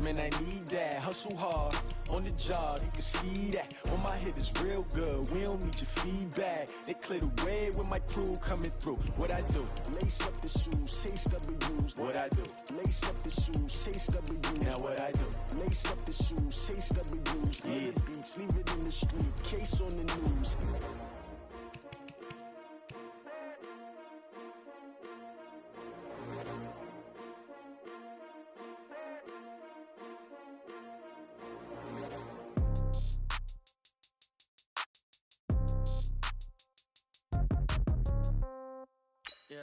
man, I need that. Hustle hard, on the job, you can see that. When my hit is real good, we don't need your feedback. They clear the way with my crew coming through. What I do? Lace up the shoes, chase W's. What I do? Lace up the shoes, chase W's. Now what I do? Lace up the shoes, chase W's. Yeah. The beats, leave it in the street, case on the news. Yeah.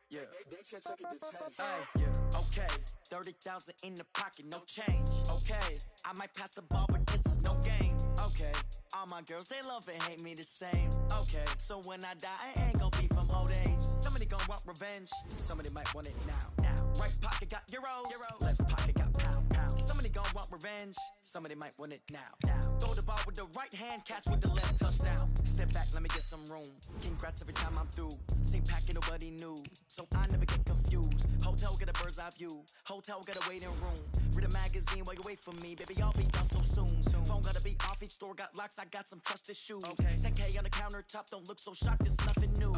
Yeah. Hey, yeah. Okay. 30,000 in the pocket, no change. Okay. I might pass the ball, but this is no game. Okay. All my girls, they love and hate me the same. Okay. So when I die, I ain't gon' be from old age. Somebody gon' want revenge. Somebody might want it now. Right pocket got euros. Left pocket got pound. Somebody gon' want revenge. Somebody might want it now. Throw the ball with the right hand, catch with the left, touchdown. Step back, let me get some room. Congrats every time I'm through. Same packet, nobody knew. So I never get confused. Hotel get a bird's eye view. Hotel get a waiting room. Read a magazine while you wait for me. Baby, I'll be done so soon. Phone gotta be off, each store got locks. I got some trusted shoes. 10K on the countertop, don't look so shocked, it's nothing new.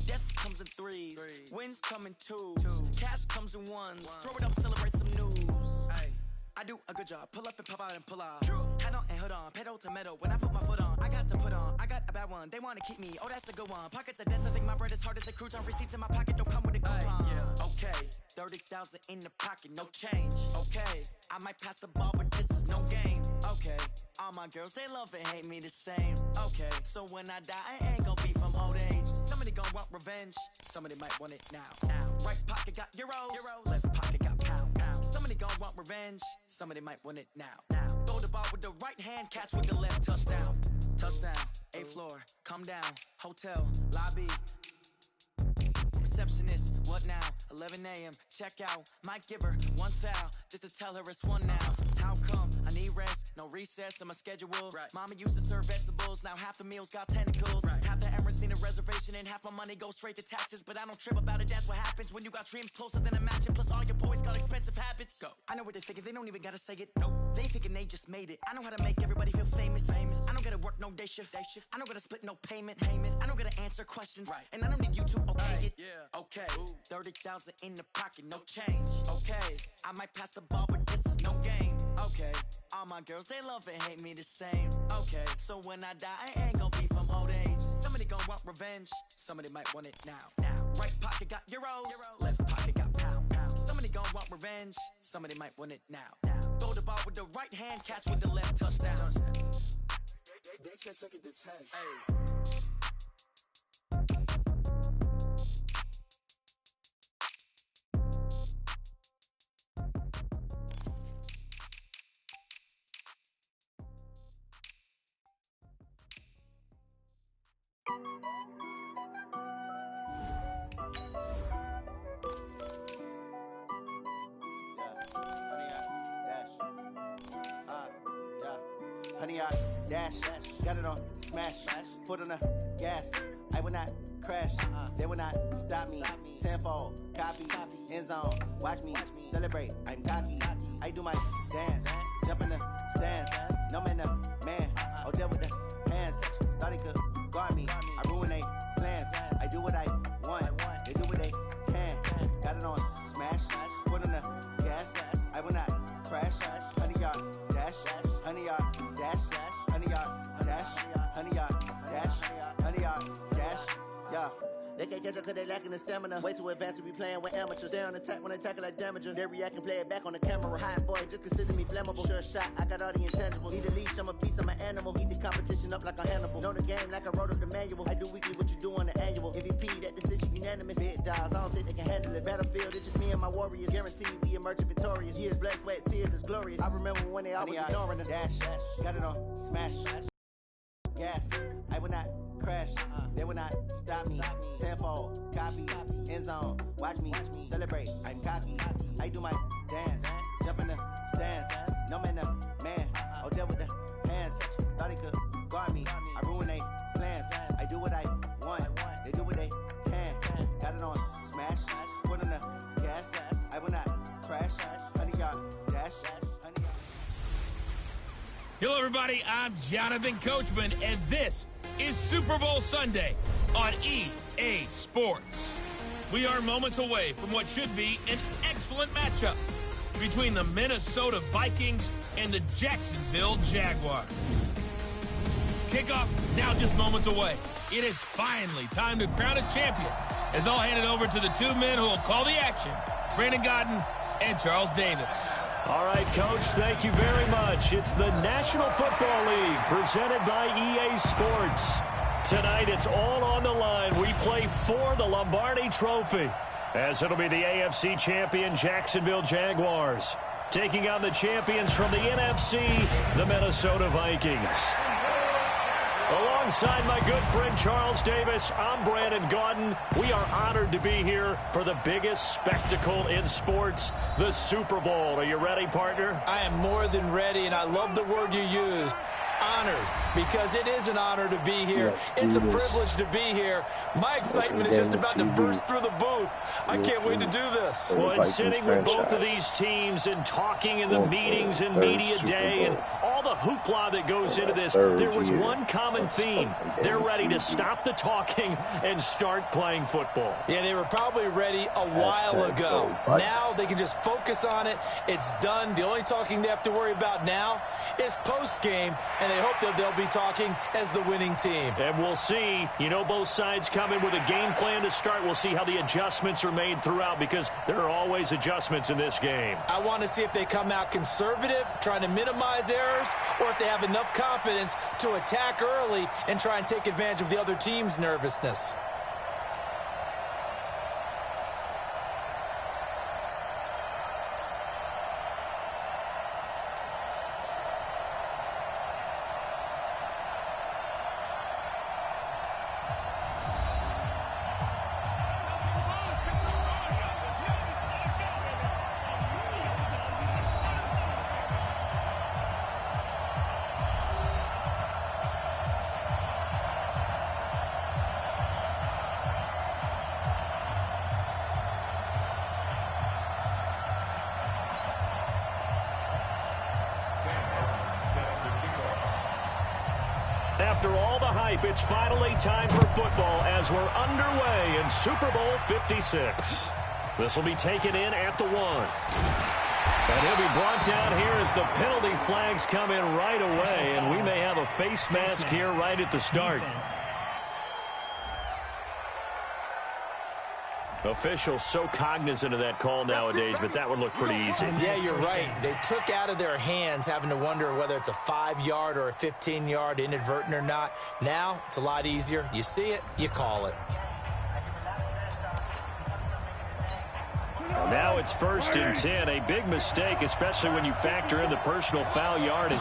Death comes in threes. Wins come in twos. Cash comes in ones. Throw it up, celebrate some news. I do a good job, pull up and pop out and pull out. Head on and hood on, pedal to metal. When I put my foot on, I got to put on. I got a bad one, they wanna keep me, oh that's a good one. Pockets are dense, I think my bread is hard as a crouton. Receipts in my pocket don't come with a coupon. Okay, 30,000 in the pocket, no change. Okay, I might pass the ball, but this is no game. Okay, all my girls, they love and hate me the same. Okay, so when I die, I ain't gon' be from old age. Somebody gon' want revenge, somebody might want it now. Right pocket got euros. Left pocket got pound. Somebody gon' want revenge, somebody might want it now. Throw the ball with the right hand, catch with the left, touchdown. Touchdown, 8th floor, come down, hotel, lobby. Receptionist, what now? 11 a.m., check out. Might give her one foul, just to tell her it's one now. How come? I need rest, no recess in my schedule. Mama used to serve vegetables, now half the meals got tentacles. Half the Emirates need a reservation and half my money goes straight to taxes. But I don't trip about it, that's what happens when you got dreams closer than a match. And plus all your boys got expensive habits. Go. I know what they're thinking, they don't even gotta say it. Nope. They thinking they just made it. I know how to make everybody feel famous. I don't gotta work no day shift. I don't gotta split no payment. I don't gotta answer questions. And I don't need you to okay it. Okay, 30,000 in the pocket, no change. Okay, I might pass the ball, but this is no game. Okay, all my girls, they love and hate me the same. Okay, so when I die, I ain't gon' be from old age. Somebody gon' want revenge, somebody might want it now. Right pocket got euros. Left pocket got pound. Somebody gon' want revenge, somebody might want it now. Throw the ball with the right hand, catch with the left, touchdown. They can't take it to 10. Honey, I dash, got it on smash, foot on the gas. I will not crash, they will not stop me. Tenfold, copy, end zone, watch me celebrate. I'm cocky, I do my dance, jump in the stands. No man, man, oh there with the hands. Thought he could guard me, I ruin they plans. I do what I want, they do what they can. Got it on smash, foot on the gas. I will not crash, honey, y'all dash, honey, y'all dash, honey, y'all dash, honey, y'all dash, honey, y'all dash, yeah. They can't catch up cause they lacking the stamina. Way too advanced to be playing with amateurs. Stay on attack when they tackle like damager. They react and play it back on the camera. Hot boy, just consider me flammable. Sure shot, I got all the intangibles. Need a leash, I'm a beast, I'm an animal. Eat the competition up like a Hannibal. Know the game like I wrote up the manual. I do weekly what you do on the annual. MVP, that decision unanimous. Big dogs, I don't think they can handle it. Battlefield, it's just me and my warriors. Guaranteed we emerging victorious. Years, blood, sweat, tears, it's glorious. I remember when they always ignoring us. Dash, got it on smash, gas. I will not crash, they will not stop me. Tenfold, copy, end zone, watch me celebrate. I'm cocky, I do my dance, jump in the stands. No man, man, oh there with the hands. Thought he could guard me, I ruin they plans. I do what I want, they do what they can. Got it on smash, foot on the gas. I will not crash. Hello, everybody. I'm Jonathan Coachman, and this is Super Bowl Sunday on EA Sports. We are moments away from what should be an excellent matchup between the Minnesota Vikings and the Jacksonville Jaguars. Kickoff now just moments away. It is finally time to crown a champion, as I'll hand it over to the two men who will call the action, Brandon Godden and Charles Davis. All right, Coach, thank you very much. It's the National Football League presented by EA Sports. Tonight, it's all on the line. We play for the Lombardi Trophy, as it'll be the AFC champion Jacksonville Jaguars taking on the champions from the NFC, the Minnesota Vikings. Alongside my good friend Charles Davis, I'm Brandon Godden. We are honored to be here for the biggest spectacle in sports, the Super Bowl. Are you ready, partner? I am more than ready, and I love the word you used. Honored, because it is an honor to be here. It's a privilege to be here. My excitement is just about to burst through the booth. I can't wait to do this. Well, and sitting with both of these teams and talking in the meetings and media day and all the hoopla that goes into this, there was one common theme. They're ready to stop the talking and start playing football. Yeah, they were probably ready a while ago. Now they can just focus on it. It's done. The only talking they have to worry about now is post-game, and they hope that they'll be talking as the winning team. And we'll see. You know, both sides come in with a game plan to start. We'll see how the adjustments are made throughout, because there are always adjustments in this game. I want to see if they come out conservative, trying to minimize errors, or if they have enough confidence to attack early and try and take advantage of the other team's nervousness. After all the hype, it's finally time for football as we're underway in Super Bowl 56. This will be taken in at the 1. And he'll be brought down here as the penalty flags come in right away, and we may have a face mask here right at the start. Officials so cognizant of that call nowadays, but that would look pretty easy. Yeah, you're right. They took out of their hands having to wonder whether it's a 5-yard or a 15-yard, inadvertent or not. Now, it's a lot easier. You see it, you call it. Now it's 1st and 10. A big mistake, especially when you factor in the personal foul yardage.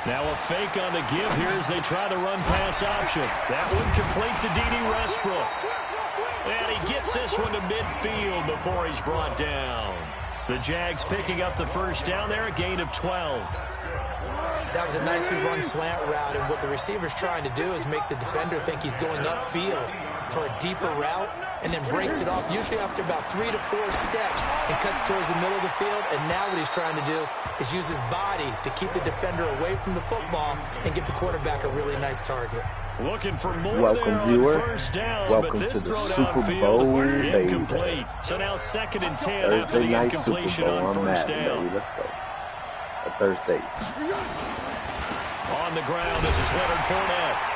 Now a fake on the give here as they try to run pass option. That one complete to D.D. Westbrook. And he gets this one to midfield before he's brought down. The Jags picking up the first down there, a gain of 12. That was a nicely run slant route, and what the receiver's trying to do is make the defender think he's going upfield for a deeper route, and then breaks it off, usually after about 3 to 4 steps, and cuts towards the middle of the field. And now what he's trying to do is use his body to keep the defender away from the football and give the quarterback a really nice target. Looking for more there on first down, but this throw downfield incomplete. So now 2nd and 10 after the incompletion on first down. Let's go. A Thursday. On the ground, this is Leonard Fournette.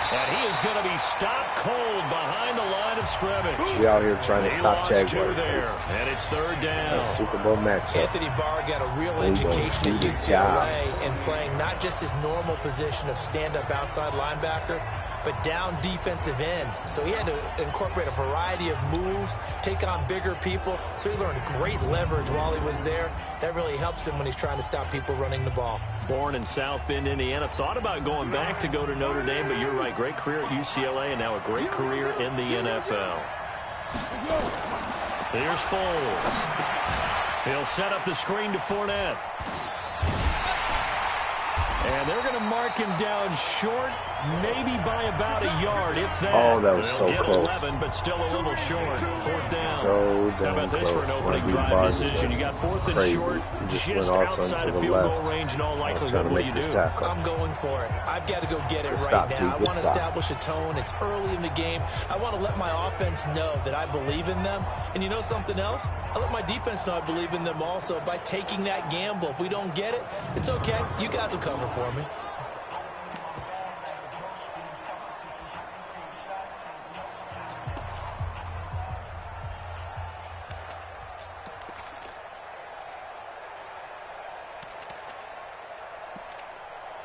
And he is going to be stopped cold behind the line of scrimmage. We out here trying to stop Jaguars. There, and it's 3rd down. Super Bowl matchup. Anthony Barr got a real education at UCLA in playing not just his normal position of stand-up outside linebacker, but down defensive end. So he had to incorporate a variety of moves, take on bigger people. So he learned great leverage while he was there. That really helps him when he's trying to stop people running the ball. Born in South Bend, Indiana. Thought about going back to go to Notre Dame, but you're right. Great career at UCLA and now a great career in the NFL. Here's Foles. He'll set up the screen to Fournette. And they're going to mark him down short maybe by about a yard, if that. Oh, that was They'll so get close. 11, but still a little short. Fourth down. So How about this for an opening drive decision? You got fourth and short, just outside of field goal range in all likelihood. What do you do? I'm going for it. I've got to go get it right now. I want to establish a tone. It's early in the game. I want to let my offense know that I believe in them. And you know something else? I let my defense know I believe in them also by taking that gamble. If we don't get it, it's okay. You guys will cover for me.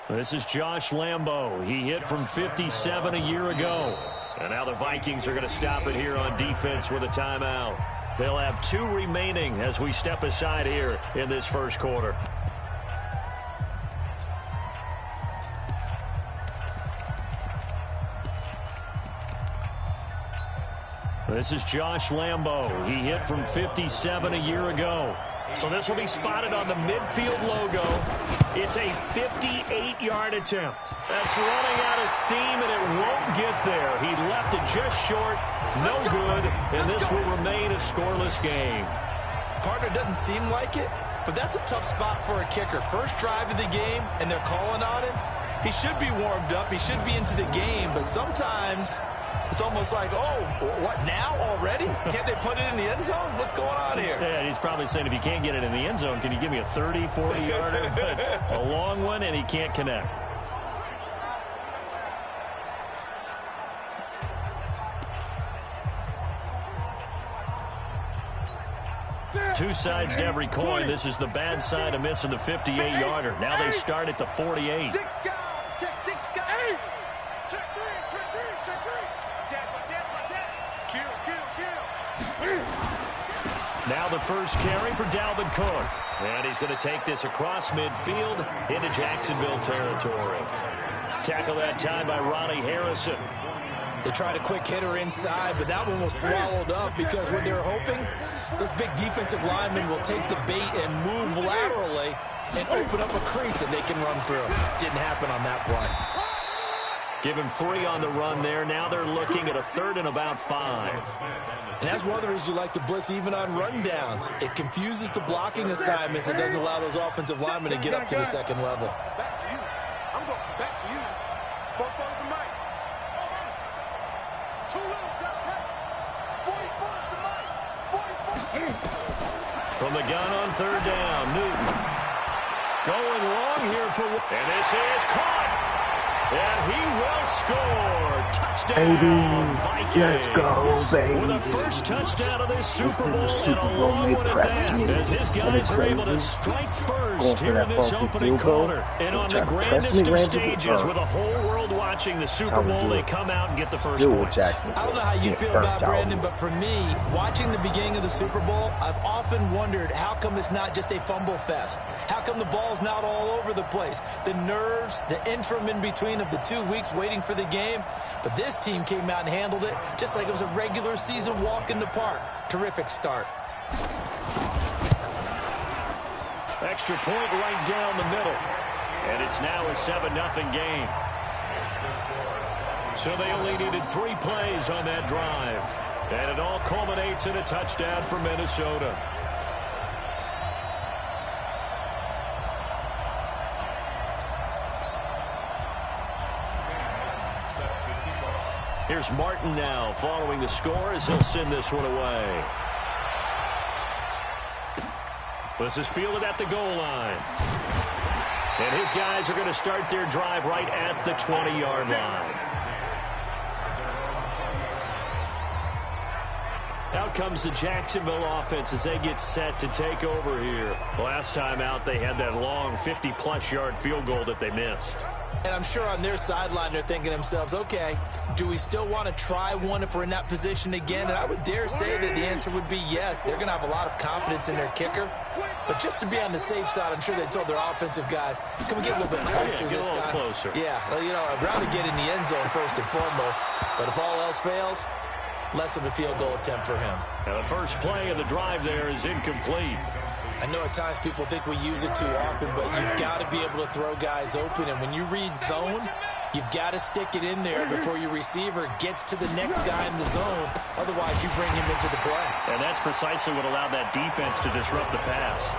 This is Josh Lambo. He hit from 57 a year ago. And now the Vikings are going to stop it here on defense with a timeout. They'll have 2 remaining as we step aside here in this first quarter. This is Josh Lambo. He hit from 57 a year ago. So this will be spotted on the midfield logo. It's a 58-yard attempt. That's running out of steam, and it won't get there. He left it just short. No good, and this will remain a scoreless game. Partner doesn't seem like it, but that's a tough spot for a kicker. First drive of the game, and they're calling on him. He should be warmed up. He should be into the game, but sometimes it's almost like, oh, what, now already? Can't they put it in the end zone? What's going on here? Yeah, he's probably saying, if you can't get it in the end zone, can you give me a 30, 40-yarder? But a long one, and he can't connect. Two sides to every coin. This is the bad side of missing the 58-yarder. Now they start at the 48. Now the first carry for Dalvin Cook. And he's going to take this across midfield into Jacksonville territory. Tackle that time by Ronnie Harrison. They tried a quick hitter inside, but that one was swallowed up because what they were hoping, those big defensive linemen will take the bait and move laterally and open up a crease that they can run through. Didn't happen on that play. Give him 3 on the run there. Now they're looking at a 3rd and about 5. And that's one of the reasons you like to blitz even on rundowns. It confuses the blocking assignments. It doesn't allow those offensive linemen to get up to the second level. Back to you. I'm going back to you. Both on the mic. Too little, cut. 44 is the mic. 44. From the gun on 3rd down, Newton. Going long here for... And this is caught. And he will score. Touchdown, Vikings. Let's go, baby. With the first touchdown of this Super Bowl and a long one at that. As his guys are able to strike first here in this opening quarter. And on the grandest of stages with the whole world watching the Super Bowl, they come out and get the first points. I don't know how you feel about Brandon, but for me, watching the beginning of the Super Bowl, I've often wondered how come it's not just a fumble fest? How come the ball's not all over the place? The nerves, the interim in between of the 2 weeks waiting for the game. But this team came out and handled it just like it was a regular season walk in the park. Terrific start. Extra point right down the middle. And it's now a 7-0 game. So they only needed 3 plays on that drive. And it all culminates in a touchdown for Minnesota. Here's Martin now following the score as he'll send this one away. This is fielded at the goal line. And his guys are going to start their drive right at the 20-yard line. Out comes the Jacksonville offense as they get set to take over here. Last time out, they had that long 50-plus yard field goal that they missed. And I'm sure on their sideline they're thinking to themselves, okay, do we still want to try one if we're in that position again? And I would dare say that the answer would be yes. They're going to have a lot of confidence in their kicker. But just to be on the safe side, I'm sure they told their offensive guys, can we get a little bit closer this time? Closer. Yeah, well, you know, I'd rather get in the end zone first and foremost. But if all else fails, less of a field goal attempt for him. Now the first play of the drive there is incomplete. I know at times people think we use it too often, but you've got to be able to throw guys open. And when you read zone, You've got to stick it in there before your receiver gets to the next guy in the zone. Otherwise, you bring him into the play. And that's precisely what allowed that defense to disrupt the pass.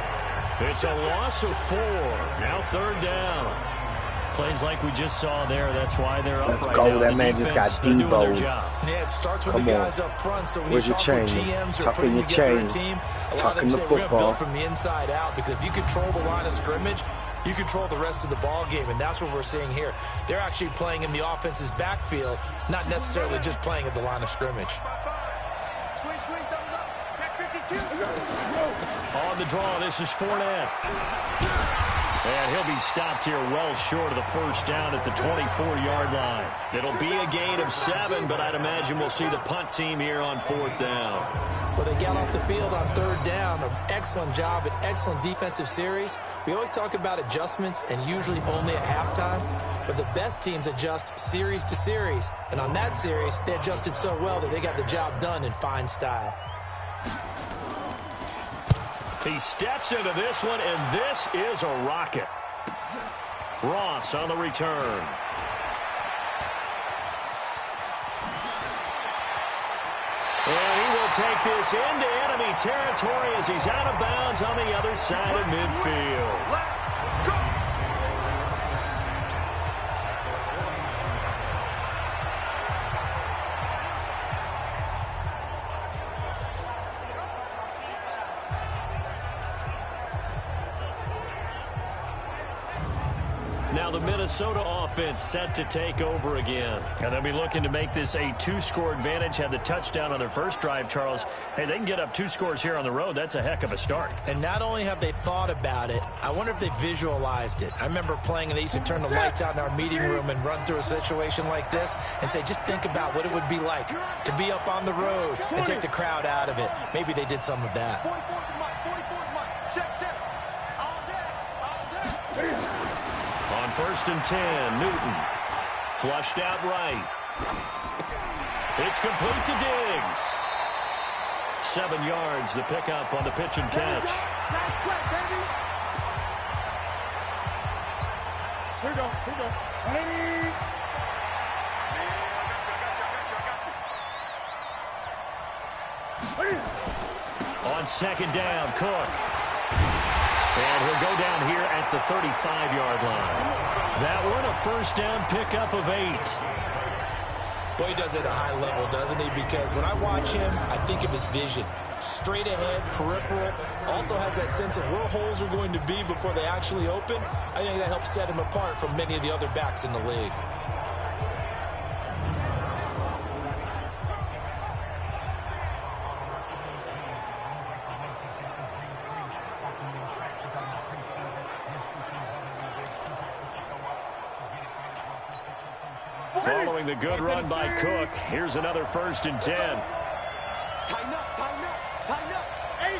It's a loss of 4. Now 3rd down. Plays like we just saw there. That's why they're up right now. That man just got Debo. Yeah, it starts with the guys up front. So when you talk with GMs or Tuck putting in together your a team, a lot of them say we're going to build from the inside out, because if you control the line of scrimmage, you control the rest of the ball game, and that's what we're seeing here. They're actually playing in the offense's backfield, not necessarily just playing at the line of scrimmage. On the draw, this is Fournette. And he'll be stopped here well short of the first down at the 24-yard line. It'll be a gain of 7, but I'd imagine we'll see the punt team here on 4th down. Well, they got off the field on 3rd down. An excellent job, an excellent defensive series. We always talk about adjustments, and usually only at halftime. But the best teams adjust series to series. And on that series, they adjusted so well that they got the job done in fine style. He steps into this one, and this is a rocket. Ross on the return. And he will take this into enemy territory as he's out of bounds on the other side of midfield. Now the Minnesota offense set to take over again. And they'll be looking to make this a 2-score advantage. Had the touchdown on their first drive, Charles. Hey, they can get up 2 scores here on the road. That's a heck of a start. And not only have they thought about it, I wonder if they visualized it. I remember playing, and they used to turn the lights out in our meeting room and run through a situation like this and say, just think about what it would be like to be up on the road and take the crowd out of it. Maybe they did some of that. 44 check. All day. On 1st and 10, Newton. Flushed out right. It's complete to Diggs. 7 yards, the pickup on the pitch and catch. Here we go. On 2nd down, Cook. And he'll go down here at the 35-yard line. That one a 1st down pickup of 8. Boy, he does it at a high level, doesn't he? Because when I watch him, I think of his vision. Straight ahead, peripheral. Also has that sense of where holes are going to be before they actually open. I think that helps set him apart from many of the other backs in the league. Following the good run by Cook, here's another 1st and 10. Tighten up. 8.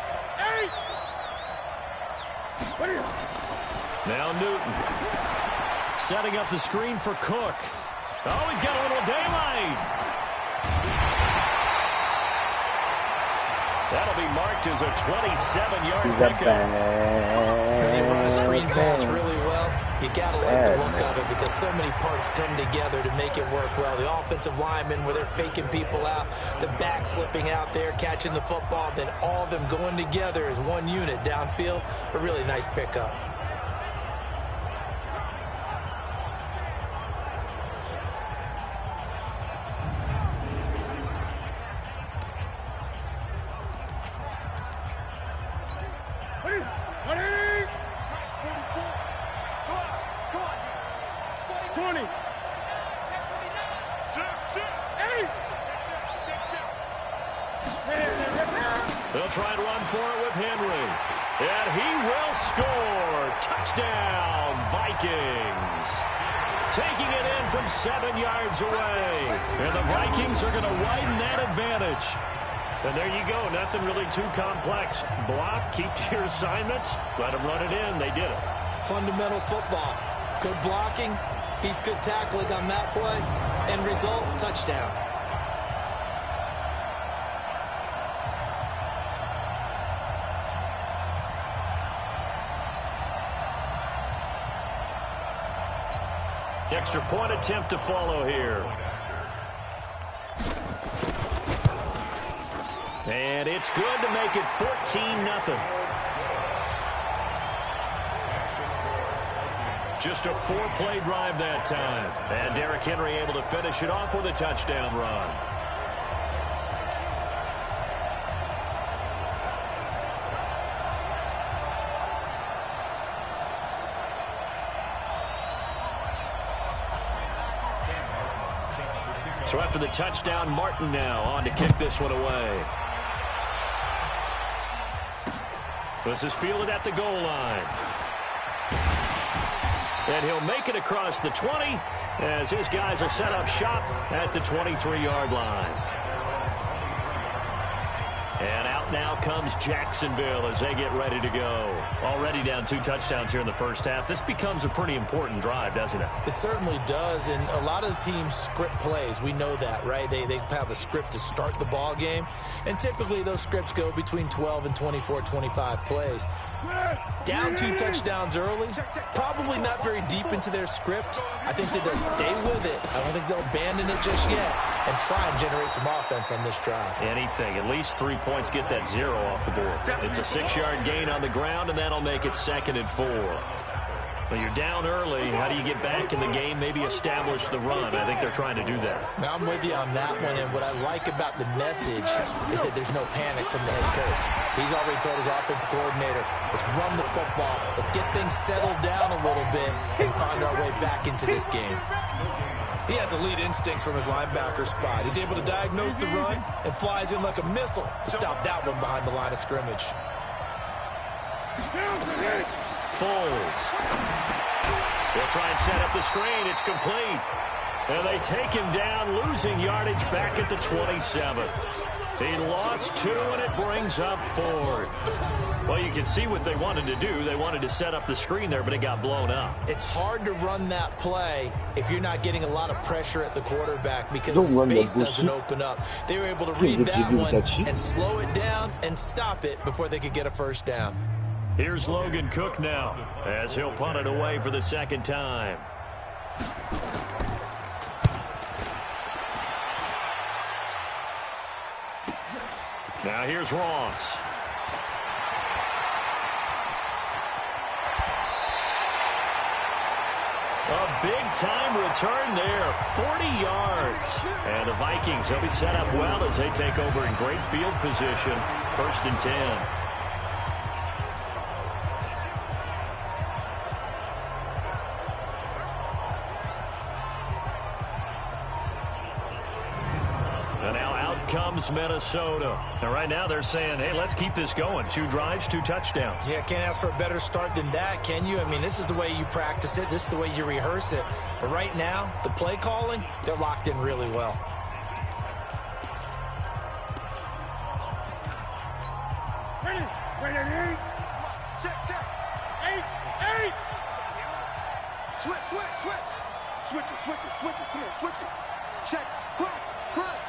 Now Newton. Setting up the screen for Cook. Oh, he's got a little daylight. That'll be marked as a 27-yard pickup. When they run a screen pass really well, you got to like the look of it because so many parts come together to make it work well. The offensive linemen, where they're faking people out, the back slipping out there, catching the football, then all of them going together as one unit downfield. A really nice pickup. They'll try and run for it with Henry. And he will score. Touchdown, Vikings. Taking it in from 7 yards away. And the Vikings are going to widen that advantage. And there you go. Nothing really too complex. Block, keep to your assignments. Let them run it in. They did it. Fundamental football. Good blocking beats good tackling on that play. End result, touchdown. Extra point attempt to follow here. And it's good to make it 14-0. Just a 4-play drive that time. And Derrick Henry able to finish it off with a touchdown run. So after the touchdown, Martin now on to kick this one away. This is fielded at the goal line. And he'll make it across the 20 as his guys will set up shop at the 23-yard line. And out now comes Jacksonville as they get ready to go. Already down 2 touchdowns here in the first half. This becomes a pretty important drive, doesn't it? It certainly does, and a lot of the teams script plays. We know that, right? They have a script to start the ball game, and typically those scripts go between 12 and 24, 25 plays. Down 2 touchdowns early, probably not very deep into their script. I think that they'll stay with it. I don't think they'll abandon it just yet and try and generate some offense on this drive. Anything, at least 3 points, get that 0 off the board. It's a 6-yard gain on the ground, and that'll make it 2nd and 4. Well, you're down early. How do you get back in the game, maybe establish the run? I think they're trying to do that. Now, I'm with you on that one, and what I like about the message is that there's no panic from the head coach. He's already told his offensive coordinator, let's run the football, let's get things settled down a little bit and find our way back into this game. He has elite instincts from his linebacker spot. He's able to diagnose the run and flies in like a missile to stop that one behind the line of scrimmage. Foles. They'll try and set up the screen. It's complete. And they take him down, losing yardage back at the 27. He lost 2, and it brings up 4th. Well, you can see what they wanted to do. They wanted to set up the screen there, but it got blown up. It's hard to run that play if you're not getting a lot of pressure at the quarterback because the space doesn't open up. They were able to read that one and slow it down and stop it before they could get a first down. Here's Logan Cook now as he'll punt it away for the 2nd time. Now here's Ross. A big-time return there, 40 yards. And the Vikings will be set up well as they take over in great field position, 1st and 10. Comes Minnesota. And right now they're saying, hey, let's keep this going. 2 drives, 2 touchdowns. Yeah, can't ask for a better start than that, can you? I mean, this is the way you practice it. This is the way you rehearse it. But right now, the play calling, they're locked in really well. Ready, 8. Check. 8. Switch. Switch it. Come on, switch it. Check. Crunch.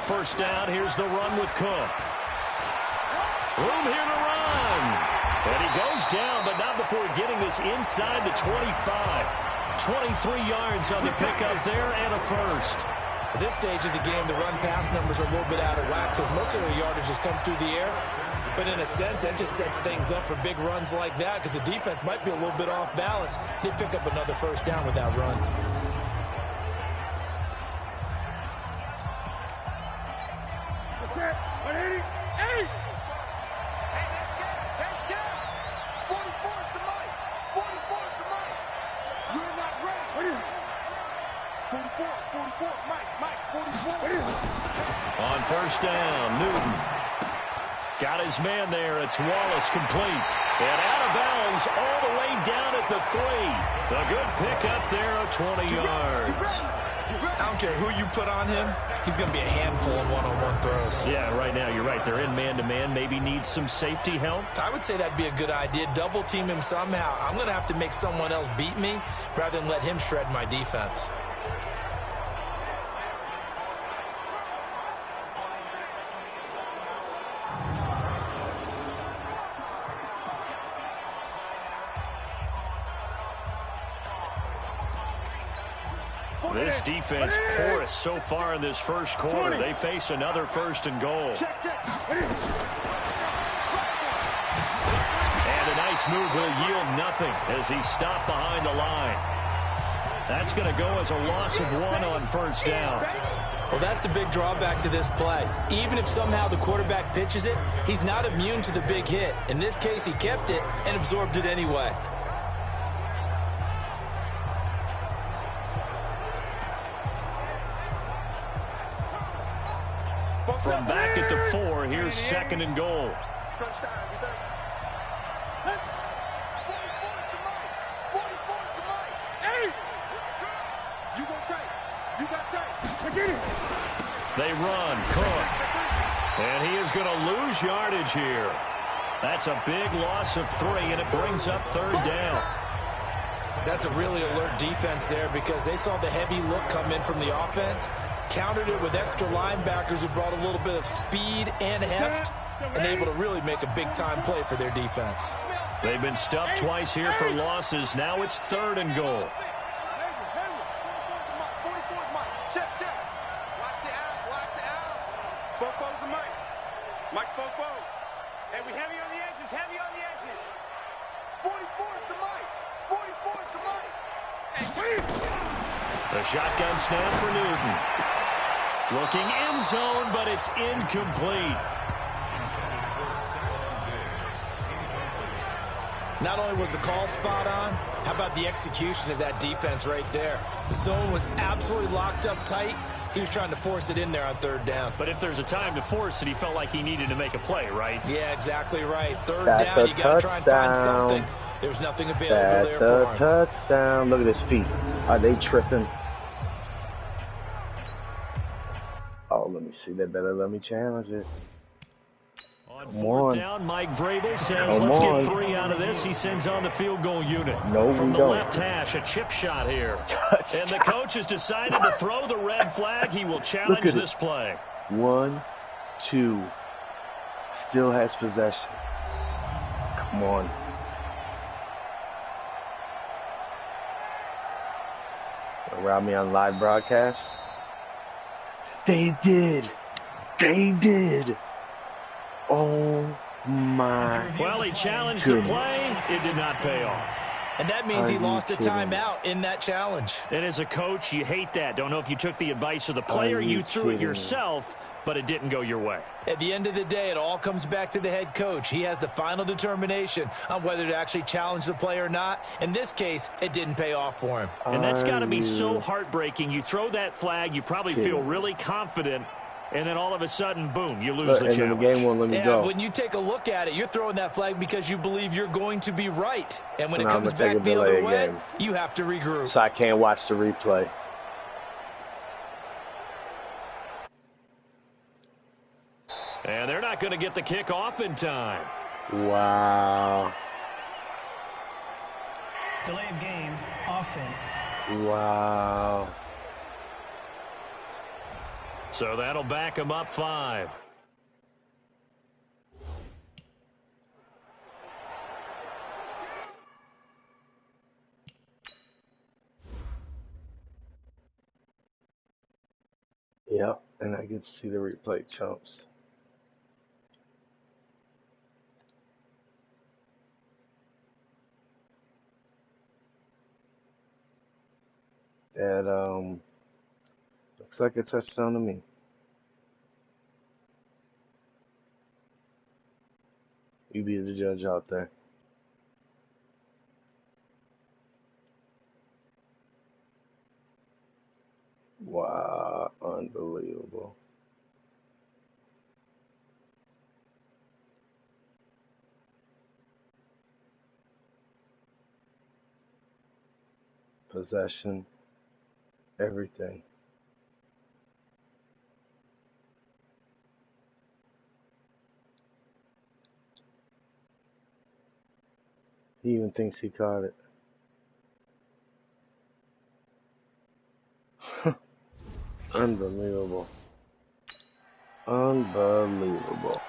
1st down, here's the run with Cook. Room here to run. And he goes down, but not before getting this inside the 25. 23 yards on the pickup there and a first. At this stage of the game, the run-pass numbers are a little bit out of whack because most of the yardage has come through the air. But in a sense, that just sets things up for big runs like that because the defense might be a little bit off balance. They pick up another first down with that run. On 1st down, Newton. Got his man there. It's Wallace complete. And out of bounds all the way down at the 3. A good pickup there of 20 yards. I don't care who you put on him. He's going to be a handful in one-on-one throws. Yeah, right now, you're right. They're in man-to-man. Maybe needs some safety help. I would say that'd be a good idea. Double team him somehow. I'm going to have to make someone else beat me rather than let him shred my defense. This defense porous so far in this first quarter. They face another 1st and goal. And a nice move will yield nothing as he's stopped behind the line. That's going to go as a loss of 1 on 1st down. Well, that's the big drawback to this play. Even if somehow the quarterback pitches it, he's not immune to the big hit. In this case, he kept it and absorbed it anyway. From back at the 4, here's 2nd and goal. They run, Cook. And he is going to lose yardage here. That's a big loss of 3, and it brings up 3rd down. That's a really alert defense there because they saw the heavy look come in from the offense, countered it with extra linebackers who brought a little bit of speed and heft, and able to really make a big-time play for their defense. They've been stuffed twice here for losses. Now it's 3rd and goal. The shotgun snap for Newton. Looking end zone, but it's incomplete. Not only was the call spot on, how about the execution of that defense right there? The zone was absolutely locked up tight. He was trying to force it in there on 3rd down. But if there's a time to force it, he felt like he needed to make a play, right? Yeah, exactly right. 3rd That's down, you got to try and find touchdown. something. There's nothing available That's there for him. a touchdown. Look at his feet. Are they tripping? Oh, let me see. They better let me challenge it. On 4th down, Mike Vrabel says, let's get 3 out of this. He sends on the field goal unit. No, From we the don't. left hash, a chip shot here. Touchdown. And the coach has decided to throw the red flag. He will challenge this play. 1, 2. Still has possession. Come on. Around me on live broadcast. They did. They did. Oh my. Well, he challenged the play. It did not pay off. And that means he lost a timeout in that challenge. And as a coach, you hate that. Don't know if you took the advice of the player, you threw it yourself, but it didn't go your way. At the end of the day, it all comes back to the head coach. He has the final determination on whether to actually challenge the play or not. In this case, it didn't pay off for him. And that's got to be so heartbreaking. You throw that flag, you probably feel really confident, and then all of a sudden, boom, you lose the challenge. The game won't let me go. When you take a look at it, you're throwing that flag because you believe you're going to be right. And when So it now comes I'm gonna back take a the other delay way, game. you have to regroup. So I can't watch the replay. And they're not going to get the kick off in time. Wow. Delay of game, offense. Wow. So that'll back them up 5. Yep, and I get to see the replay chumps. That looks like a touchdown to me. You be the judge out there. Wow, unbelievable. Possession, everything. He even thinks he caught it. Unbelievable. Unbelievable.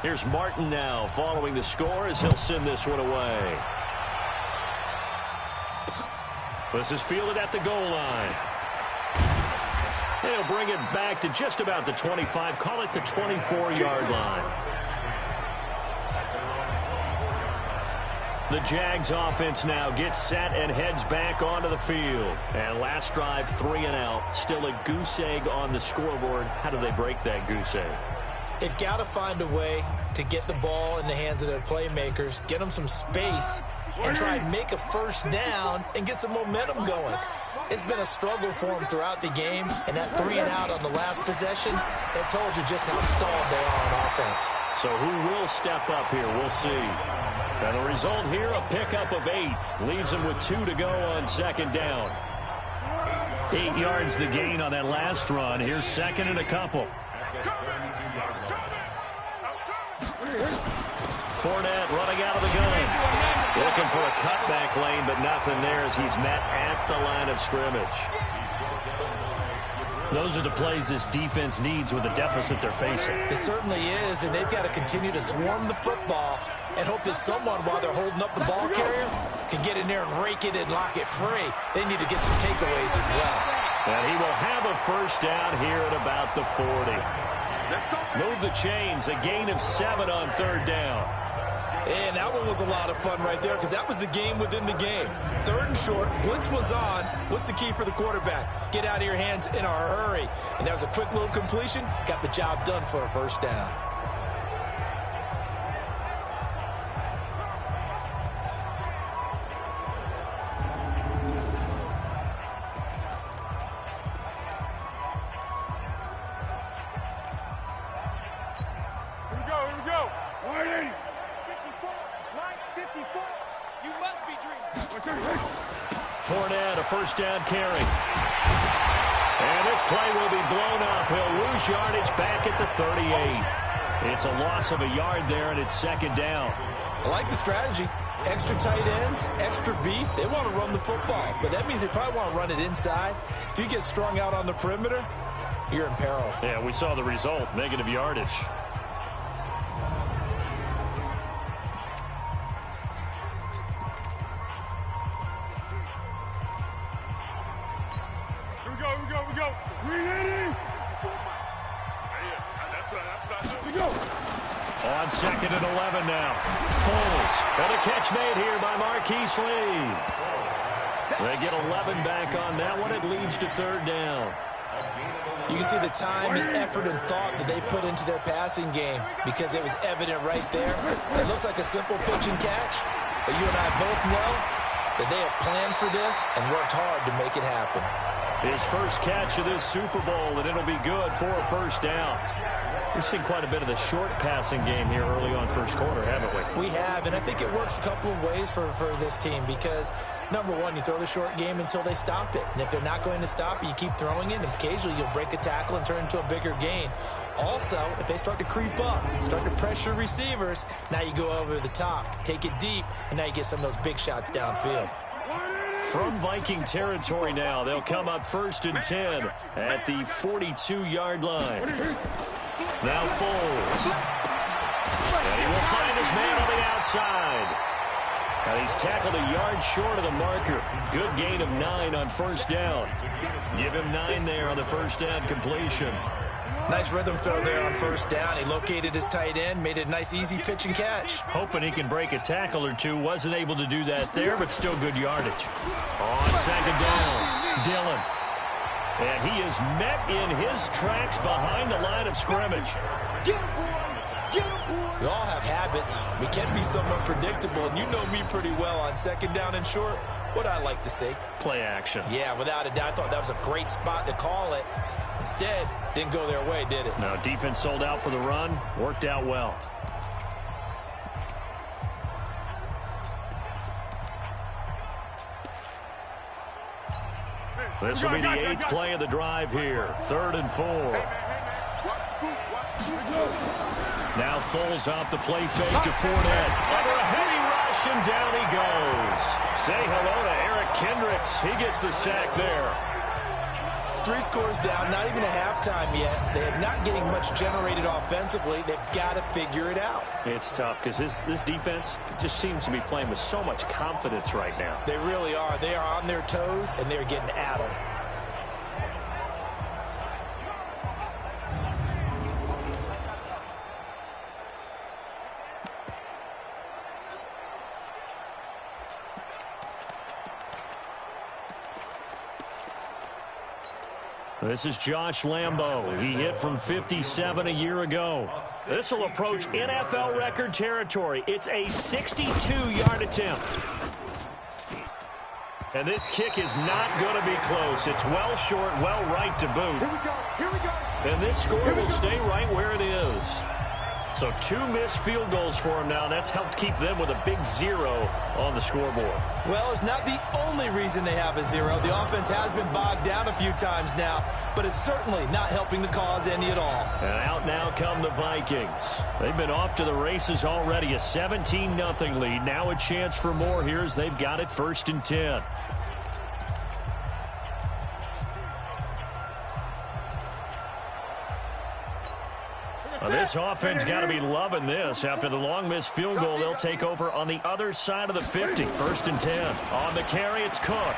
Here's Martin now following the score as he'll send this one away. This is fielded at the goal line. They'll bring it back to just about the 25, call it the 24-yard line. The Jags offense now gets set and heads back onto the field. And last drive, 3 and out. Still a goose egg on the scoreboard. How do they break that goose egg? They've got to find a way to get the ball in the hands of their playmakers, get them some space, and try and make a first down and get some momentum going. It's been a struggle for them throughout the game, and that 3 and out on the last possession, that told you just how stalled they are on offense. So who will step up here? We'll see. And the result here, a pickup of 8. Leaves them with 2 to go on second down. 8 yards the gain on that last run. Here's second and a couple. Fournette running out of the gun. Looking for a cutback lane, but nothing there as he's met at the line of scrimmage. Those are the plays this defense needs with the deficit they're facing. It certainly is, and they've got to continue to swarm the football and hope that someone, while they're holding up the ball carrier, can get in there and rake it and lock it free. They need to get some takeaways as well. And he will have a first down here at about the 40. Move the chains, a gain of 7 on third down. And that one was a lot of fun right there because that was the game within the game. 3rd and short, blitz was on. What's the key for the quarterback? Get out of your hands in a hurry. And that was a quick little completion. Got the job done for a first down. Fournette, a first down carry. And this play will be blown up. He'll lose yardage back at the 38. It's a loss of a yard there, and it's second down. I like the strategy. Extra tight ends, extra beef. They want to run the football, but that means they probably want to run it inside. If you get strung out on the perimeter, you're in peril. Yeah, we saw the result, negative yardage. On second and 11 now. Foles. And a catch made here by Marquise Lee. They get 11 back on that one. It leads to third down. You can see the time and effort and thought that they put into their passing game because it was evident right there. It looks like a simple pitch and catch, but you and I both know that they have planned for this and worked hard to make it happen. His first catch of this Super Bowl, and it'll be good for a first down. We've seen quite a bit of the short passing game here early on first quarter, haven't we? We have, and I think it works a couple of ways for this team because, number one, you throw the short game until they stop it. And if they're not going to stop it, you keep throwing it, and occasionally you'll break a tackle and turn into a bigger gain. Also, if they start to creep up, start to pressure receivers, now you go over the top, take it deep, and now you get some of those big shots downfield. From Viking territory now, they'll come up 1st and 10 at the 42-yard line. Now Foles. And he will find his man on the outside. And he's tackled a yard short of the marker. Good gain of 9 on first down. Give him 9 there on the first down completion. Nice rhythm throw there on first down. He located his tight end, made it a nice easy pitch and catch. Hoping he can break a tackle or two. Wasn't able to do that there, but still good yardage. On second down, Dillon. And he is met in his tracks behind the line of scrimmage. We all have habits. We can be somewhat predictable, and you know me pretty well on second down and short. What I like to say? Play action. Yeah, without a doubt. I thought that was a great spot to call it. Instead, didn't go their way, did it? No, defense sold out for the run. Worked out well. This will be the 8th play of the drive here. 3rd and 4. Now Foles off the play fake to Fournette. Under a heavy rush, and down he goes. Say hello to Eric Kendricks. He gets the sack there. 3 scores down, not even a halftime yet. They're not getting much generated offensively. They've got to figure it out. It's tough because this defense just seems to be playing with so much confidence right now. They really are. They are on their toes, and they're getting at them. This is Josh Lambo. He hit from 57 a year ago. This will approach NFL record territory. It's a 62-yard attempt. And this kick is not going to be close. It's well short, well right to boot. Here we go. Here we go. And this score will stay right where it is. So 2 missed field goals for him now. That's helped keep them with a big 0 on the scoreboard. Well, it's not the only reason they have a 0. The offense has been bogged down a few times now, but it's certainly not helping the cause any at all. And out now come the Vikings. They've been off to the races already. A 17-0 lead. Now a chance for more here as they've got it 1st and 10. Well, this offense got to be loving this. After the long missed field goal, they'll take over on the other side of the 50. 1st and 10. On the carry, it's Cook.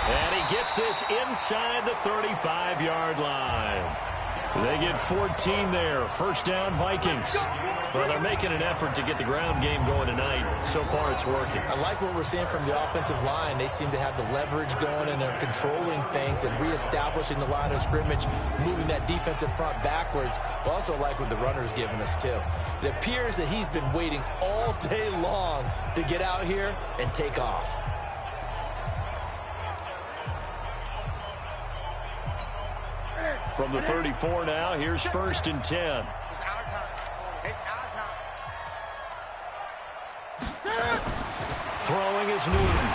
And he gets this inside the 35-yard line. They get 14 there. 1st down, Vikings. Well, they're making an effort to get the ground game going tonight. So far, it's working. I like what we're seeing from the offensive line. They seem to have the leverage going, and they're controlling things and reestablishing the line of scrimmage, moving that defensive front backwards. I also like what the runner's giving us, too. It appears that he's been waiting all day long to get out here and take off. From the 34 now, here's 1st and 10. It's our time. It's our time. Throwing is Newton.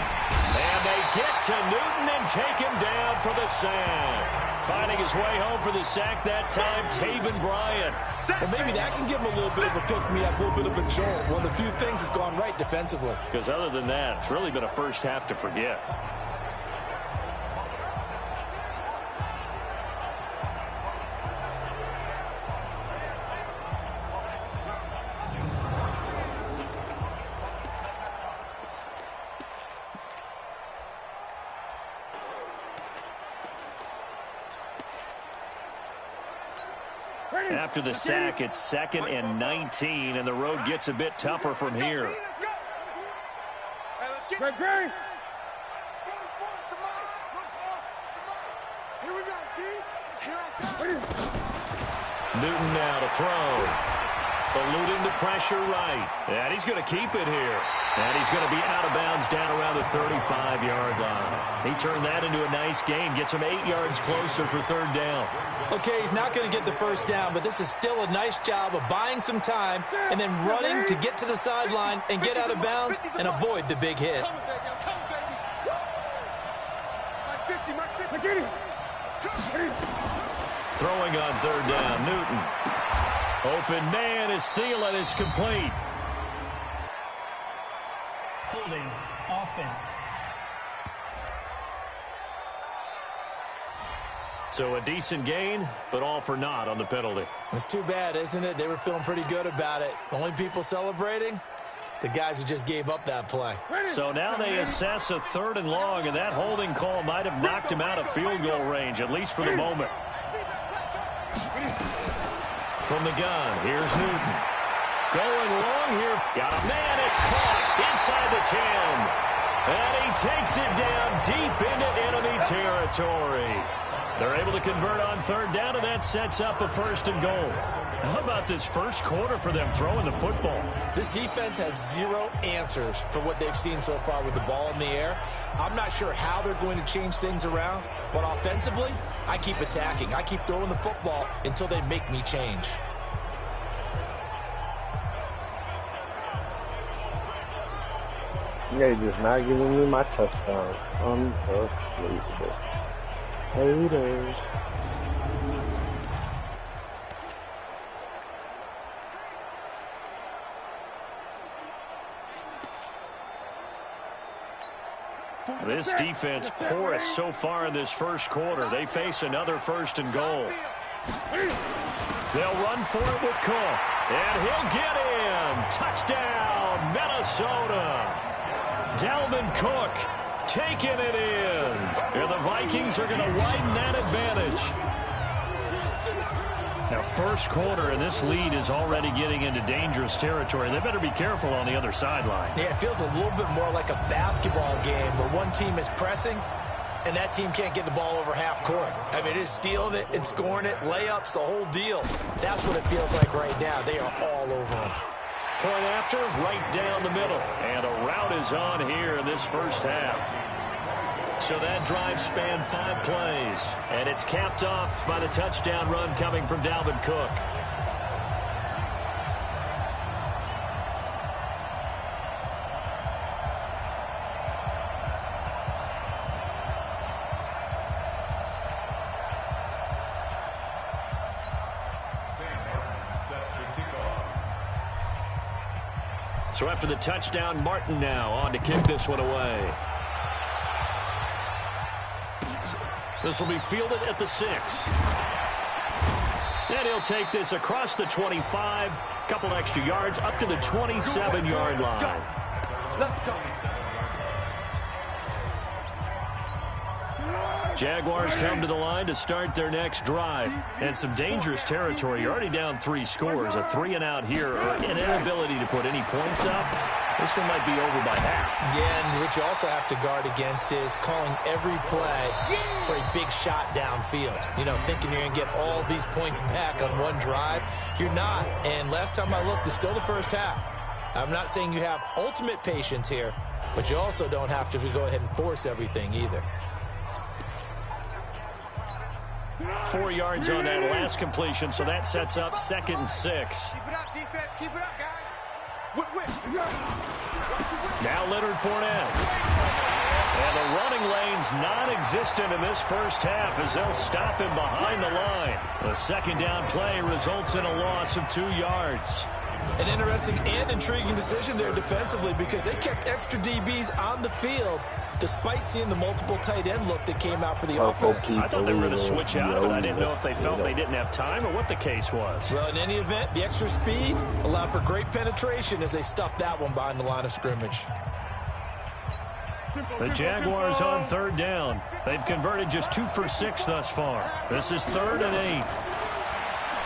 And they get to Newton and take him down for the sack. Finding his way home for the sack that time, Taven Bryan. Well, maybe that can give him a little bit of a pick-me-up, a little bit of a jolt. One of the few things that's gone right defensively. Because other than that, it's really been a first half to forget. After the sack, it's 2nd and 19, and the road gets a bit tougher from here. Great. Here we go, D. Here I come. Newton now to throw. Eluding the pressure right. And he's going to keep it here. And he's going to be out of bounds down around the 35-yard line. He turned that into a nice gain. Gets him 8 yards closer for 3rd down. Okay, he's not going to get the 1st down, but this is still a nice job of buying some time and then running to get to the sideline and get out of bounds and avoid the big hit. Throwing on 3rd down, Newton. Open man is Thielen. It's complete. Holding offense. So a decent gain, but all for naught on the penalty. It's too bad, isn't it? They were feeling pretty good about it. The only people celebrating, the guys who just gave up that play. So now they assess a 3rd and long, and that holding call might have knocked him out of field goal range, at least for the moment. From the gun, here's Newton. Going long here. Got a man, it's caught inside the 10. And he takes it down deep into enemy territory. They're able to convert on 3rd down, and that sets up a 1st and goal. How about this first quarter for them throwing the football? This defense has 0 answers for what they've seen so far with the ball in the air. I'm not sure how they're going to change things around, but offensively, I keep attacking. I keep throwing the football until they make me change. They're just not giving me my touchdown. Unbelievable. Haters. This defense porous so far in this first quarter. They face another 1st and goal. They'll run for it with Cook. And he'll get in. Touchdown, Minnesota. Dalvin Cook taking it in. And the Vikings are going to widen that advantage. Now, first quarter, and this lead is already getting into dangerous territory. They better be careful on the other sideline. Yeah, it feels a little bit more like a basketball game where one team is pressing and that team can't get the ball over half court. I mean, it is stealing it and scoring it, layups, the whole deal. That's what it feels like right now. They are all over them. Point after, right down the middle. And a route is on here in this first half. So that drive spanned 5 plays. And it's capped off by the touchdown run coming from Dalvin Cook. So after the touchdown, Martin now on to kick this one away. This will be fielded at the 6. And he'll take this across the 25. Couple extra yards up to the 27-yard line. Let's go. Jaguars come to the line to start their next drive. And some dangerous territory. You're already down 3 scores. A 3-and-out here, or an inability to put any points up. This one might be over by half. Yeah, and what you also have to guard against is calling every play for a big shot downfield. You know, thinking you're going to get all these points back on one drive. You're not. And last time I looked, it's still the first half. I'm not saying you have ultimate patience here, but you also don't have to go ahead and force everything either. 4 yards on that last completion, so that sets up 2nd and 6. Keep it up, defense. Keep it up, guys. Now Leonard Fournette. And the running lane's non-existent in this first half as they'll stop him behind the line. The 2nd down play results in a loss of 2 yards. An interesting and intriguing decision there defensively because they kept extra DBs on the field despite seeing the multiple tight end look that came out for the offense. I thought they were going to switch out of it. I didn't know if they felt they didn't have time or what the case was. Well, in any event, the extra speed allowed for great penetration as they stuffed that one behind the line of scrimmage. The Jaguars on 3rd down. They've converted just 2 for 6 thus far. This is 3rd and 8.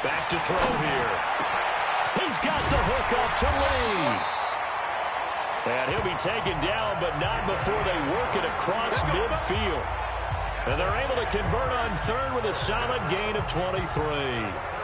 Back to throw here. He's got the hook up to Lee. And he'll be taken down, but not before they work it across midfield. And they're able to convert on 3rd with a solid gain of 23.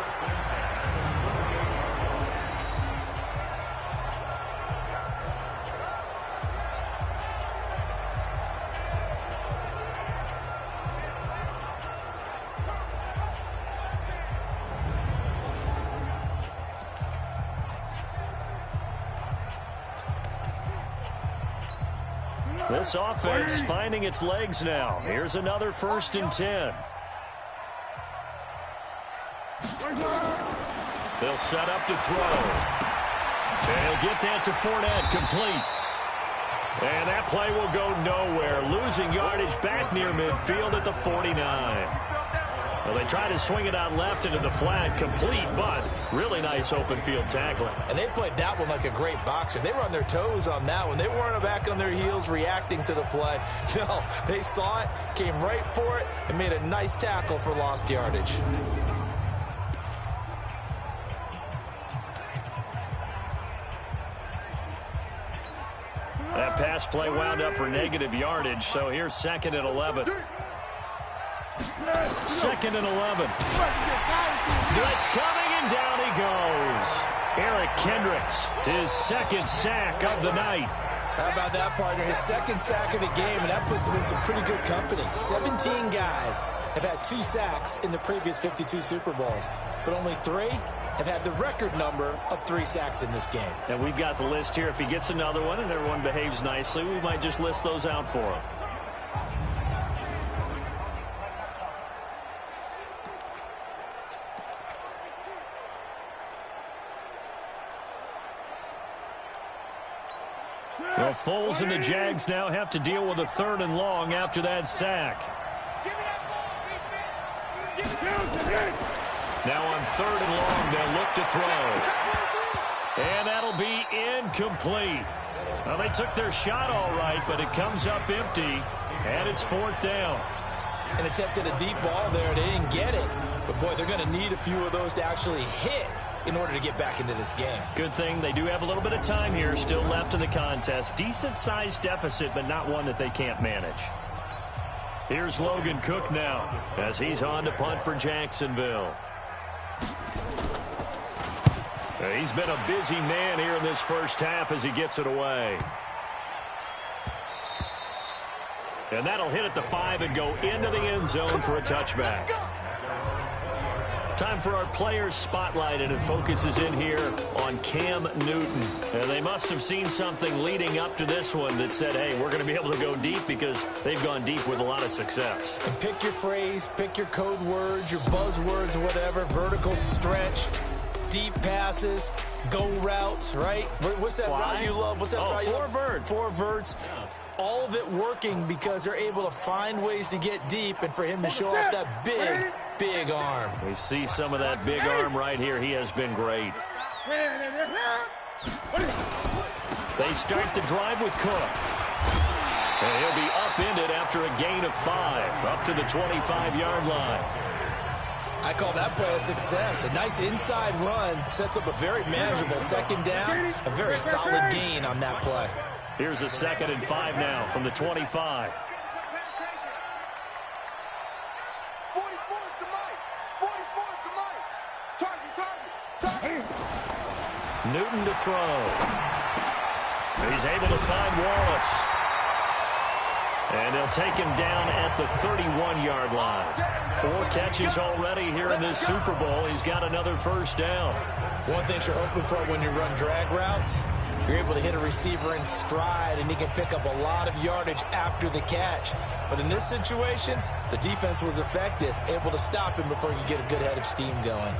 This offense finding its legs now. Here's another 1st and 10. They'll set up to throw. And he'll get that to Fournette, complete. And that play will go nowhere. Losing yardage back near midfield at the 49. Well, they try to swing it out left into the flat, complete, but really nice open field tackling. And they played that one like a great boxer. They were on their toes on that one. They weren't back on their heels reacting to the play. No, they saw it, came right for it, and made a nice tackle for lost yardage. That pass play wound up for negative yardage, so here's 2nd and 11. 2nd and 11. Blitz coming, and down he goes. Eric Kendricks, his 2nd sack of the night. How about that, partner? His 2nd sack of the game, and that puts him in some pretty good company. 17 guys have had 2 sacks in the previous 52 Super Bowls, but only 3 have had the record number of 3 sacks in this game. And we've got the list here. If he gets another one and everyone behaves nicely, we might just list those out for him. Well, Foles and the Jags now have to deal with a 3rd and long after that sack. Now on 3rd and long, they'll look to throw. And that'll be incomplete. Well, they took their shot all right, but it comes up empty, and it's 4th down. And attempted a deep ball there. They didn't get it. But, boy, they're going to need a few of those to actually hit in order to get back into this game. Good thing they do have a little bit of time here still left in the contest. Decent-sized deficit, but not one that they can't manage. Here's Logan Cook now as he's on to punt for Jacksonville. He's been a busy man here in this first half as he gets it away. And that'll hit at the 5 and go into the end zone for a touchback. Time for our players spotlight, and it focuses in here on Cam Newton. And they must have seen something leading up to this one that said, hey, we're going to be able to go deep, because they've gone deep with a lot of success. And pick your phrase, pick your code words, your buzzwords, whatever, vertical stretch, deep passes, go routes, right? What's that route you love? What's that route you love? Four verts. All of it working because they're able to find ways to get deep, and for him to show off that big arm. We see some of that big arm right here. He has been great. They start the drive with Cook. And he'll be upended after a gain of 5, up to the 25-yard line. I call that play a success. A nice inside run sets up a very manageable 2nd down, a very solid gain on that play. Here's a 2nd and 5 now from the 25. Newton to throw. He's able to find Wallace. And they'll take him down at the 31-yard line. 4 catches already here in this Super Bowl. He's got another 1st down. One thing you're hoping for when you run drag routes, you're able to hit a receiver in stride, and he can pick up a lot of yardage after the catch. But in this situation, the defense was effective, able to stop him before he could get a good head of steam going.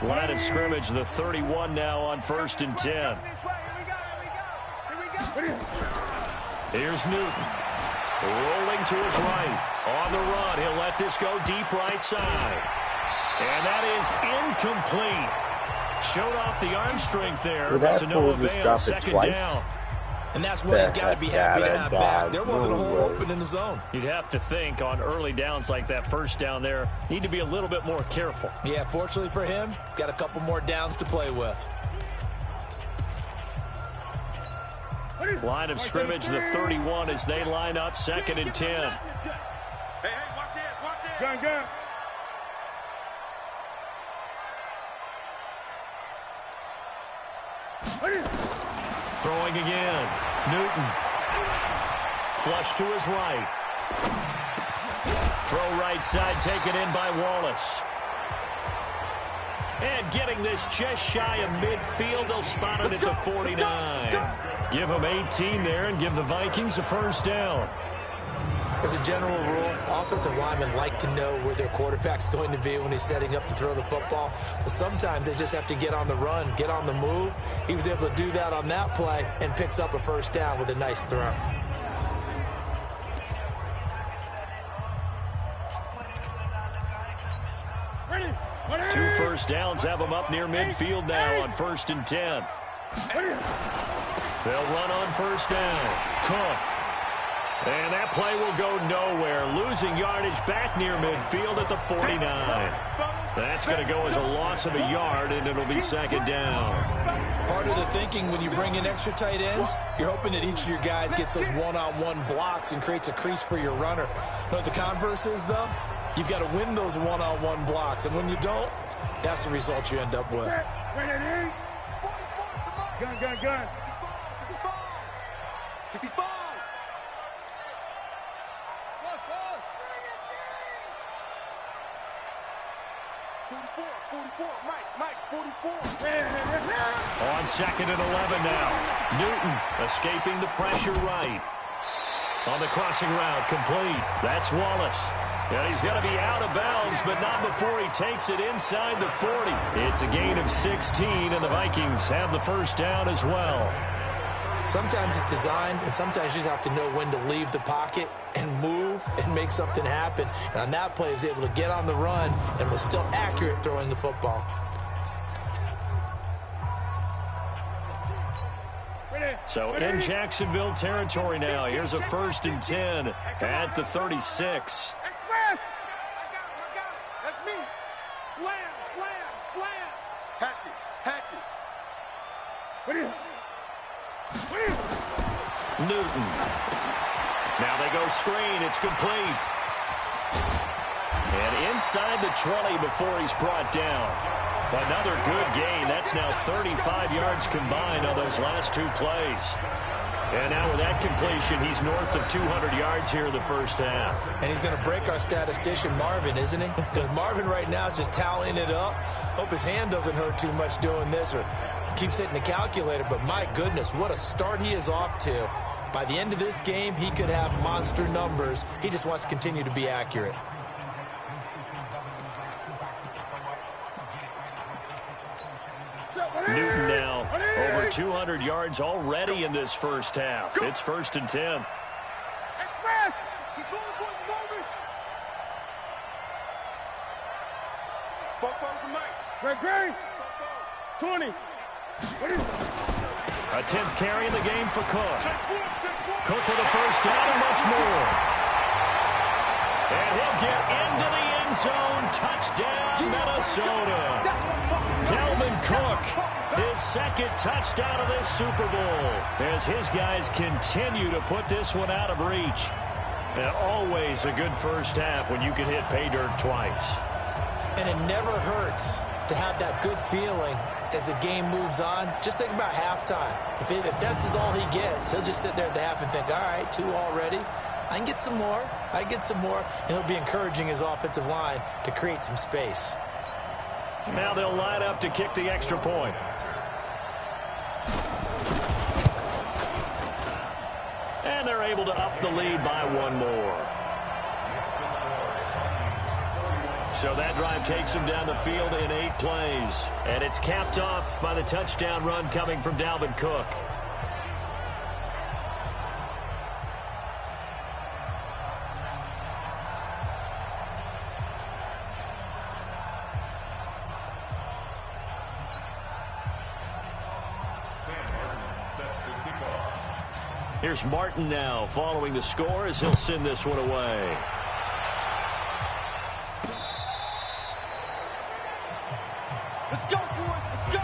Line of scrimmage, the 31 now on 1st and 10. Here's Newton. Rolling to his right. On the run, he'll let this go deep right side. And that is incomplete. Showed off the arm strength there, but to no avail. 2nd down. And that's what he's got to be happy to have back. There wasn't a hole open in the zone. You'd have to think on early downs like that 1st down there, need to be a little bit more careful. Yeah, fortunately for him, got a couple more downs to play with. Line of scrimmage, the 31 as they line up 2nd and 10. Hey, watch this. Gun. Throwing again. Newton. Flush to his right. Throw right side taken in by Wallace. And getting this just shy of midfield, they'll spot it at the 49. Give them 18 there and give the Vikings a 1st down. As a general rule, offensive linemen like to know where their quarterback's going to be when he's setting up to throw the football. But sometimes they just have to get on the run, get on the move. He was able to do that on that play and picks up a 1st down with a nice throw. Two 1st downs have them up near midfield now on 1st and 10. They'll run on 1st down. Cook. And that play will go nowhere. Losing yardage back near midfield at the 49. That's going to go as a loss of a yard, and it'll be 2nd down. Part of the thinking when you bring in extra tight ends, you're hoping that each of your guys gets those one-on-one blocks and creates a crease for your runner. You know what the converse is, though? You've got to win those one-on-one blocks, and when you don't, that's the result you end up with. Gun. 55. 44. Mike, 44. On 2nd and 11 now. Newton escaping the pressure right. On the crossing route, complete. That's Wallace. And he's going to be out of bounds, but not before he takes it inside the 40. It's a gain of 16, and the Vikings have the first down as well. Sometimes it's designed, and sometimes you just have to know when to leave the pocket and move and make something happen. And on that play, he was able to get on the run and was still accurate throwing the football. So in Jacksonville territory now. Here's a 1st and 10 at the 36. That's me. Slam, slam, slam. Hatchet. Newton. Now they go screen. It's complete. And inside the 20 before he's brought down. Another good gain. That's now 35 yards combined on those last 2 plays. And now with that completion, he's north of 200 yards here in the first half. And he's going to break our statistician, Marvin, isn't he? Because Marvin right now is just tallying it up. Hope his hand doesn't hurt too much doing this or keeps hitting the calculator. But my goodness, what a start he is off to. By the end of this game, he could have monster numbers. He just wants to continue to be accurate. Newton now over 200 yards already in this first half. It's 1st and 10. Great. 20. A 10th carry in the game for Cook. Cook with a first down and much more. And he'll get into the end zone. Touchdown, Minnesota. Dalvin Cook, his 2nd touchdown of this Super Bowl, as his guys continue to put this one out of reach. And always a good first half when you can hit pay dirt twice. And it never hurts to have that good feeling as the game moves on. Just think about halftime. If that's all he gets, he'll just sit there at the half and think, all right, 2 already. I can get some more. And he'll be encouraging his offensive line to create some space. Now they'll line up to kick the extra point. And they're able to up the lead by 1 more. So that drive takes him down the field in 8 plays. And it's capped off by the touchdown run coming from Dalvin Cook. Here's Martin now following the score as he'll send this one away. Let's go, boys. Let's go.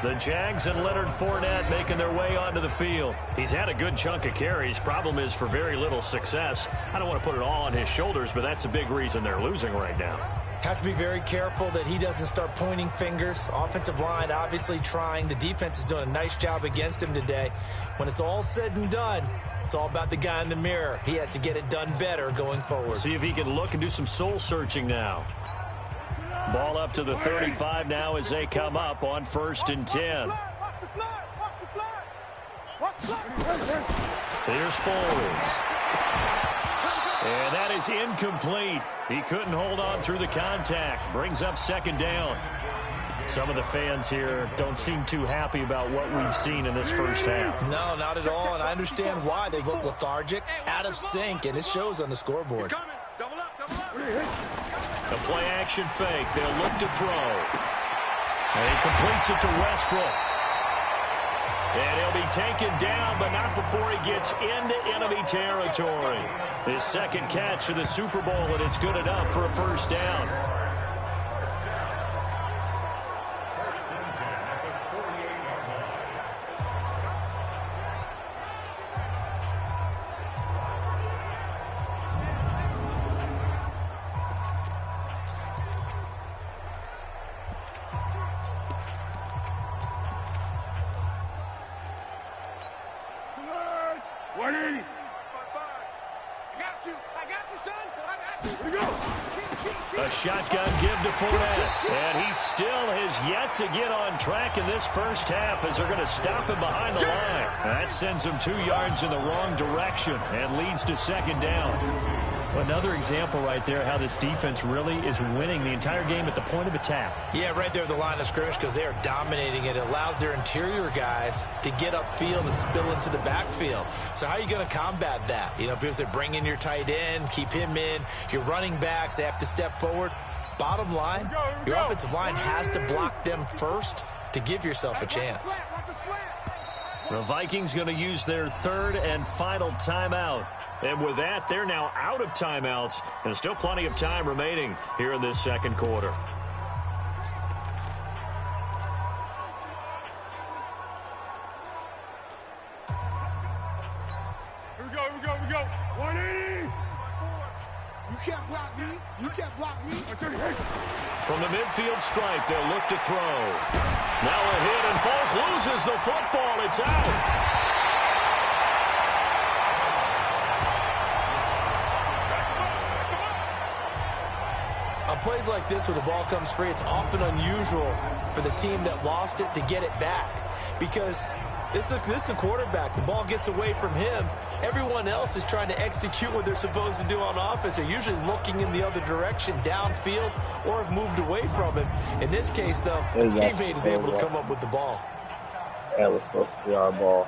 The Jags and Leonard Fournette making their way onto the field. He's had a good chunk of carries. Problem is for very little success. I don't want to put it all on his shoulders, but that's a big reason they're losing right now. Have to be very careful that he doesn't start pointing fingers. Offensive line obviously trying. The defense is doing a nice job against him today. When it's all said and done, it's all about the guy in the mirror. He has to get it done better going forward. See if he can look and do some soul searching now. Ball up to the 35 now as they come up on 1st and 10. Here's Foles. And that is incomplete. He couldn't hold on through the contact. Brings up 2nd down. Some of the fans here don't seem too happy about what we've seen in this first half. No, not at all, and I understand why. They look lethargic, out of sync, and it shows on the scoreboard. The play-action fake. They'll look to throw. And he completes it to Westbrook. And he'll be taken down, but not before he gets into enemy territory. His 2nd catch of the Super Bowl, and it's good enough for a first down. A shotgun give to Fournette. And he still has yet to get on track in this first half as they're going to stop him behind the line. That sends him 2 yards in the wrong direction and leads to second down. Another example right there how this defense really is winning the entire game at the point of attack. Yeah, right there at the line of scrimmage because they are dominating it. It allows their interior guys to get upfield and spill into the backfield. So how are you going to combat that? You know, because they bring in your tight end, keep him in. Your running backs, they have to step forward. Bottom line, your offensive line has to block them first to give yourself a chance. The Vikings going to use their third and final timeout. And with that, they're now out of timeouts. And still plenty of time remaining here in this second quarter. Here we go. 180. You can't block me. You can't block me. From the midfield stripe, they'll look to throw. Now a hit and Foles loses the football. It's out. On plays like this where the ball comes free, it's often unusual for the team that lost it to get it back because this is the quarterback. The ball gets away from him. Everyone else is trying to execute what they're supposed to do on offense. They're usually looking in the other direction, downfield, or have moved away from him. In this case, though, the teammate is able to come up with the ball. That was supposed to be our ball.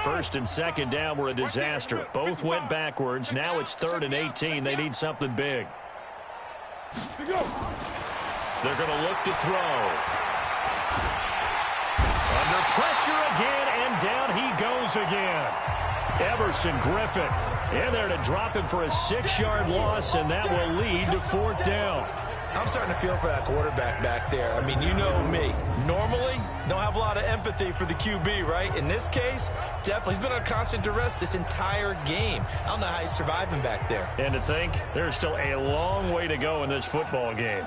First and second down were a disaster. Both went backwards. Now it's 3rd and 18. They need something big. They're going to look to throw. Under pressure again, and down he goes again. Everson Griffin in there to drop him for a 6-yard loss, and that will lead to 4th down. I'm starting to feel for that quarterback back there. I mean, you know me. Normally, don't have a lot of empathy for the QB, right? In this case, definitely. He's been on constant duress this entire game. I don't know how he's surviving back there. And to think, there's still a long way to go in this football game.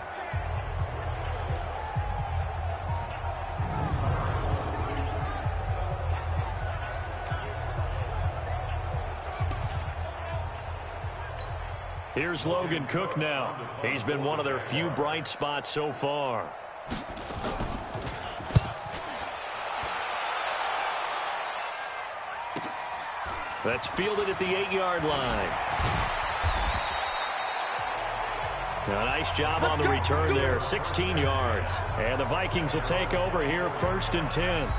Here's Logan Cook now. He's been one of their few bright spots so far. That's fielded at the 8-yard line. Now, nice job on the return there, 16 yards. And the Vikings will take over here, 1st and 10.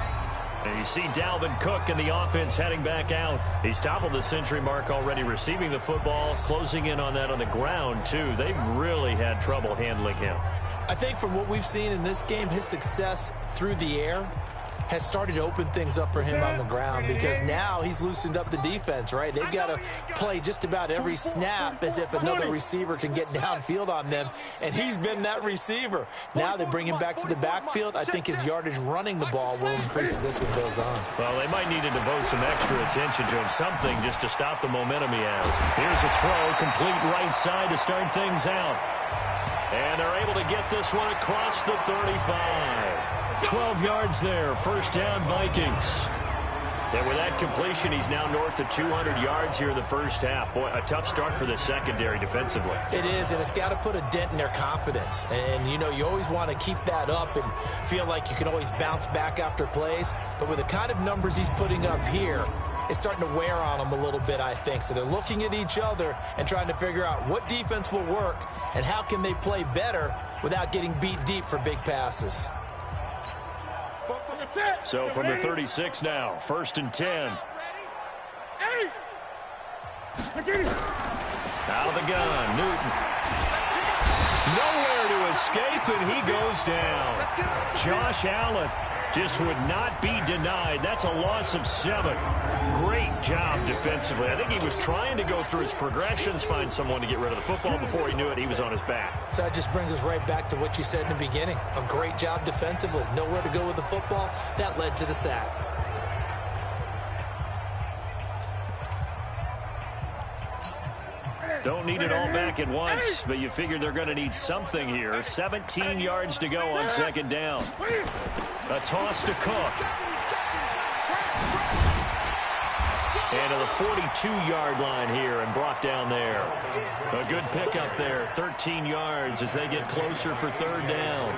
And you see Dalvin Cook and the offense heading back out. He's toppled the century mark already receiving the football, closing in on that on the ground, too. They've really had trouble handling him. I think from what we've seen in this game, his success through the air has started to open things up for him on the ground because now he's loosened up the defense, right? They've got to play just about every snap as if another receiver can get downfield on them, and he's been that receiver. Now they bring him back to the backfield. I think his yardage running the ball will increase as this one goes on. Well, they might need to devote some extra attention to him, something just to stop the momentum he has. Here's a throw, complete right side to start things out. And they're able to get this one across the 35. 12 yards there, 1st down Vikings. And with that completion, he's now north of 200 yards here in the first half. Boy, a tough start for the secondary defensively. It is, and it's got to put a dent in their confidence. And, you know, you always want to keep that up and feel like you can always bounce back after plays. But with the kind of numbers he's putting up here, it's starting to wear on them a little bit, I think. So they're looking at each other and trying to figure out what defense will work and how can they play better without getting beat deep for big passes. So from the 36 now, 1st and 10. Out of the gun, Newton. Nowhere to escape, and he goes down. Josh Allen just would not be denied. That's a loss of 7. Great job defensively. I think he was trying to go through his progressions, find someone to get rid of the football. Before he knew it, he was on his back. So that just brings us right back to what you said in the beginning. A great job defensively. Nowhere to go with the football. That led to the sack. Don't need it all back at once, but you figure they're going to need something here. 17 yards to go on 2nd down. A toss to Cook. And to the 42-yard line here and brought down there. A good pickup there, 13 yards as they get closer for third down.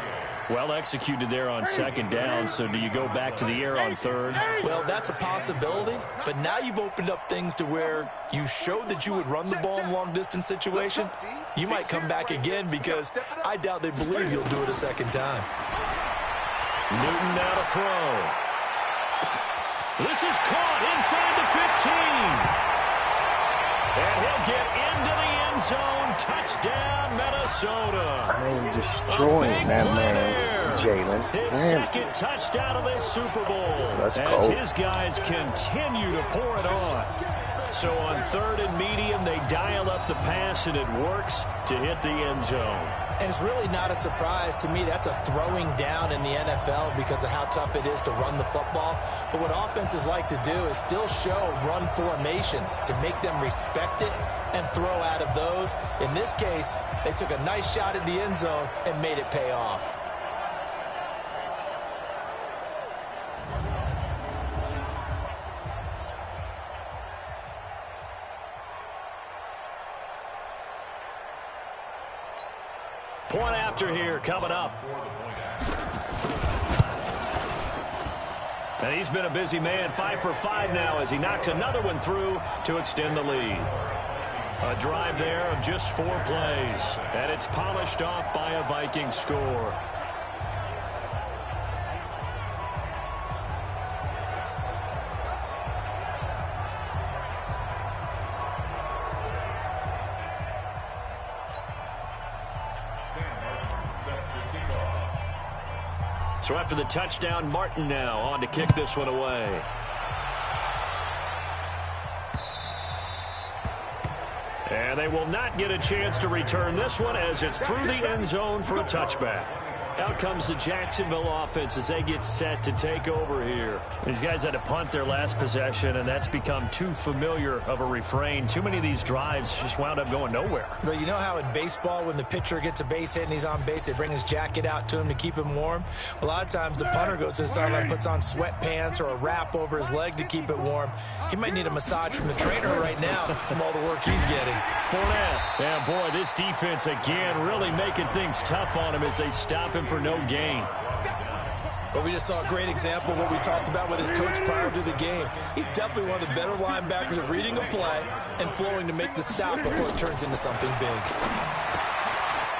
Well executed there on second down, so do you go back to the air on third? Well, that's a possibility, but now you've opened up things to where you showed that you would run the ball in long-distance situation. You might come back again because I doubt they believe you'll do it a second time. Newton now to throw. This is caught inside the 15. And he'll get into the end zone. Touchdown, Minnesota. I am destroying that man, Jalen. His second touchdown of this Super Bowl. As his guys continue to pour it on. So on third and medium, they dial up the pass, and it works to hit the end zone. And it's really not a surprise to me. That's a throwing down in the NFL because of how tough it is to run the football. But what offenses like to do is still show run formations to make them respect it and throw out of those. In this case, they took a nice shot at the end zone and made it pay off. Point after here coming up. And he's been a busy man, 5 for 5 now as he knocks another one through to extend the lead. A drive there of just 4 plays, and it's polished off by a Vikings score. So after the touchdown, Martin now on to kick this one away. And they will not get a chance to return this one as it's through the end zone for a touchback. Out comes the Jacksonville offense as they get set to take over here. These guys had to punt their last possession, and that's become too familiar of a refrain. Too many of these drives just wound up going nowhere. But you know how in baseball, when the pitcher gets a base hit and he's on base, they bring his jacket out to him to keep him warm? A lot of times the punter goes to the sideline, puts on sweatpants or a wrap over his leg to keep it warm. He might need a massage from the trainer right now from all the work he's getting. Fournette. Yeah, boy, this defense again really making things tough on him as they stop him for no gain. But we just saw a great example of what we talked about with his coach prior to the game. He's definitely one of the better linebackers at reading a play and flowing to make the stop before it turns into something big.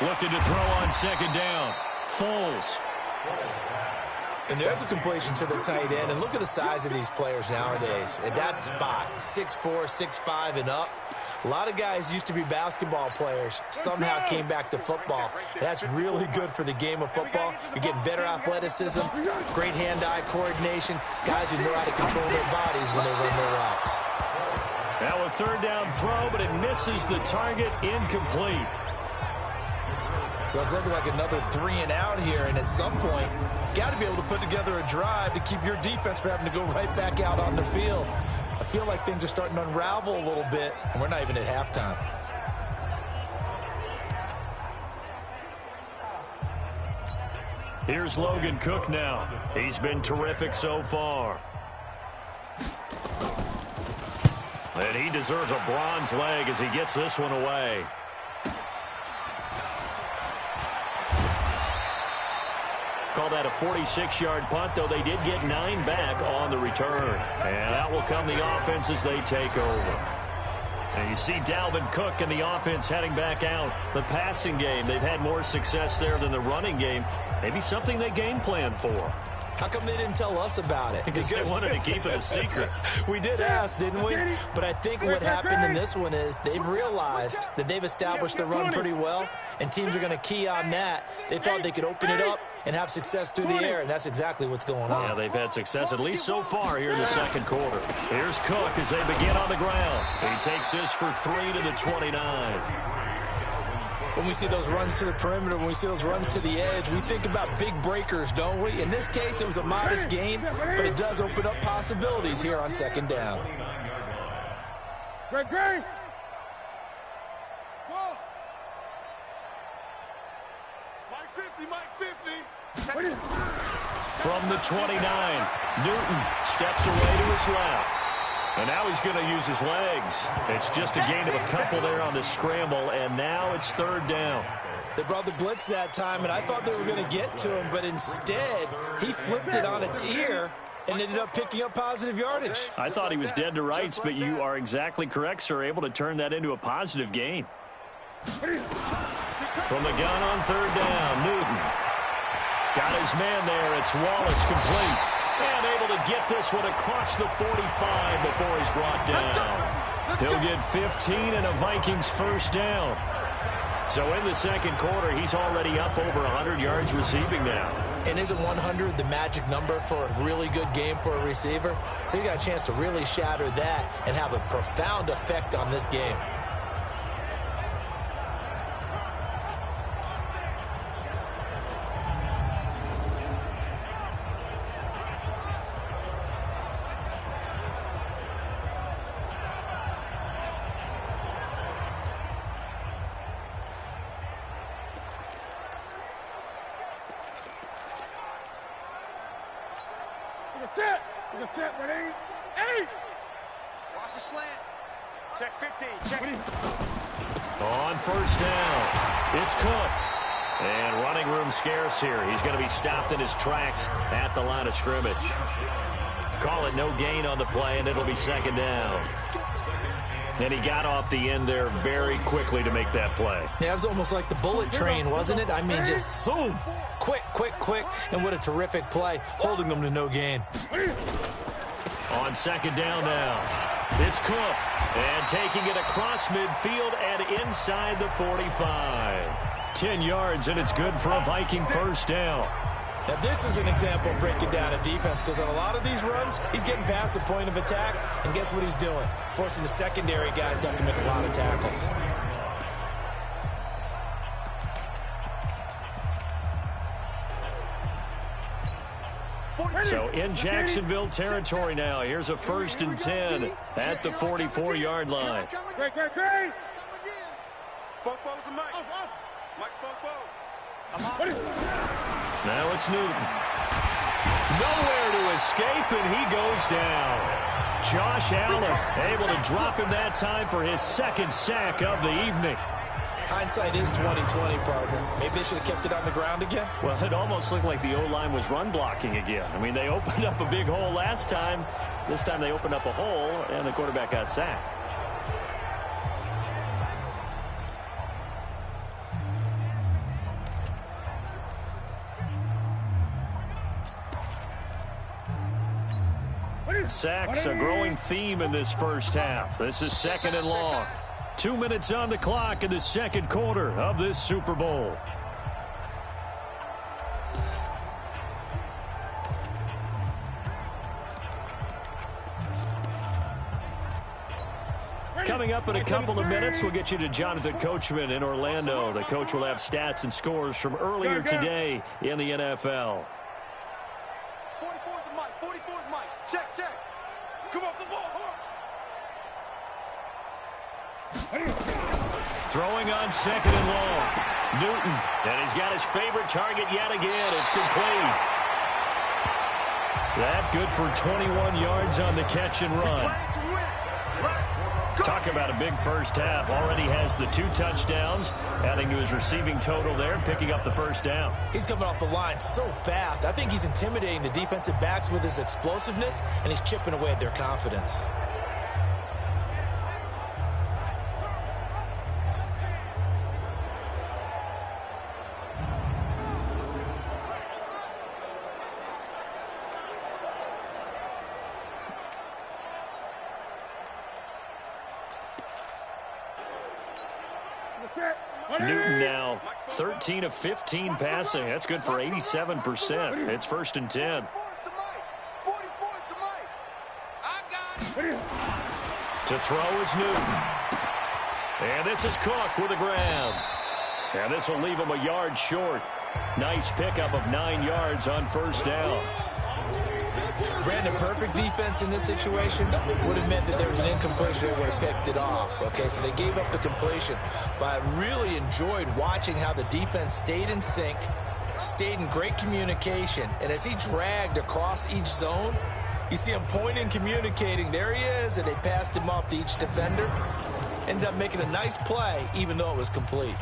Looking to throw on second down. Foles. And there's a completion to the tight end. And look at the size of these players nowadays. At that spot, 6'4", 6'5", and up. A lot of guys used to be basketball players, somehow came back to football. And that's really good for the game of football. You're getting better athleticism, great hand-eye coordination, guys who know how to control their bodies when they run their routes. Now a third down throw, but it misses the target, incomplete. Well, it's looking like another 3 and out here, and at some point, you got to be able to put together a drive to keep your defense from having to go right back out on the field. I feel like things are starting to unravel a little bit, and we're not even at halftime. Here's Logan Cook now. He's been terrific so far. And he deserves a bronze leg as he gets this one away. Call that a 46-yard punt, though they did get 9 back on the return. And out will come the offense as they take over. And you see Dalvin Cook and the offense heading back out. The passing game, they've had more success there than the running game. Maybe something they game plan for. How come they didn't tell us about it? Because they wanted to keep it a secret. We did ask, didn't we? But I think what happened in this one is they've realized that they've established the run pretty well, and teams are going to key on that. They thought they could open it up and have success through the air, and that's exactly what's going on. Yeah, they've had success, at least so far here in the second quarter. Here's Cook as they begin on the ground. He takes this for 3 to the 29. When we see those runs to the perimeter, when we see those runs to the edge, we think about big breakers, don't we? In this case, it was a modest gain, but it does open up possibilities here on second down. Great. Mike 50. From the 29, Newton steps away to his left. And now he's going to use his legs. It's just a gain of a couple there on the scramble, and now it's third down. They brought the blitz that time, and I thought they were going to get to him, but instead he flipped it on its ear and ended up picking up positive yardage. I thought he was dead to rights, but you are exactly correct, sir. Able to turn that into a positive gain. From the gun on third down, Newton. Got his man there. It's Wallace complete. And able to get this one across the 45 before he's brought down. He'll get 15 and a Vikings first down. So in the second quarter, he's already up over 100 yards receiving now. And isn't 100 the magic number for a really good game for a receiver? So he got a chance to really shatter that and have a profound effect on this game. Watch the slant. Check 15. Check. On first down, it's Cook. And running room scarce here. He's going to be stopped in his tracks at the line of scrimmage. Call it no gain on the play, and it'll be second down. And he got off the end there very quickly to make that play. Yeah, it was almost like the bullet train, wasn't it? I mean, just zoom. Quick, quick, quick. And what a terrific play, holding them to no gain. On second down now, it's Cook. And taking it across midfield and inside the 45. 10 yards, and it's good for a Viking first down. Now, this is an example of breaking down a defense, because on a lot of these runs, he's getting past the point of attack, and guess what he's doing? Forcing the secondary guys to have to make a lot of tackles. So in Jacksonville territory now. Here's a 1st and 10 at the 44-yard line. Great. Now it's Newton. Nowhere to escape, and he goes down. Josh Allen able to drop him that time for his second sack of the evening. Hindsight is 20/20, partner. Maybe they should have kept it on the ground again. Well, it almost looked like the O-line was run blocking again. I mean, they opened up a big hole last time. This time they opened up a hole, and the quarterback got sacked. Sacks, a growing theme in this first half. This is second and long. 2 minutes on the clock in the second quarter of this Super Bowl. Coming up in a couple of minutes, we'll get you to Jonathan Coachman in Orlando. The coach will have stats and scores from earlier today in the NFL. 44's the mic. 44's the mic. Check. Come off the ball. Throwing on second and long. Newton, and he's got his favorite target yet again. It's complete. That good for 21 yards on the catch and run. Talk about a big first half. Already has the 2 touchdowns, adding to his receiving total there, picking up the first down. He's coming off the line so fast. I think he's intimidating the defensive backs with his explosiveness, and he's chipping away at their confidence. Newton now 13 of 15 passing. That's good for 87%. It's 1st and 10. To throw is Newton. And this is Cook with a grab. And this will leave him a yard short. Nice pickup of 9 yards on first down. Brandon, perfect defense in this situation would have meant that there was an incompletion. They would have picked it off. Okay, so they gave up the completion. But I really enjoyed watching how the defense stayed in sync, stayed in great communication, and as he dragged across each zone, You see him pointing, communicating. There he is, and they passed him off to each defender. Ended up making a nice play, even though it was complete.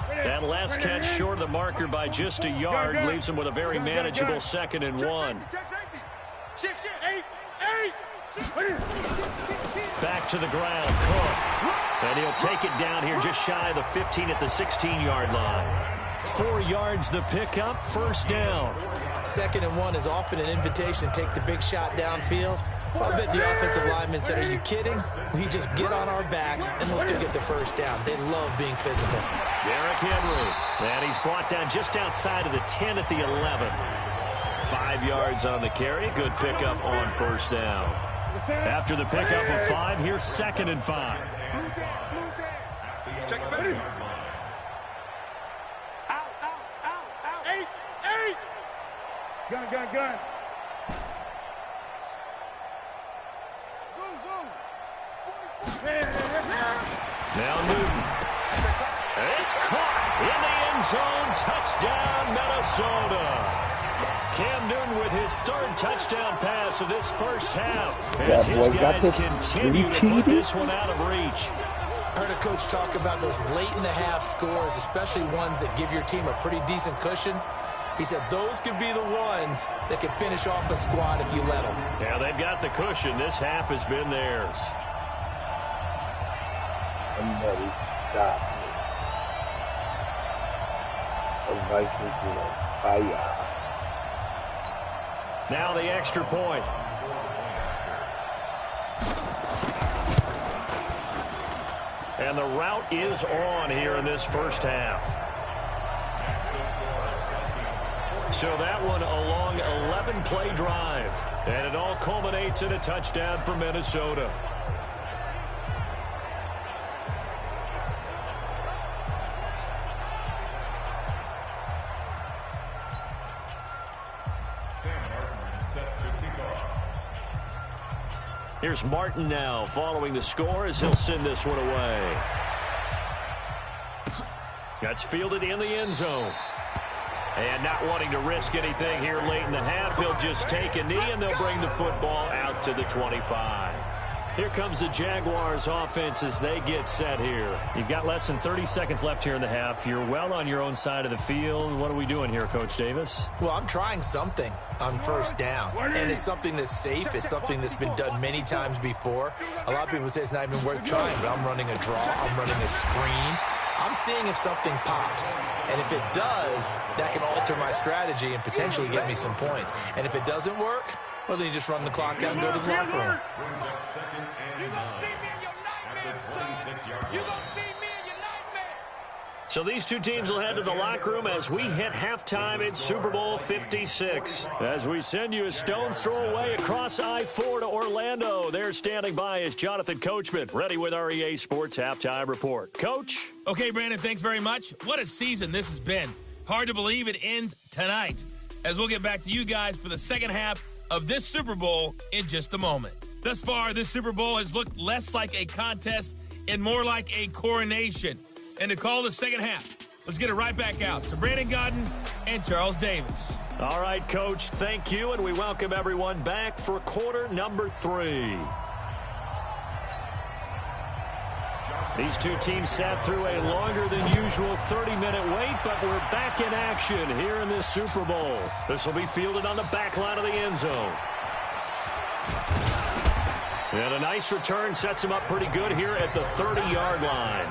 That last catch short of the marker by just a yard leaves him with a very manageable 2nd and 1. Back to the ground, Cook. And he'll take it down here just shy of the 15 at the 16-yard line. 4 yards the pickup, 1st down. 2nd and 1 is often an invitation to take the big shot downfield. I bet the offensive lineman said, are you kidding? We just get on our backs and let's go get the 1st down. They love being physical. Derrick Henry. And he's brought down just outside of the 10 at the 11. 5 yards on the carry. Good pickup on 1st down. After the pickup of 5, here's 2nd and 5. Check it back. Gun. Now Newton. It's caught in the end zone. Touchdown, Minnesota. Cam Newton with his 3rd touchdown pass of this first half. As his guys continue to put this one out of reach. I heard a coach talk about those late-in-the-half scores, especially ones that give your team a pretty decent cushion. He said those could be the ones that can finish off a squad if you let them. Yeah, they've got the cushion. This half has been theirs. Somebody stop me. The Vikings are on fire. Now the extra point. And the route is on here in this first half. So that one a long 11-play drive. And it all culminates in a touchdown for Minnesota. Here's Martin now following the score as he'll send this one away. That's fielded in the end zone. And not wanting to risk anything here late in the half, he'll just take a knee and they'll bring the football out to the 25. Here comes the Jaguars offense as they get set here. You've got less than 30 seconds left here in the half. You're well on your own side of the field. What are we doing here, Coach Davis? Well, I'm trying something on 1st down. And it's something that's safe. It's something that's been done many times before. A lot of people say it's not even worth trying, but I'm running a draw. I'm running a screen. I'm seeing if something pops. And if it does, that can alter my strategy and potentially get me some points. And if it doesn't work, well, then you just run the clock out and go to the locker room. So these two teams will head to the locker room as we hit halftime in Super Bowl 56. As we send you a stone's throw away across I-4 to Orlando. There standing by is Jonathan Coachman, ready with our EA Sports Halftime Report. Coach? Okay, Brandon, thanks very much. What a season this has been. Hard to believe it ends tonight, as we'll get back to you guys for the second half of this Super Bowl in just a moment. Thus far, this Super Bowl has looked less like a contest and more like a coronation. And to call the second half, let's get it right back out to Brandon Godden and Charles Davis. All right, Coach, thank you, and we welcome everyone back for quarter number 3. These two teams sat through a longer than usual 30-minute wait, but we're back in action here in this Super Bowl. This will be fielded on the back line of the end zone. And a nice return sets him up pretty good here at the 30-yard line.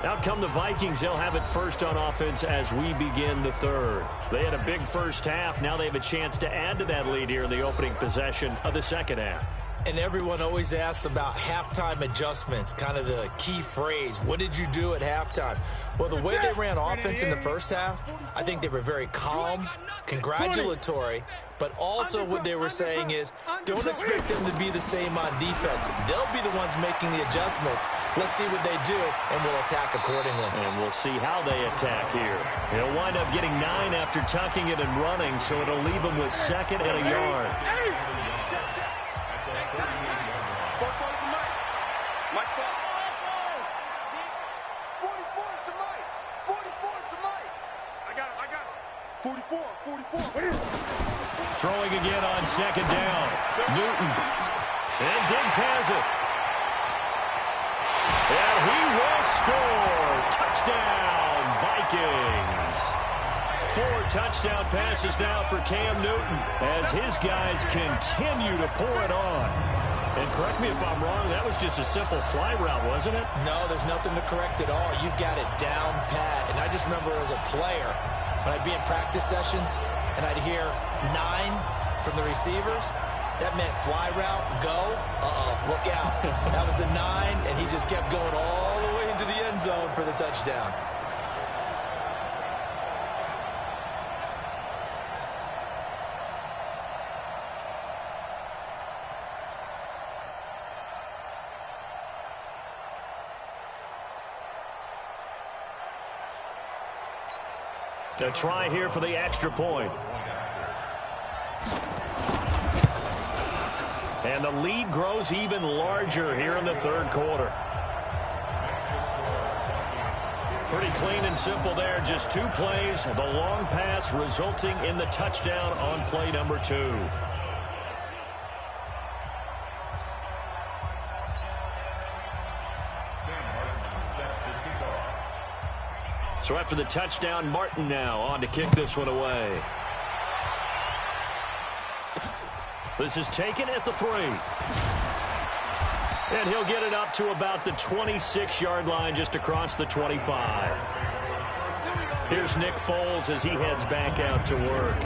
Out come the Vikings. They'll have it first on offense as we begin the third. They had a big first half. Now they have a chance to add to that lead here in the opening possession of the second half. And everyone always asks about halftime adjustments, kind of the key phrase. What did you do at halftime? Well, the way they ran offense in the first half, I think they were very calm, congratulatory, but also what they were saying is don't expect them to be the same on defense. They'll be the ones making the adjustments. Let's see what they do, and we'll attack accordingly. And we'll see how they attack here. They'll wind up getting 9 after tucking it and running, so it'll leave them with 2nd and a yard. Throwing again on second down. Newton. And Diggs has it. And he will score. Touchdown, Vikings. 4 touchdown passes now for Cam Newton as his guys continue to pour it on. And correct me if I'm wrong, that was just a simple fly route, wasn't it? No, there's nothing to correct at all. You've got it down pat. And I just remember as a player, when I'd be in practice sessions and I'd hear 9 from the receivers, that meant fly route, go, look out. That was the 9, and he just kept going all the way into the end zone for the touchdown. A try here for the extra point. And the lead grows even larger here in the third quarter. Pretty clean and simple there. Just 2 plays. The long pass resulting in the touchdown on play number 2. So after the touchdown, Martin now on to kick this one away. This is taken at the 3. And he'll get it up to about the 26-yard line, just across the 25. Here's Nick Foles as he heads back out to work.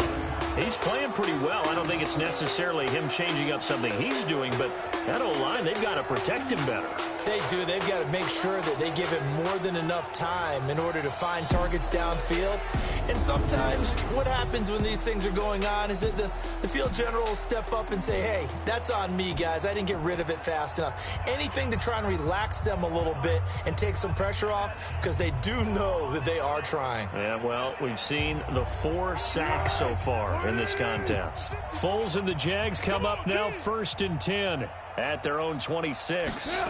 He's playing pretty well. I don't think it's necessarily him changing up something he's doing, but that O-line, they've got to protect him better. They do. They've got to make sure that they give him more than enough time in order to find targets downfield. And sometimes what happens when these things are going on is that the field general will step up and say, hey, that's on me, guys. I didn't get rid of it fast enough. Anything to try and relax them a little bit and take some pressure off, because they do know that they are trying. Yeah, well, we've seen the 4 sacks so far in this contest. Foles and the Jags come up now 1st and 10 at their own 26.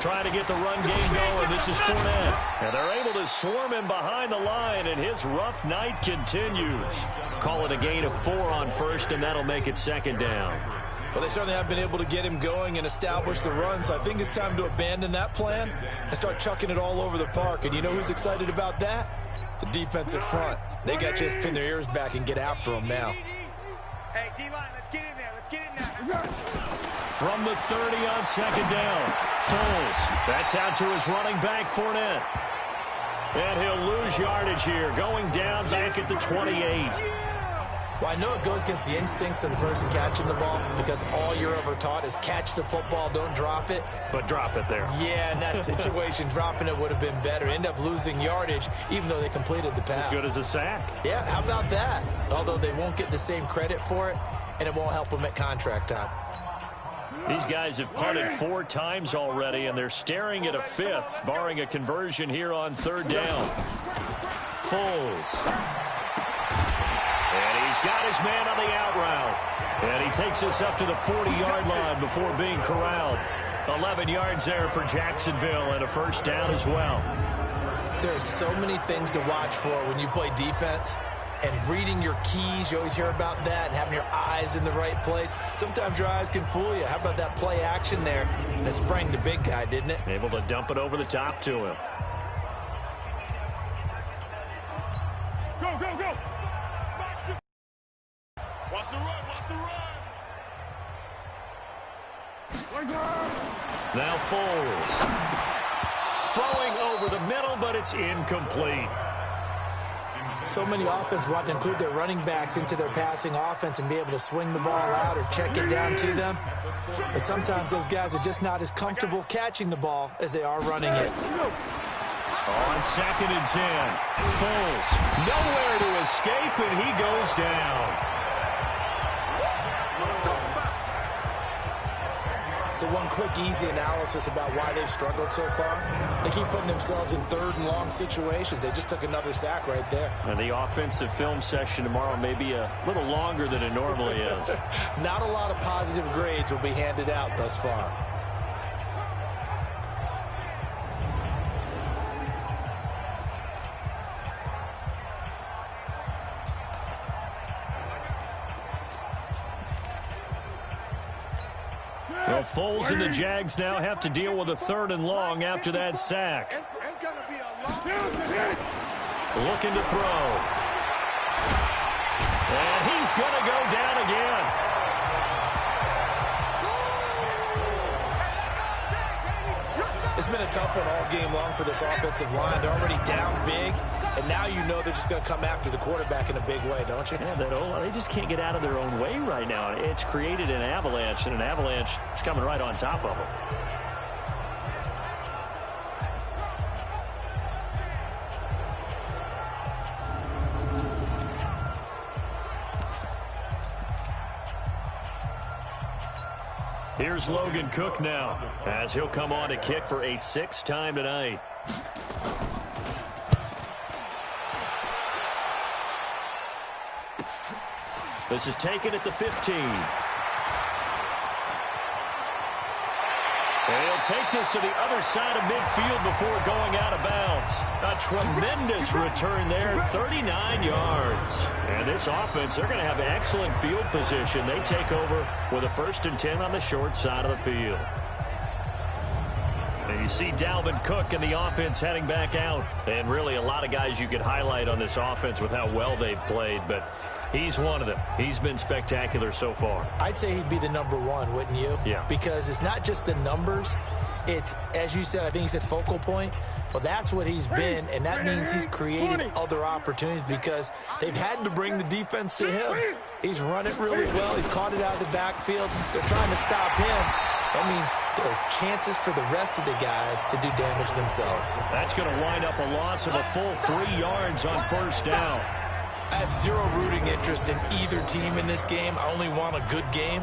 Trying to get the run game going. This is Fournette. And they're able to swarm him behind the line, and his rough night continues. Call it a gain of 4 on 1st, and that'll make it 2nd down. Well, they certainly have been able to get him going and establish the run, so I think it's time to abandon that plan and start chucking it all over the park. And you know who's excited about that? The defensive front. They got to just pin their ears back and get after him now. Hey, D-line, let's get in there. Let's get in there. From the 30 on 2nd down, Foles. That's out to his running back, Fournette. And he'll lose yardage here, going down back at the 28. Well, I know it goes against the instincts of the person catching the ball, because all you're ever taught is catch the football, don't drop it. But drop it there. Yeah, in that situation, dropping it would have been better. End up losing yardage, even though they completed the pass. As good as a sack. Yeah, how about that? Although they won't get the same credit for it, and it won't help them at contract time. These guys have punted 4 times already, and they're staring at a 5th, barring a conversion here on 3rd down. Foles. And he's got his man on the out route. And he takes us up to the 40-yard line before being corralled. 11 yards there for Jacksonville, and a 1st down as well. There are so many things to watch for when you play defense. And reading your keys, you always hear about that, and having your eyes in the right place. Sometimes your eyes can fool you. How about that play action there? And it sprang the big guy, didn't it? Able to dump it over the top to him. Go, go, go! Watch the run, watch the run! Now Foles. Throwing over the middle, but it's incomplete. So many offenses want to include their running backs into their passing offense and be able to swing the ball out or check it down to them. But sometimes those guys are just not as comfortable catching the ball as they are running it. On 2nd and 10, Foles nowhere to escape, and he goes down. So one quick, easy analysis about why they've struggled so far. They keep putting themselves in 3rd and long situations. They just took another sack right there. And the offensive film session tomorrow may be a little longer than it normally is. Not a lot of positive grades will be handed out thus far. Well, Foles and the Jags now have to deal with a 3rd and long after that sack. It's going to be a long... Looking to throw. And he's going to go down again. It's been a tough one all game long for this offensive line. They're already down big, and now you know they're just going to come after the quarterback in a big way, don't you? Yeah, they just can't get out of their own way right now. It's created an avalanche, and an avalanche is coming right on top of them. Here's Logan Cook now, as he'll come on to kick for a 6th time tonight. This is taken at the 15. They'll take this to the other side of midfield before going out of bounds. A tremendous return there, 39 yards. And this offense, they're going to have excellent field position. They take over with a 1st and 10 on the short side of the field. And you see Dalvin Cook and the offense heading back out. And really a lot of guys you could highlight on this offense with how well they've played. But he's one of them. He's been spectacular so far. I'd say he'd be the #1, wouldn't you? Yeah. Because it's not just the numbers. It's, as you said, I think you said focal point. Well, that's what he's been, and that means he's created other opportunities because they've had to bring the defense to him. He's run it really well. He's caught it out of the backfield. They're trying to stop him. That means there are chances for the rest of the guys to do damage themselves. That's going to wind up a loss of a full 3 yards on 1st down. I have zero rooting interest in either team in this game. I only want a good game.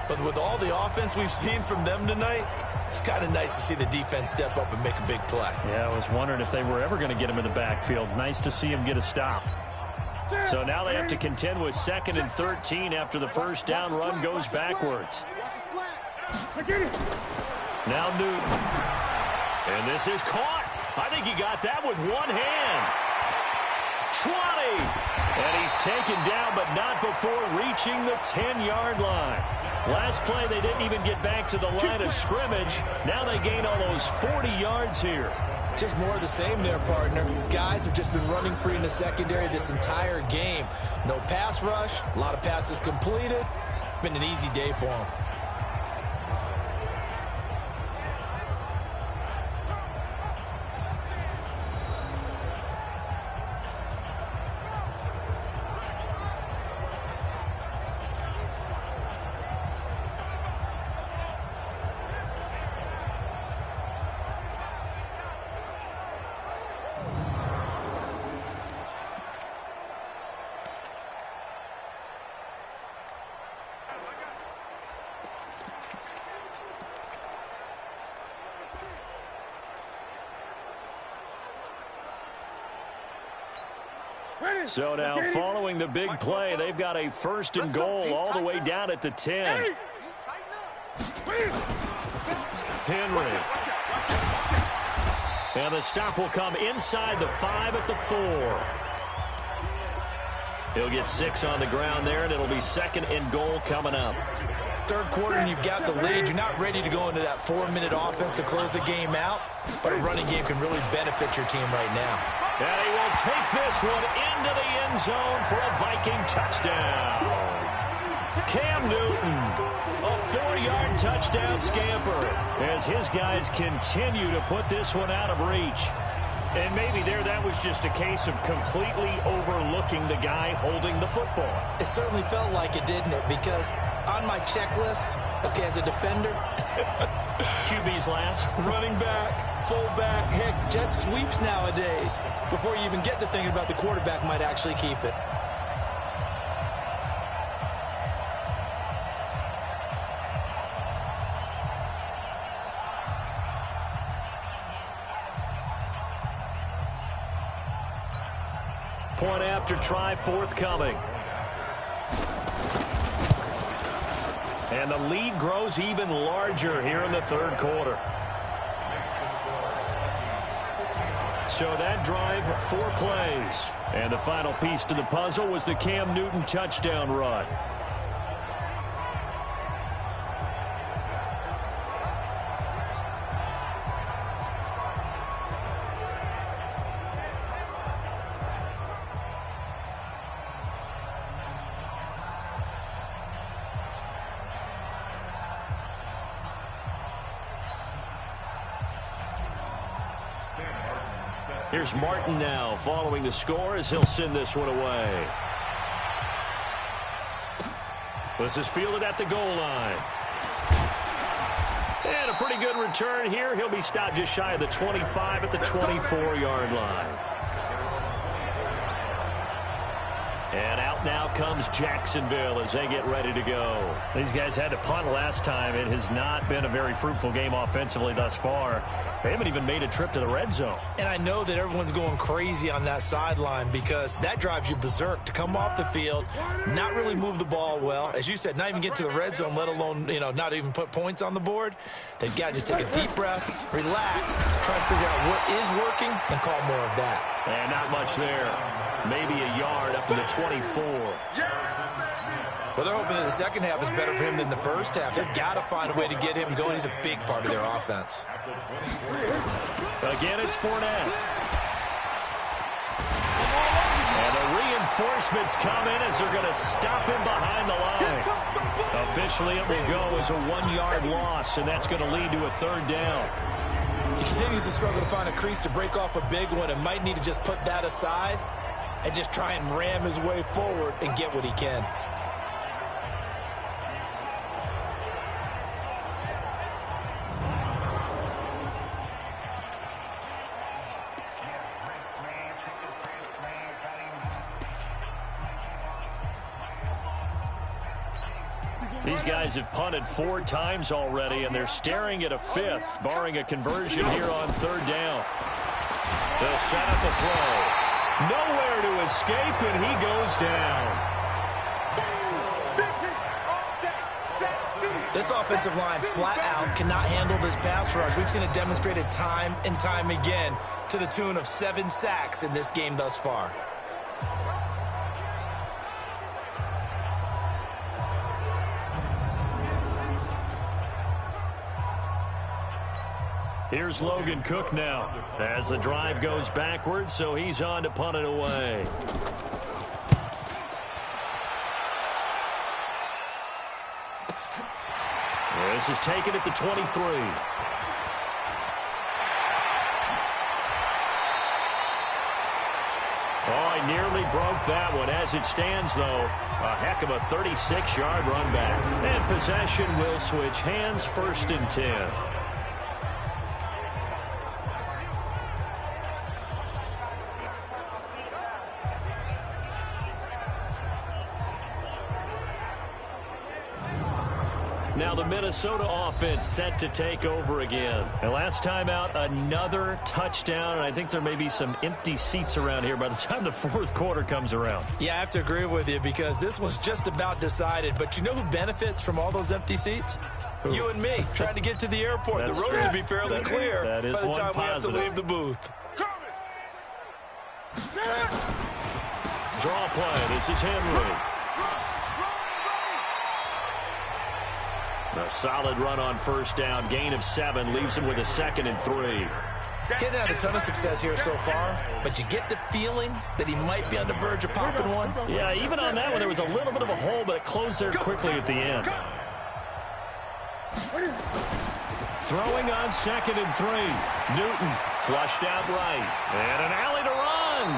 But with all the offense we've seen from them tonight, it's kind of nice to see the defense step up and make a big play. Yeah, I was wondering if they were ever going to get him in the backfield. Nice to see him get a stop. So now they have to contend with 2nd and 13 after the 1st down run goes backwards. Now Newton. And this is caught. I think he got that with one hand. 20. And he's taken down, but not before reaching the 10-yard line. Last play, they didn't even get back to the line of scrimmage. Now they gain almost 40 yards here. Just more of the same there, partner. Guys have just been running free in the secondary this entire game. No pass rush, a lot of passes completed. Been an easy day for them. So now, following the big play, they've got a 1st and goal all the way down at the 10. Henry. And the stop will come inside the 5 at the 4. He'll get 6 on the ground there, and it'll be 2nd and goal coming up. 3rd quarter, and you've got the lead. You're not ready to go into that 4-minute offense to close the game out, but a running game can really benefit your team right now. And he will take this one into the end zone for a Viking touchdown. Cam Newton, a 4-yard touchdown scamper as his guys continue to put this one out of reach. And maybe that was just a case of completely overlooking the guy holding the football. It certainly felt like it, didn't it? Because on my checklist, okay, as a defender, QB's last. Running back, fullback, heck, jet sweeps nowadays. Before you even get to thinking about the quarterback might actually keep it. Point after try forthcoming. And the lead grows even larger here in the 3rd quarter. So that drive, 4 plays. And the final piece to the puzzle was the Cam Newton touchdown run. Here's Martin now following the score as he'll send this one away. This is fielded at the goal line. And a pretty good return here. He'll be stopped just shy of the 25 at the 24-yard line. And out now comes Jacksonville as they get ready to go. These guys had to punt last time. It has not been a very fruitful game offensively thus far. They haven't even made a trip to the red zone. And I know that everyone's going crazy on that sideline because that drives you berserk to come off the field, not really move the ball well. As you said, not even get to the red zone, let alone, not even put points on the board. They've got to just take a deep breath, relax, try to figure out what is working, and call more of that. And not much there. Maybe a yard up to the 24. Well, they're hoping that the second half is better for him than the first half. They've got to find a way to get him going. He's a big part of their offense. Again, it's Fournette. And the reinforcements come in as they're going to stop him behind the line. Officially, it will go as a 1-yard loss, and that's going to lead to a third down. He continues to struggle to find a crease to break off a big one and might need to just put that aside and just try and ram his way forward and get what he can. These guys have punted 4 times already, and they're staring at a 5th, barring a conversion here on third down. They'll set up the throw. Nowhere to escape, and he goes down. This offensive line flat out cannot handle this pass rush. We've seen it demonstrated time and time again to the tune of 7 sacks in this game thus far. Here's Logan Cook now as the drive goes backwards, so he's on to punt it away. This is taken at the 23. Oh, he nearly broke that one. As it stands, though, a heck of a 36-yard run back. And possession will switch hands, 1st and 10. Now the Minnesota offense set to take over again. And last time out, another touchdown, and I think there may be some empty seats around here by the time the 4th quarter comes around. Yeah, I have to agree with you because this was just about decided. But you know who benefits from all those empty seats? Who? You and me, trying to get to the airport. The roads will be fairly clear by the time we have to leave the booth. Draw play. This is Henry. A solid run on 1st down. Gain of 7 leaves him with a 2nd and 3. Getting had a ton of success here so far, but you get the feeling that he might be on the verge of popping one. Yeah, even on that one, there was a little bit of a hole, but it closed there quickly at the end. Throwing on 2nd and 3. Newton flushed out right. And an alley to run.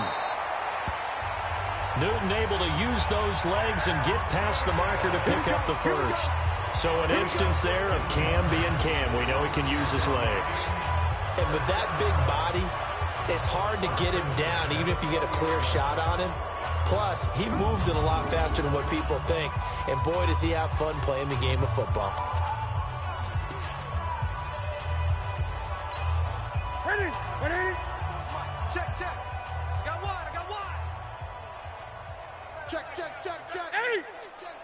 Newton able to use those legs and get past the marker to pick up the 1st. So an instance there of Cam being Cam. We know he can use his legs. And with that big body, it's hard to get him down, even if you get a clear shot on him. Plus, he moves it a lot faster than what people think. And boy, does he have fun playing the game of football. Ready? Check. I got one. Check. Hey! Check.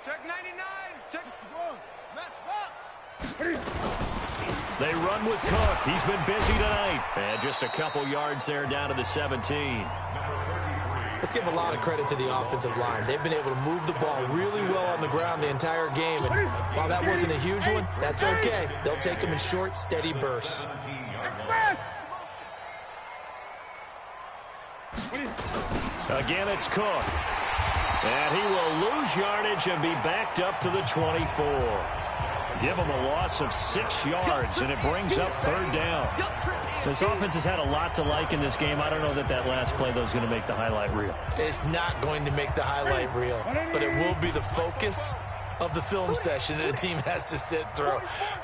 Check 99. Check 61. Match box. They run with Cook. He's been busy tonight. And just a couple yards there down to the 17. Let's give a lot of credit to the offensive line. They've been able to move the ball really well on the ground the entire game. And while that wasn't a huge one, that's okay. They'll take them in short, steady bursts. Again, it's Cook. And he will lose yardage and be backed up to the 24. Give them a loss of 6 yards, and it brings up 3rd down. This offense has had a lot to like in this game. I don't know that last play, though, is going to make the highlight reel. It's not going to make the highlight reel, but it will be the focus of the film session that the team has to sit through.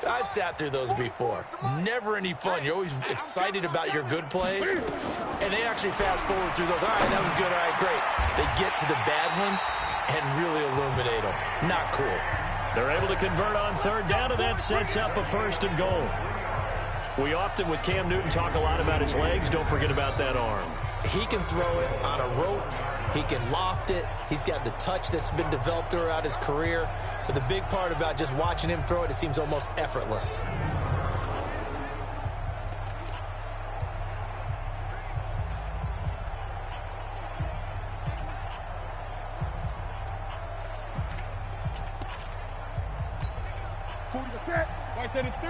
I've sat through those before. Never any fun. You're always excited about your good plays, and they actually fast forward through those. All right, that was good. All right, great. They get to the bad ones and really illuminate them. Not cool. They're able to convert on 3rd down, and that sets up a 1st and goal. We often, with Cam Newton, talk a lot about his legs. Don't forget about that arm. He can throw it on a rope. He can loft it. He's got the touch that's been developed throughout his career. But the big part about just watching him throw it, it seems almost effortless. Right there to 3.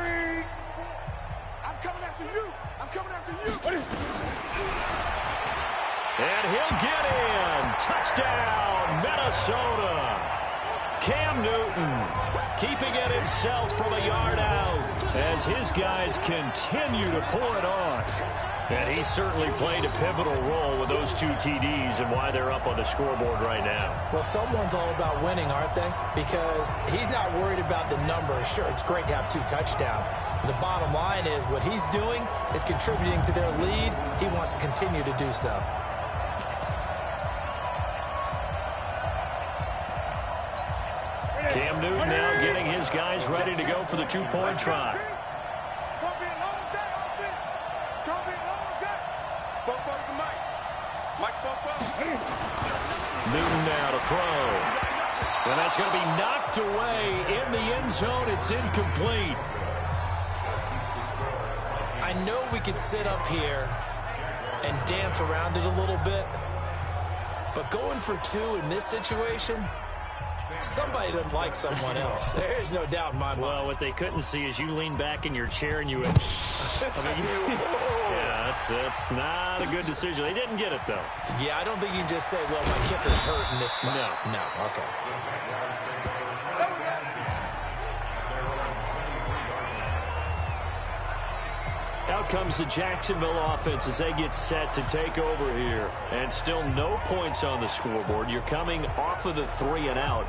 I'm coming after you. I'm coming after you. And he'll get in. Touchdown, Minnesota. Cam Newton keeping it himself from a yard out as his guys continue to pour it on. And he certainly played a pivotal role with those 2 TDs and why they're up on the scoreboard right now. Well, someone's all about winning, aren't they? Because he's not worried about the number. Sure, it's great to have 2 touchdowns. But the bottom line is what he's doing is contributing to their lead. He wants to continue to do so. Cam Newton now getting his guys ready to go for the 2-point try. Newton now to throw. And that's going to be knocked away in the end zone. It's incomplete. I know we could sit up here and dance around it a little bit, but going for 2 in this situation, somebody doesn't like someone else. There's no doubt in my mind. Well, what they couldn't see is you lean back in your chair and you went, yeah, that's not a good decision. They didn't get it, though. Yeah, I don't think you can just say, well, my kicker's hurt in this spot. No, okay. Out comes the Jacksonville offense as they get set to take over here. And still no points on the scoreboard. You're coming off of the 3 and out.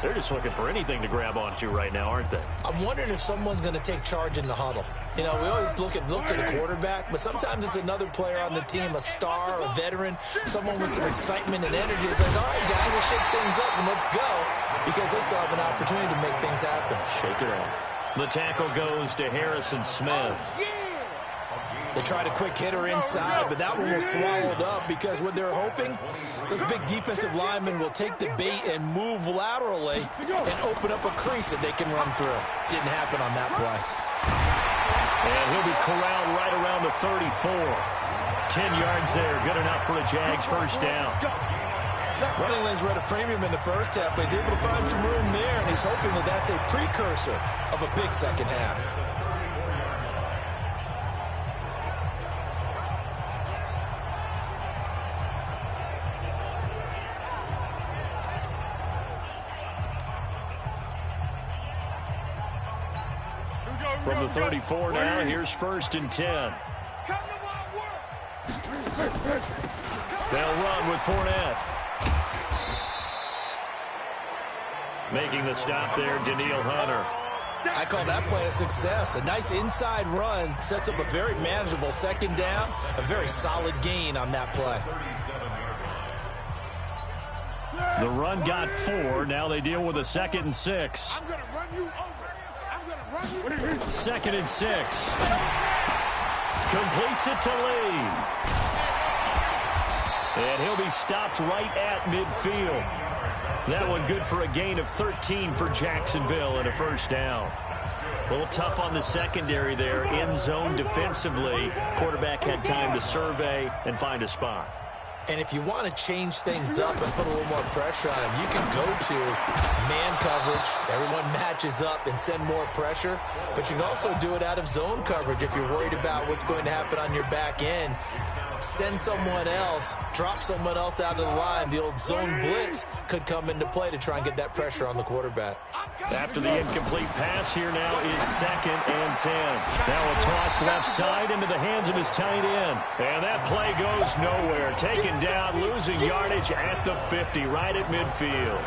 They're just looking for anything to grab onto right now, aren't they? I'm wondering if someone's going to take charge in the huddle. You know, we always look to the quarterback, but sometimes it's another player on the team, a star, a veteran, someone with some excitement and energy. It's like, all right, guys, let's shake things up and let's go, because they still have an opportunity to make things happen. Shake it off. The tackle goes to Harrison Smith. They tried a quick hitter inside, but that one was swallowed up because what they're hoping, those big defensive linemen will take the bait and move laterally and open up a crease that they can run through. Didn't happen on that play. And he'll be corralled right around the 34. 10 yards there, good enough for a Jags 1st down. Running lanes were at a premium in the first half, but he's able to find some room there, and he's hoping that that's a precursor of a big second half. From the 34 now, here's 1st and 10. They'll run with Fournette. Making the stop there, Danielle Hunter. I call that play a success. A nice inside run sets up a very manageable 2nd down. A very solid gain on that play. The run got 4. Now they deal with a 2nd and 6. I'm going to run you over. 2nd and 6. Completes it to Lee. And he'll be stopped right at midfield. That one good for a gain of 13 for Jacksonville and a 1st down. A little tough on the secondary there. End zone defensively. Quarterback had time to survey and find a spot. And if you want to change things up and put a little more pressure on him, you can go to man coverage. Everyone matches up and send more pressure. But you can also do it out of zone coverage if you're worried about what's going to happen on your back end. send someone else, drop someone else out of the line. The old zone blitz could come into play to try and get that pressure on the quarterback. After the incomplete pass, here now is 2nd and 10. Now a toss left side into the hands of his tight end. And that play goes nowhere. Taken down, losing yardage at the 50, right at midfield.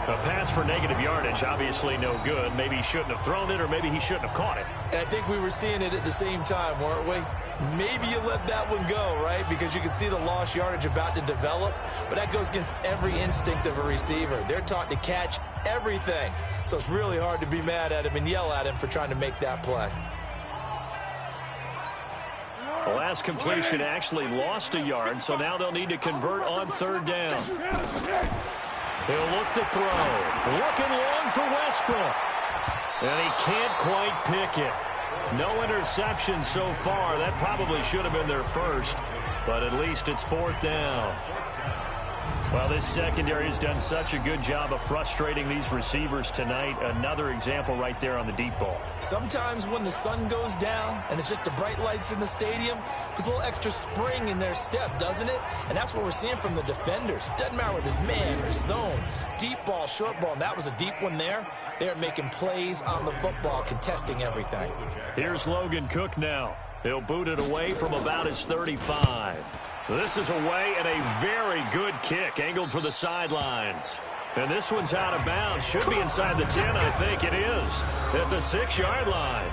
A pass for negative yardage, obviously no good. Maybe he shouldn't have thrown it, or maybe he shouldn't have caught it. And I think we were seeing it at the same time, weren't we? Maybe you let that one go, right? Because you can see the lost yardage about to develop. But that goes against every instinct of a receiver. They're taught to catch everything. So it's really hard to be mad at him and yell at him for trying to make that play. The last completion actually lost a yard, so now they'll need to convert on 3rd down. He'll look to throw. Looking long for Westbrook. And he can't quite pick it. No interception so far. That probably should have been their first, but at least it's 4th down. Well, this secondary has done such a good job of frustrating these receivers tonight. Another example right there on the deep ball. Sometimes when the sun goes down and it's just the bright lights in the stadium, there's a little extra spring in their step, doesn't it? And that's what we're seeing from the defenders. Doesn't matter whether it's man or zone, deep ball, short ball, and that was a deep one there. They're making plays on the football, contesting everything. Here's Logan Cook now. He'll boot it away from about his 35. This is away and a very good kick, angled for the sidelines. And this one's out of bounds. Should be inside the 10, I think it is, at the 6-yard line.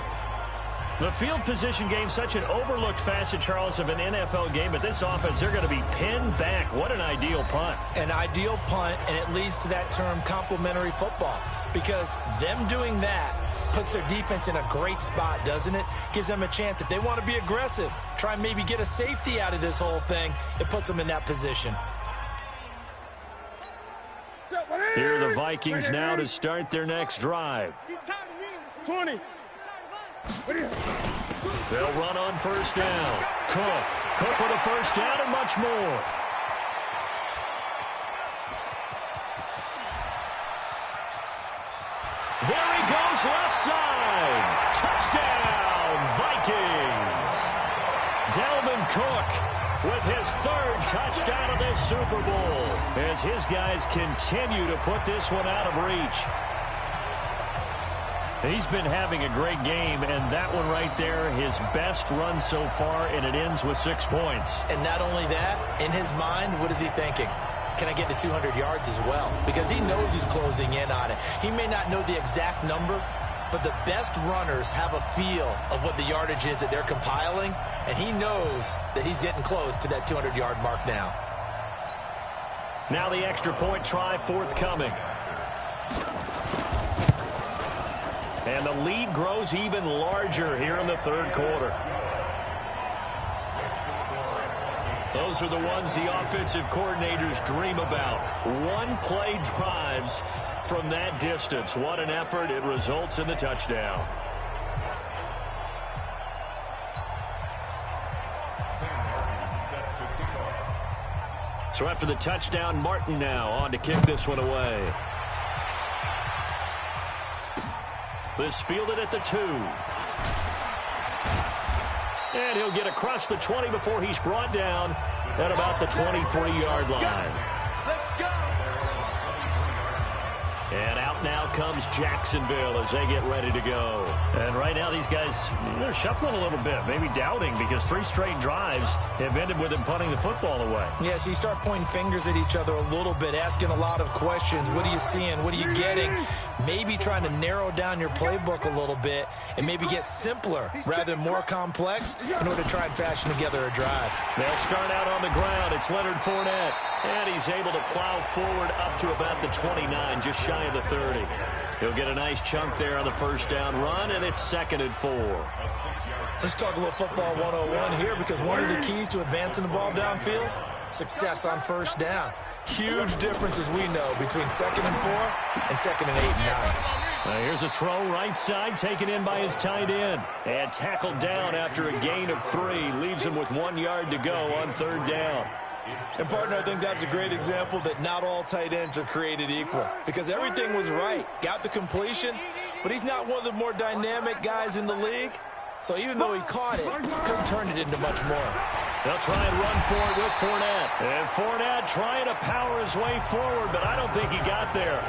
The field position game, such an overlooked facet, Charles, of an NFL game. But this offense, they're going to be pinned back. What an ideal punt. An ideal punt, and it leads to that term complementary football. Because them doing that puts their defense in a great spot, doesn't it? Gives them a chance. If they want to be aggressive, try and maybe get a safety out of this whole thing, it puts them in that position. Here are the Vikings now to start their next drive. 20. They'll run on 1st down. Cook with a 1st down and much more. There he goes, left side. Touchdown, Vikings. Dalvin Cook with his 3rd touchdown of this Super Bowl as his guys continue to put this one out of reach. He's been having a great game, and that one right there, his best run so far, and it ends with 6 points. And not only that, in his mind, what is he thinking? Can I get to 200 yards as well? Because he knows he's closing in on it. He may not know the exact number, but the best runners have a feel of what the yardage is that they're compiling, and he knows that he's getting close to that 200-yard mark now. Now the extra point try forthcoming. And the lead grows even larger here in the 3rd quarter. Those are the ones the offensive coordinators dream about. One-play drives from that distance. What an effort. It results in the touchdown. So after the touchdown, Martin now on to kick this one away. This fielded at the 2. And he'll get across the 20 before he's brought down at about the 23-yard line. And out now comes Jacksonville as they get ready to go. And right now these guys, they're shuffling a little bit, maybe doubting, because 3 straight drives have ended with them punting the football away. Yeah, so you start pointing fingers at each other a little bit, asking a lot of questions. What are you seeing? What are you getting? Maybe trying to narrow down your playbook a little bit and maybe get simpler rather than more complex in order to try and fashion together a drive. They'll start out on the ground. It's Leonard Fournette. And he's able to plow forward up to about the 29, just shy of the 30. He'll get a nice chunk there on the 1st down run, and it's 2nd and 4. Let's talk a little football 101 here, because one of the keys to advancing the ball downfield, success on 1st down. Huge difference, as we know, between 2nd and 4 and 2nd and 8 and 9. Now here's a throw right side, taken in by his tight end. And tackled down after a gain of 3. Leaves him with 1 yard to go on 3rd down. And, partner, I think that's a great example that not all tight ends are created equal, because everything was right. Got the completion, but he's not one of the more dynamic guys in the league. So even though he caught it, couldn't turn it into much more. They'll try and run for it with Fournette. And Fournette trying to power his way forward, but I don't think he got there.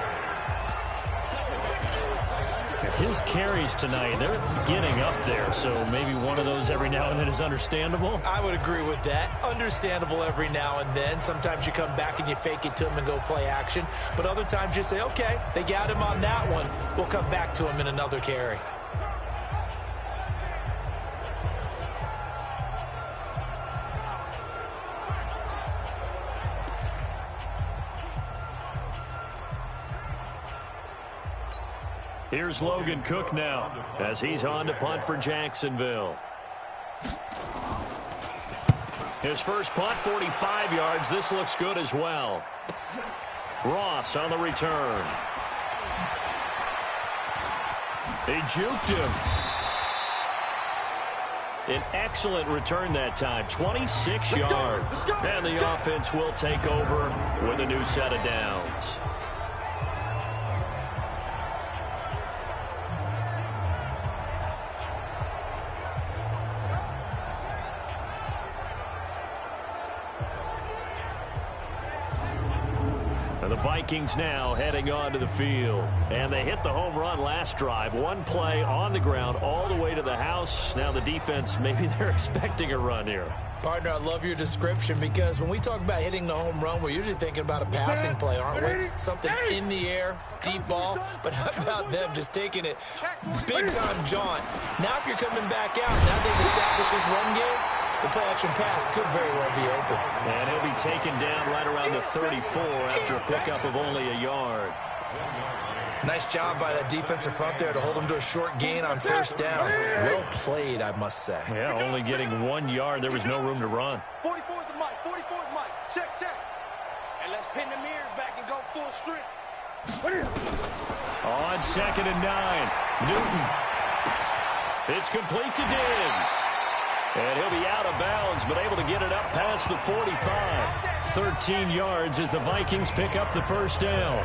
His carries tonight, they're getting up there, so maybe one of those every now and then is understandable. I would agree with that. Understandable every now and then. Sometimes you come back and you fake it to him and go play action. But other times you say, okay, they got him on that one. We'll come back to him in another carry. Here's Logan Cook now as he's on to punt for Jacksonville. His first punt, 45 yards. This looks good as well. Ross on the return. He juked him. An excellent return that time, 26 yards. And the offense will take over with a new set of downs. The Vikings now heading onto the field. And they hit the home run last drive. One play on the ground all the way to the house. Now the defense, maybe they're expecting a run here. Partner, I love your description because when we talk about hitting the home run, we're usually thinking about a passing play, aren't we? Something in the air, deep ball. But how about them just taking it big-time jaunt? Now if you're coming back out, now they've established this run game, the play-action pass could very well be open. And he'll be taken down right around the 34 after a pickup of only a yard. Nice job by that defensive front there to hold him to a short gain on first down. Well played, I must say. Yeah, only getting 1 yard. There was no room to run. 44's the mic. 44's mic. Check, check. And let's pin the mirrors back and go full strength. On 2nd and 9. Newton. It's complete to Diggs. And he'll be out of bounds, but able to get it up past the 45. 13 yards as the Vikings pick up the first down.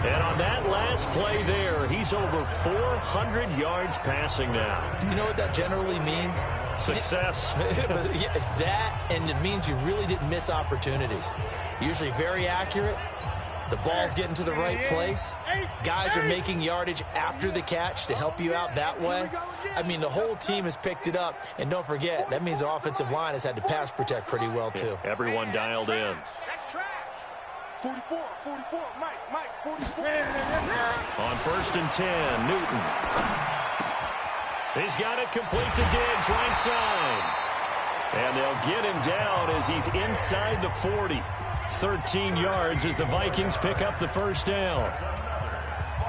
And on that last play there, he's over 400 yards passing now. You know what that generally means? Success. That, and it means you really didn't miss opportunities. Usually very accurate. The ball's getting to the right place. Guys are making yardage after the catch to help you out that way. I mean, the whole team has picked it up. And don't forget, that means the offensive line has had to pass protect pretty well, too. Yeah, everyone dialed in. That's trash. 44, Mike, 44. On 1st and 10, Newton. He's got it complete to Diggs, right side. And they'll get him down as he's inside the 40. 13 yards as the Vikings pick up the first down.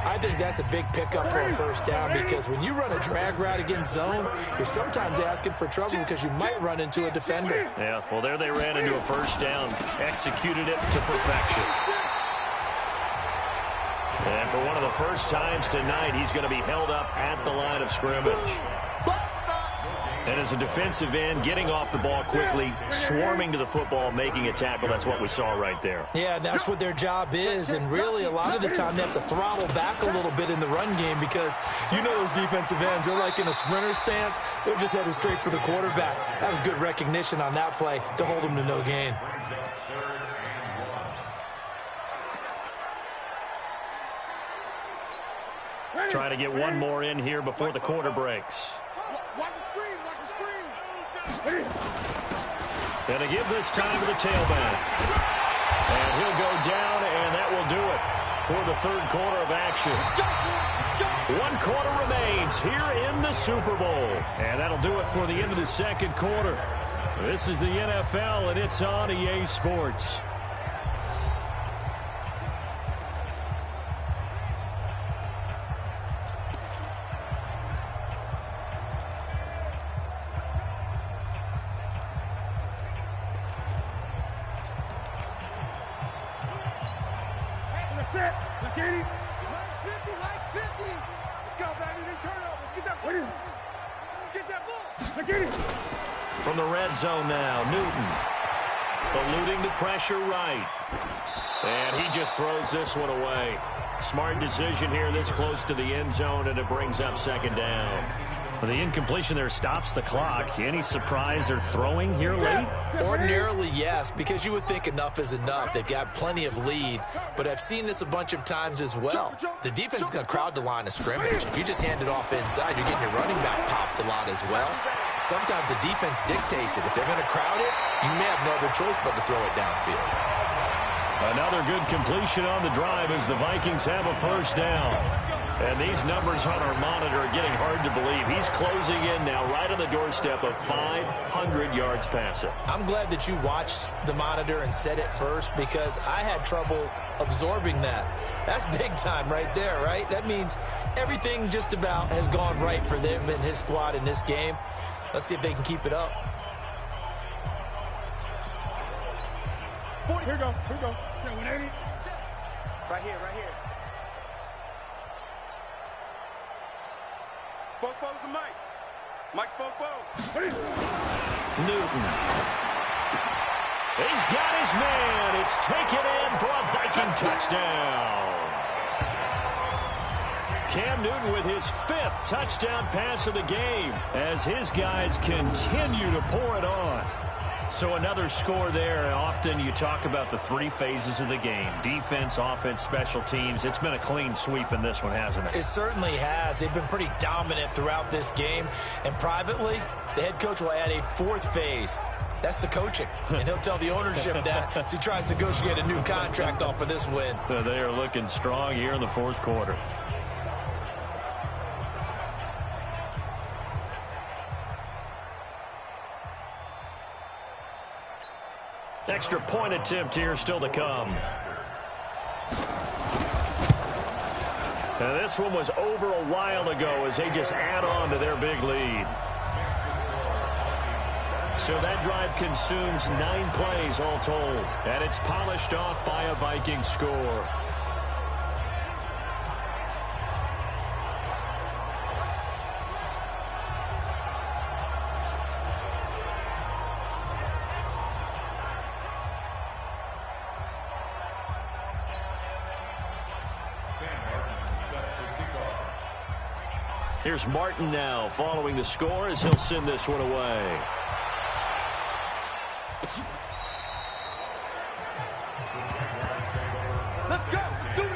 I think that's a big pickup for a first down because when you run a drag route against zone, you're sometimes asking for trouble because you might run into a defender. Yeah, well, there they ran into a first down, executed it to perfection. And for one of the first times tonight, he's going to be held up at the line of scrimmage. And as a defensive end, getting off the ball quickly, swarming to the football, making a tackle, that's what we saw right there. Yeah, that's what their job is, and really a lot of the time they have to throttle back a little bit in the run game because you know those defensive ends, they're like in a sprinter stance, they're just headed straight for the quarterback. That was good recognition on that play to hold them to no gain. Trying to get one more in here before the quarter breaks. Watch the screen, watch the screen. And to give this time to the tailback. And he'll go down, and that will do it for the third quarter of action. 1 quarter remains here in the Super Bowl. And that'll do it for the end of the second quarter. This is the NFL, and it's on EA Sports. Mike's 50. Let's go, baby. They turn over. Get that ball. Get that ball. From the red zone now, Newton. Eluding the pressure right. And he just throws this one away. Smart decision here this close to the end zone, and it brings up second down. Well, the incompletion there stops the clock. Any surprise they're throwing here late? Ordinarily, yes, because you would think enough is enough. They've got plenty of lead, but I've seen this a bunch of times as well. The defense is going to crowd the line of scrimmage. If you just hand it off inside, you're getting your running back popped a lot as well. Sometimes the defense dictates it. If they're going to crowd it, you may have no other choice but to throw it downfield. Another good completion on the drive as the Vikings have a first down. And these numbers on our monitor are getting hard to believe. He's closing in now right on the doorstep of 500 yards passing. I'm glad that you watched the monitor and said it first because I had trouble absorbing that. That's big time right there, right? That means everything just about has gone right for them and his squad in this game. Let's see if they can keep it up. Here we go. Here we go. 180. Right here, right here. Spoke to Mike. Mike spoke. Newton. He's got his man. It's taken in for a Viking touchdown. Cam Newton with his 5th touchdown pass of the game as his guys continue to pour it on. So another score there. Often you talk about the 3 phases of the game. Defense, offense, special teams. It's been a clean sweep in this one, hasn't it? It certainly has. They've been pretty dominant throughout this game. And privately, the head coach will add a 4th phase. That's the coaching. And he'll tell the ownership that as he tries to negotiate a new contract off of this win. They are looking strong here in the 4th quarter. Extra point attempt here still to come. Now this one was over a while ago as they just add on to their big lead. So that drive consumes 9 plays all told. And it's polished off by a Viking score. Here's Martin now following the score as he'll send this one away. Let's go. Do it.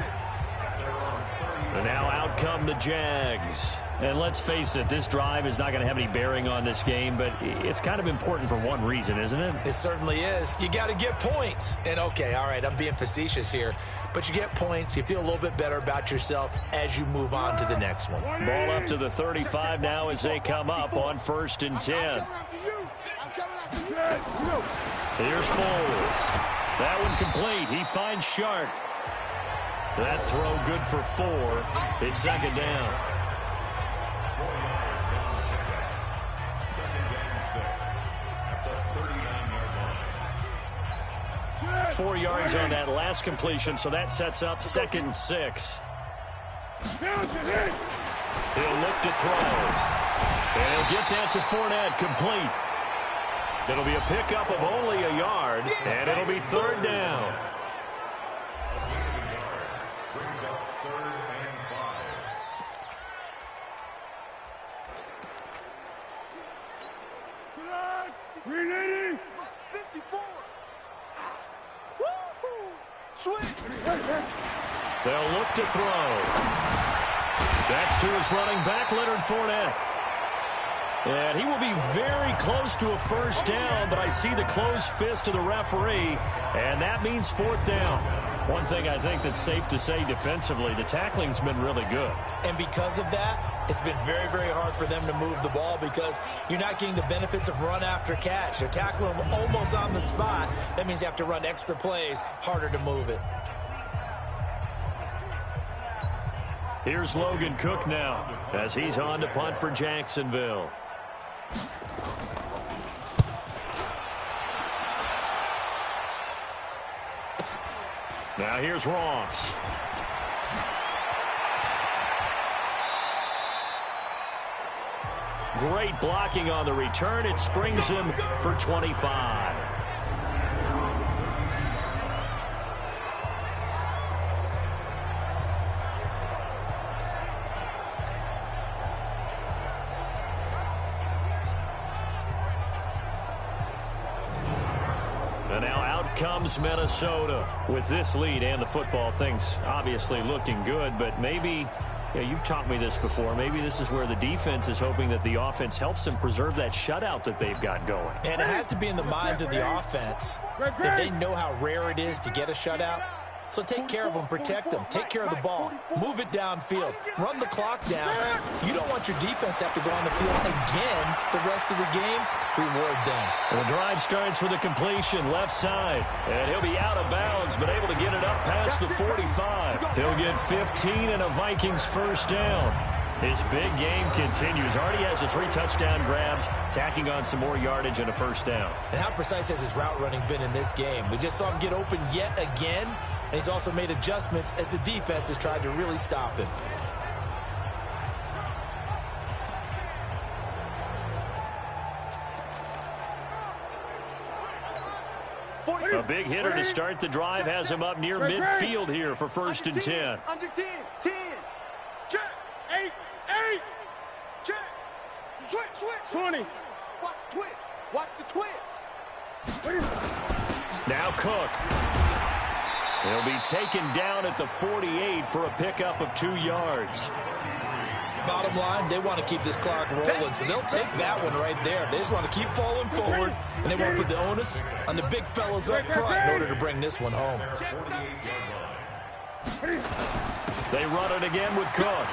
And now out come the Jags. And let's face it, this drive is not going to have any bearing on this game, but it's kind of important for one reason, isn't it? It certainly is. You got to get points. And, okay, all right, I'm being facetious here. But you get points. You feel a little bit better about yourself as you move on to the next one. Ball up to the 35 now as they come up on 1st and 10. Here's Foles. That one complete. He finds Sharp. That throw good for 4. It's 2nd down. 4 yards on that last completion, so that sets up 2nd and 6. He'll look to throw. And he'll get that to Fournette, complete. It'll be a pickup of only a yard, and it'll be 3rd down. They'll look to throw. That's to his running back, Leonard Fournette. And he will be very close to a 1st down, but I see the closed fist of the referee, and that means 4th down. One thing I think that's safe to say defensively, the tackling's been really good. And because of that, it's been very, very hard for them to move the ball because you're not getting the benefits of run after catch. They're tackling them almost on the spot. That means you have to run extra plays, harder to move it. Here's Logan Cook now as he's on to punt for Jacksonville. Now here's Ross. Great blocking on the return. It springs him for 25. comes Minnesota. With this lead and the football, things obviously looking good, but maybe, you've taught me this before, maybe this is where the defense is hoping that the offense helps them preserve that shutout that they've got going. And it has to be in the minds of the offense that they know how rare it is to get a shutout. So take care of them, protect them, take care of the ball, move it downfield, run the clock down. You don't want your defense to have to go on the field again the rest of the game. Reward them. The drive starts with a completion left side, and he'll be out of bounds, but able to get it up past the 45. He'll get 15 and a Vikings first down. His big game continues. Already has the 3 touchdown grabs, tacking on some more yardage and a first down. And how precise has his route running been in this game? We just saw him get open yet again, and he's also made adjustments as the defense has tried to really stop him. A big hitter to start the drive has him up near midfield here for first and 10. Under 10, 10. Check. 8, 8. Check. Switch. 20. Watch the twist. Watch the twist. Now Cook. He'll be taken down at the 48 for a pickup of 2 yards. Bottom line, they want to keep this clock rolling, so they'll take that one right there. They just want to keep falling forward, and they won't put the onus on the big fellas up front in order to bring this one home. They run it again with Cook.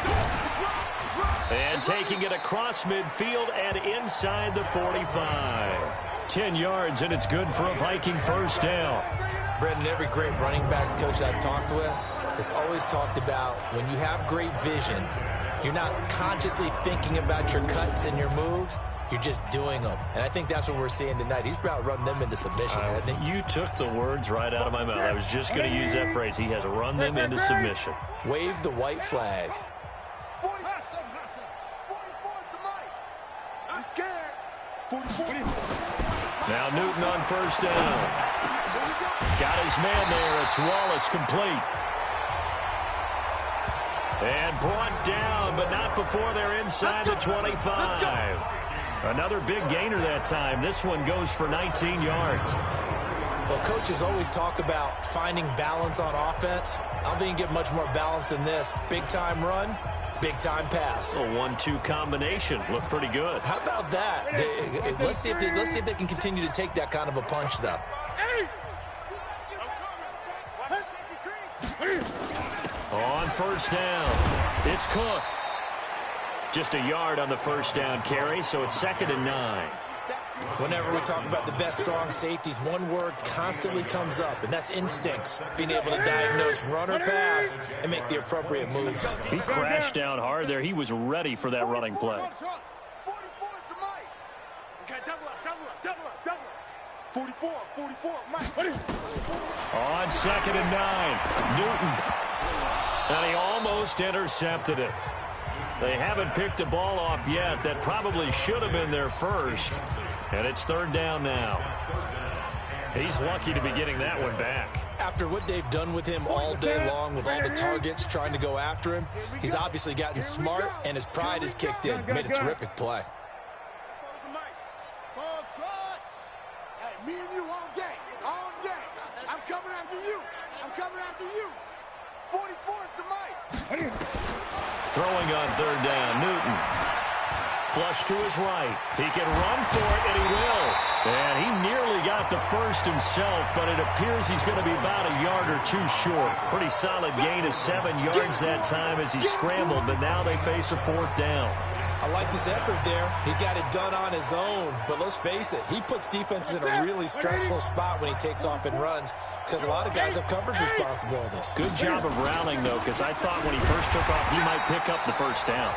And taking it across midfield and inside the 45. 10 yards, and it's good for a Viking first down. Brendan, every great running backs coach I've talked with has always talked about when you have great vision, you're not consciously thinking about your cuts and your moves. You're just doing them. And I think that's what we're seeing tonight. He's about to run them into submission, hasn't he? You took the words right out of my mouth. I was just going to use that phrase. He has run them into submission. Wave the white flag. 44 is the mic. I'm scared. 44. Now Newton on first down. Got his man there. It's Wallace complete. And brought down, but not before they're inside the 25. Another big gainer that time. This one goes for 19 yards. Well, coaches always talk about finding balance on offense. I don't think you get much more balance than this. Big-time run, big-time pass. A 1-2 combination. Looked pretty good. How about that? Let's see if they can continue to take that kind of a punch, though. On first down, it's Cook. Just a yard on the first down carry, so it's 2nd and 9. Whenever we talk about the best strong safeties, one word constantly comes up, and that's instincts. Being able to diagnose run or pass and make the appropriate moves. He crashed down hard there. He was ready for that running play. 44 is the mic. Okay, double up. 44, Mike. On 2nd and 9, Newton. And he almost intercepted it. They haven't picked a ball off yet. That probably should have been their first. And it's 3rd down now. He's lucky to be getting that one back. After what they've done with him all day long, with all the targets trying to go after him, he's obviously gotten smart, and his pride has kicked in. Made a terrific play. Me and you all day. I'm coming after you. 44 is the mic. Throwing on 3rd down, Newton. Flush to his right. He can run for it, and he will. And he nearly got the first himself, but it appears he's going to be about a yard or 2 short. Pretty solid gain of 7 yards that time as he scrambled, but now they face a 4th down. I like this effort there. He got it done on his own, but let's face it, he puts defenses in a really stressful spot when he takes off and runs because a lot of guys have coverage responsibilities. Good job of rallying, though, because I thought when he first took off, he might pick up the first down.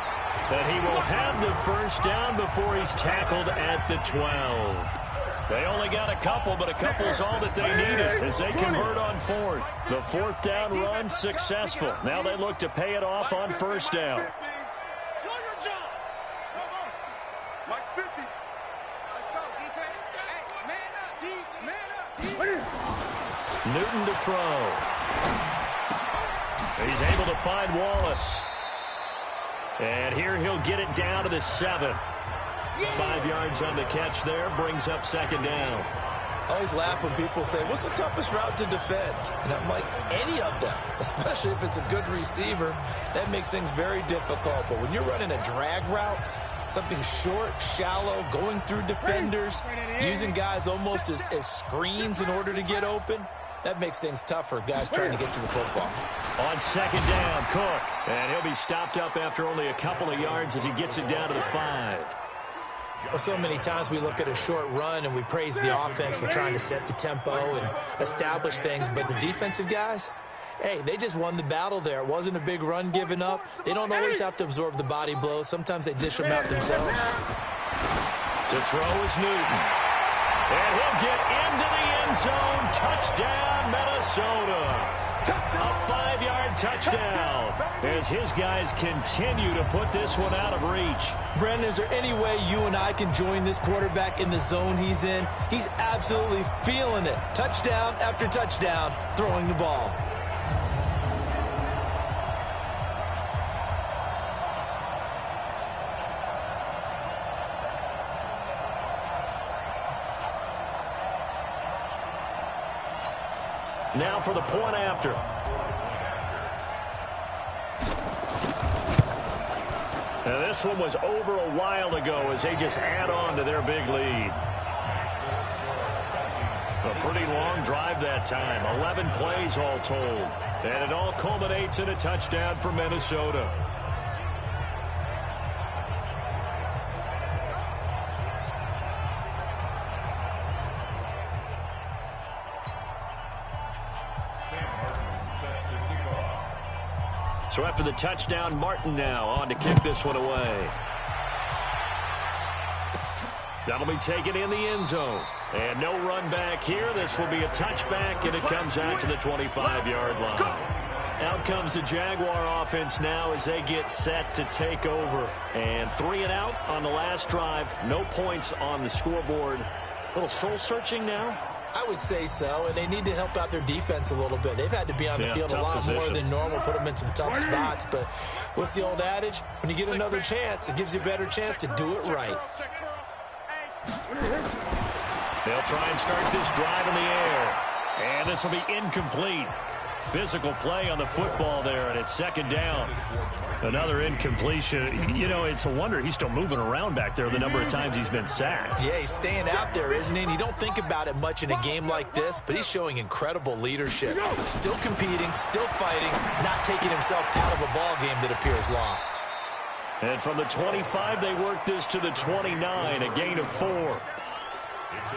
But he will have the first down before he's tackled at the 12. They only got a couple, but a couple's all that they needed as they convert on 4th. The 4th down run successful. Now they look to pay it off on first down. Newton to throw. He's able to find Wallace. And here he'll get it down to the 7. 5 yards on the catch there, brings up 2nd down. I always laugh when people say, what's the toughest route to defend? And I'm like, any of them, especially if it's a good receiver. That makes things very difficult. But when you're running a drag route, something short, shallow, going through defenders, using guys almost as screens in order to get open, that makes things tough for guys trying to get to the football. On second down, Cook. And he'll be stopped up after only a couple of yards as he gets it down to the 5. Well, so many times we look at a short run and we praise the offense for trying to set the tempo and establish things, but the defensive guys, hey, they just won the battle there. It wasn't a big run given up. They don't always have to absorb the body blows. Sometimes they dish them out themselves. To throw is Newton. And he'll get into the end zone. Touchdown, Minnesota. A 5-yard touchdown as his guys continue to put this one out of reach. Brendan, is there any way you and I can join this quarterback in the zone he's in? He's absolutely feeling it. Touchdown after touchdown, throwing the ball. Now for the point after. Now this one was over a while ago as they just add on to their big lead. A pretty long drive that time. 11 plays all told. And it all culminates in a touchdown for Minnesota. So after the touchdown, Martin now on to kick this one away. That'll be taken in the end zone. And no run back here. This will be a touchback, and it comes out to the 25-yard line. Out comes the Jaguar offense now as they get set to take over. And 3 and out on the last drive. No points on the scoreboard. A little soul-searching now. I would say so, and they need to help out their defense a little bit. They've had to be on the field a lot more than normal, put them in some tough spots. But what's the old adage? When you get another chance, it gives you a better chance to do it right. They'll try and start this drive in the air. And this will be incomplete. Physical play on the football there, and it's second down. Another incompletion. You know, it's a wonder he's still moving around back there the number of times he's been sacked. Yeah, he's staying out there, isn't he? And you don't think about it much in a game like this, but he's showing incredible leadership. Still competing, still fighting, not taking himself out of a ball game that appears lost. And from the 25, they work this to the 29, a gain of 4.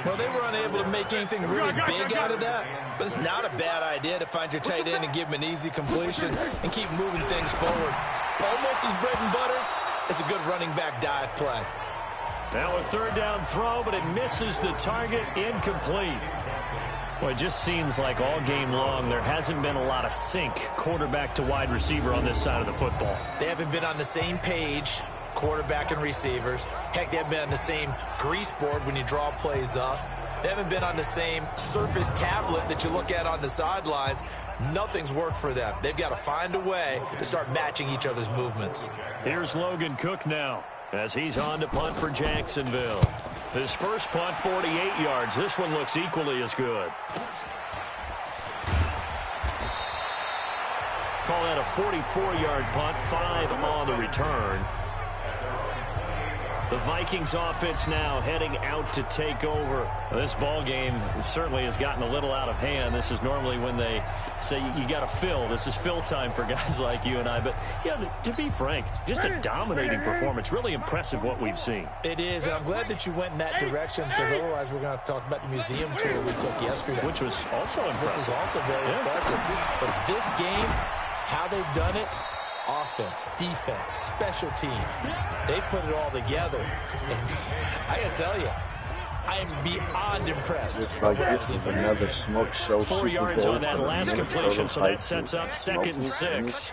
Well, they were unable to make anything really big out of that, but it's not a bad idea to find your tight end and give him an easy completion and keep moving things forward. Almost as bread and butter as a good running back dive play. Now a third down throw, but it misses the target, incomplete. Well, it just seems like all game long there hasn't been a lot of sync quarterback to wide receiver on this side of the football. They haven't been on the same page, quarterback and receivers. Heck, they haven't been on the same grease board when you draw plays up. They haven't been on the same Surface tablet that you look at on the sidelines. Nothing's worked for them. They've got to find a way to start matching each other's movements. Here's Logan Cook now as he's on to punt for Jacksonville. His first punt, 48 yards. This one looks equally as good. Call that a 44-yard punt, 5 on the return. The Vikings offense now heading out to take over. This ball game certainly has gotten a little out of hand. This is normally when they say you got to fill. This is fill time for guys like you and I. But, yeah, to be frank, just a dominating performance. Really impressive what we've seen. It is, and I'm glad that you went in that direction because otherwise we're going to have to talk about the museum tour we took yesterday. Which was also impressive. Which was also very impressive. But this game, how they've done it, offense, defense, special teams, they've put it all together. And I gotta tell you, I am beyond impressed. Like this is another smoke show. 4 yards on that last completion, so that sets up 2nd and 6.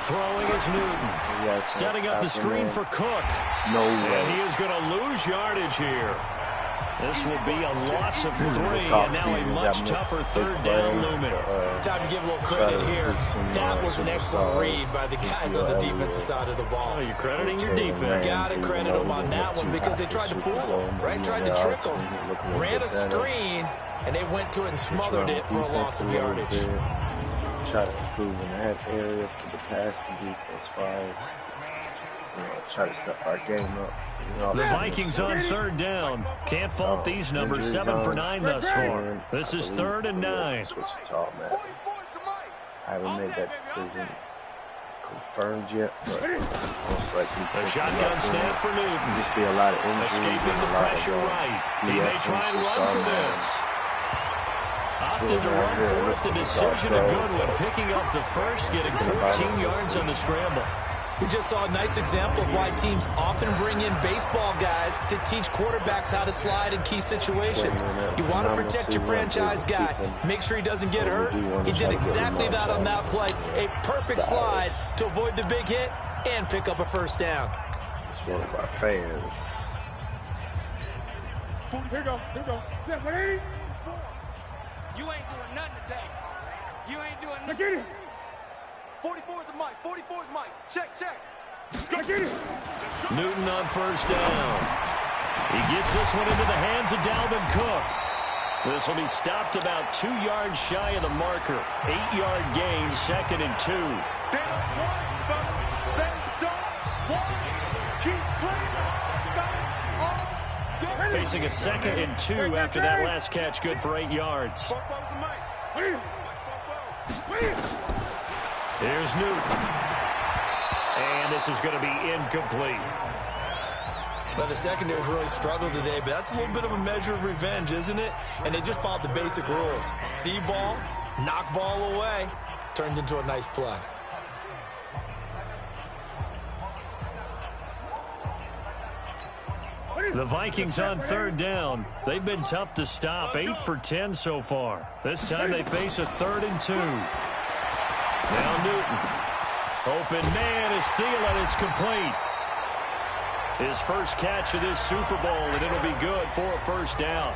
Throwing is Newton. Setting up the screen for Cook. No way. And he is going to lose yardage here. This will be a loss of 3, and now a much tougher third down looming. Time to give a little credit here. That was an excellent read by the guys on the defensive side of the ball. Oh, you're crediting your defense. Got to credit them on that one because they tried to fool them, right? Tried to trick them. Ran a screen, and they went to it and smothered it for a loss of yardage. Try to improve in that area for the pass to defense 5. Try to step our game up. The Vikings on third down. Can't fault these numbers. 7 for 9 thus far. This is 3rd and 9. That's what you taught, man. I haven't made that decision confirmed yet, but most likely a shotgun snap for Newton. Just be a lot of injuries. Escaping the pressure right. He may try and run for this. Opted to run for it. The decision a good one. Picking up the first, getting 14 yards on the scramble. We just saw a nice example of why teams often bring in baseball guys to teach quarterbacks how to slide in key situations. You want to protect your franchise guy. Make sure he doesn't get hurt. He did exactly that on that play. A perfect slide to avoid the big hit and pick up a first down. It's one of our fans. Here we go. Yeah, 180. You ain't doing nothing today. You ain't doing nothing. Get it. 44 is the mic. 44 is Mike. Check. Get it. Newton on first down. He gets this one into the hands of Dalvin Cook. This will be stopped about 2 yards shy of the marker. 8-yard gain, 2nd and 2. They don't want it, fellas. They don't want it. Keep playing. Facing a 2nd and 2 after that last catch, good for 8 yards. Here's Newton. And this is going to be incomplete. Well, the secondary's really struggled today, but that's a little bit of a measure of revenge, isn't it? And they just followed the basic rules. See ball, knock ball away. Turned into a nice play. The Vikings on third down. They've been tough to stop. 8 for 10 so far. This time they face a 3rd and 2. Now Newton. Open man is Thielen. It's complete. His first catch of this Super Bowl, and it'll be good for a first down.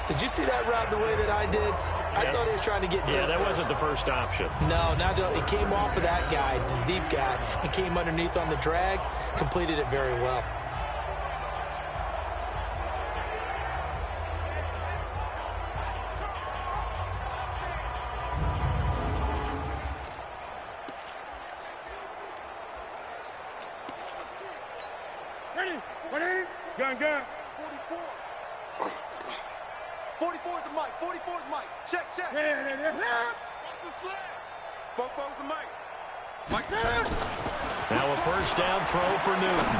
Did you see that route the way that I did? I thought he was trying to get that wasn't the first option. No, it came off of that guy, the deep guy, and came underneath on the drag, completed it very well. Gun. 44 is the mic. 44 is Mike. Check. Yeah. What's the slam? 44 is the mic. Mike. Now a first down throw for Newton.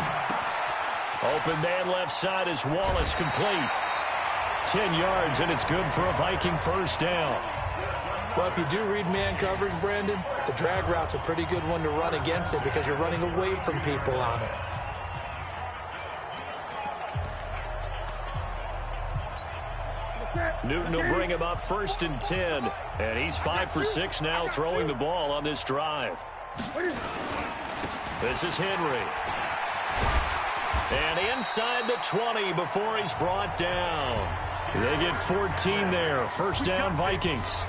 Open man left side is Wallace, complete. 10 yards, and it's good for a Viking first down. Well, if you do read man coverage, Brandon, the drag route's a pretty good one to run against it because you're running away from people on it. Newton will bring him up 1st and 10. And he's 5 for 6 now throwing the ball on this drive. This is Henry. And inside the 20 before he's brought down. They get 14 there. First down, Vikings.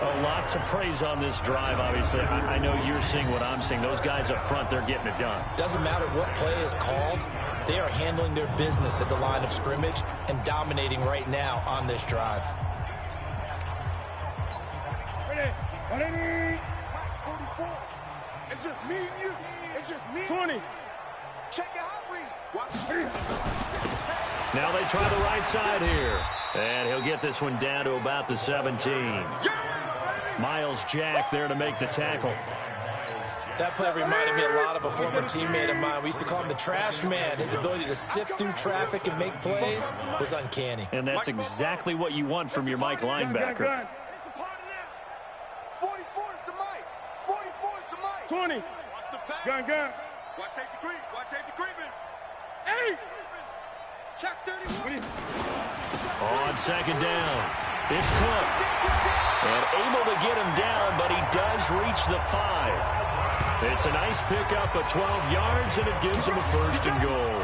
A lot to praise on this drive, obviously. I know you're seeing what I'm seeing. Those guys up front, they're getting it done. Doesn't matter what play is called. They are handling their business at the line of scrimmage and dominating right now on this drive. 180. 44. It's just me and you. It's just me. 20. Check your hot read. Now they try the right side here. And he'll get this one down to about the 17. Miles Jack there to make the tackle. That play reminded me a lot of a former teammate of mine. We used to call him the trash man. His ability to sift through traffic and make plays was uncanny. And that's exactly what you want from your Mike linebacker. 44 is the mic. 44 is the mic. 20. Watch the pass. Gun. Watch safety creep. Watch safety creeping. 8. Check 31. On second down, it's Cook. And able to get him down, but he does reach the 5. It's a nice pickup of 12 yards, and it gives him a 1st and goal.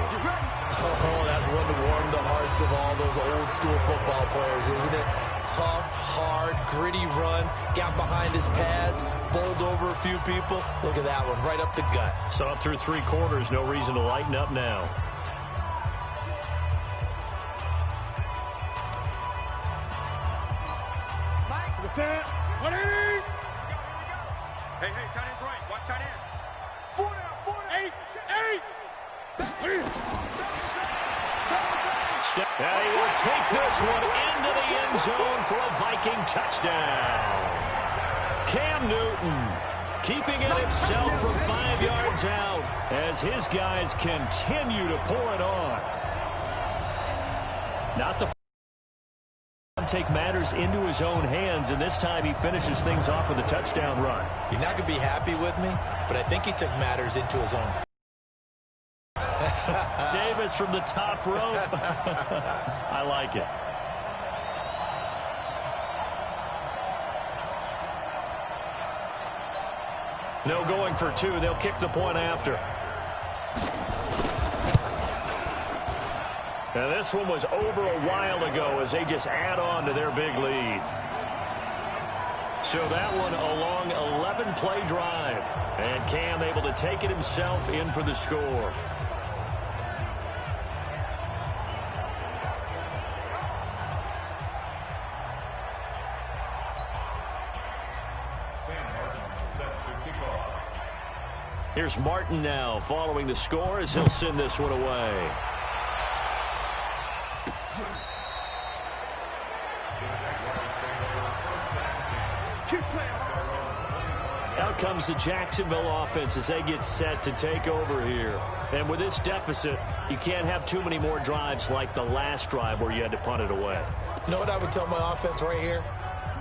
Oh, that's one to warm the hearts of all those old-school football players, isn't it? Tough, hard, gritty run, got behind his pads, bowled over a few people. Look at that one, right up the gut. So up through 3 quarters, no reason to lighten up now. Hey, tight end's right. Watch tight end. 4 down. 8. And he will take this one into the end zone for a Viking touchdown. Cam Newton keeping it himself from 5 yards out as his guys continue to pour it on. Not the take matters into his own hands, and this time he finishes things off with a touchdown run. You're not going to be happy with me, but I think he took matters into his own. Davis from the top rope. I like it. No going for 2. They'll kick the point after. And this one was over a while ago as they just add on to their big lead. So that one a long 11-play drive. And Cam able to take it himself in for the score. Here's Martin now following the score as he'll send this one away. Out comes the Jacksonville offense as they get set to take over here. And with this deficit, you can't have too many more drives like the last drive where you had to punt it away. You know what I would tell my offense right here?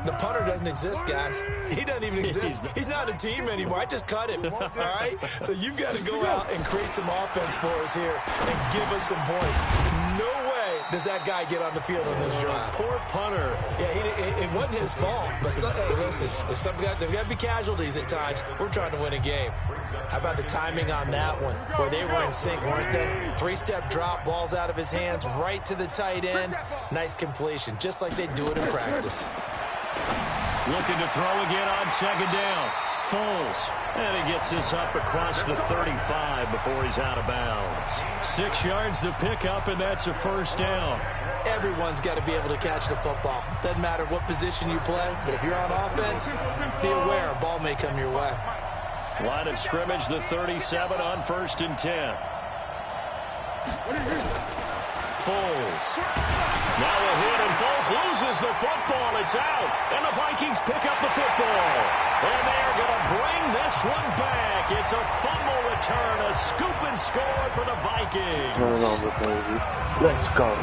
The punter doesn't exist, guys. He doesn't even exist. He's not a team anymore. I just cut him, all right? So you've got to go out and create some offense for us here and give us some points. No way does that guy get on the field on this drive. Poor punter. Yeah, it wasn't his fault. But, hey, listen, there's got to be casualties at times. We're trying to win a game. How about the timing on that one? Boy, they were in sync, weren't they? 3-step drop, balls out of his hands, right to the tight end. Nice completion, just like they do it in practice. Looking to throw again on 2nd down. Foles. And he gets this up across the 35 before he's out of bounds. 6 yards to pick up, and that's a 1st down. Everyone's got to be able to catch the football. Doesn't matter what position you play, but if you're on offense, be aware a ball may come your way. Line of scrimmage, the 37 on 1st and 10. Foles. Now a hit, and Foles loses the football. It's out, and the Vikings pick up the football. And they're going to bring this one back. It's a fumble return, a scoop and score for the Vikings. Turn it over, baby. Let's go.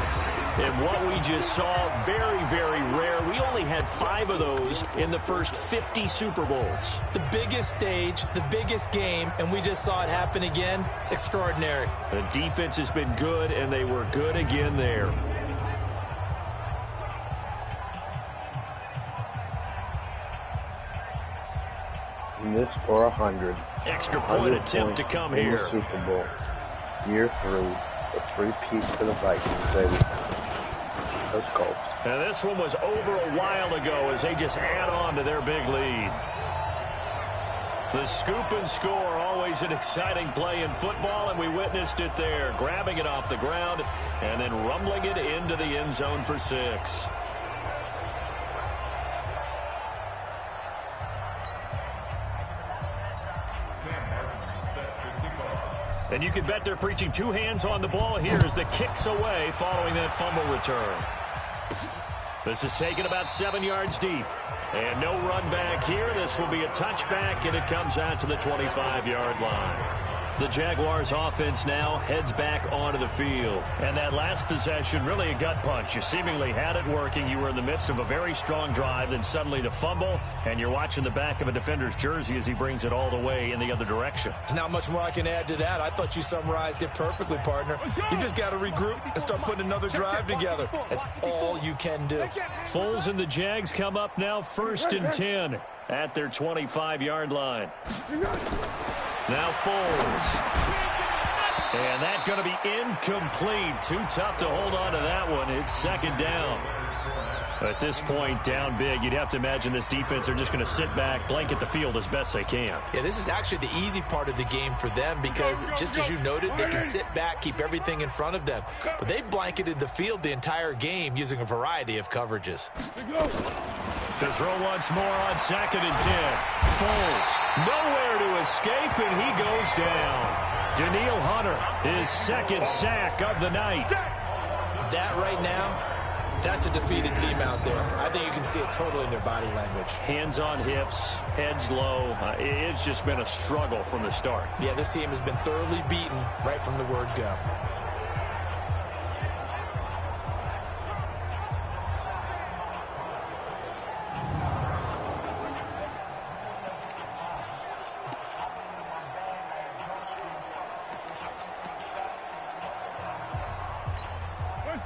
And what we just saw, very, very rare. We only had 5 of those in the first 50 Super Bowls. The biggest stage, the biggest game, and we just saw it happen again. Extraordinary. The defense has been good, and they were good again there. And this for 100. Extra point attempt to come here. Super Bowl. Year 3. A 3-peat for the Vikings, baby. Let's go. And this one was over a while ago as they just add on to their big lead. The scoop and score, always an exciting play in football, and we witnessed it there. Grabbing it off the ground and then rumbling it into the end zone for 6. And you can bet they're preaching 2 hands on the ball here as the kick's away following that fumble return. This is taken about 7 yards deep. And no run back here. This will be a touchback, and it comes out to the 25-yard line. The Jaguars offense now heads back onto the field. And that last possession, really a gut punch. You seemingly had it working. You were in the midst of a very strong drive, then suddenly the fumble, and you're watching the back of a defender's jersey as he brings it all the way in the other direction. There's not much more I can add to that. I thought you summarized it perfectly, partner. You just got to regroup and start putting another drive together. That's all you can do. Foles and the Jags come up now 1st and 10 at their 25-yard line. Now Foles. And that's going to be incomplete. Too tough to hold on to that one. It's second down. At this point, down big, you'd have to imagine this defense, they're just going to sit back, blanket the field as best they can. Yeah, this is actually the easy part of the game for them because, just as you noted, they can sit back, keep everything in front of them. But they blanketed the field the entire game using a variety of coverages. To throw once more on 2nd and 10. Foles, nowhere to escape, and he goes down. Danielle Hunter, his second sack of the night. That right now, that's a defeated team out there. I think you can see it totally in their body language. Hands on hips, heads low. It's just been a struggle from the start. Yeah, this team has been thoroughly beaten right from the word go.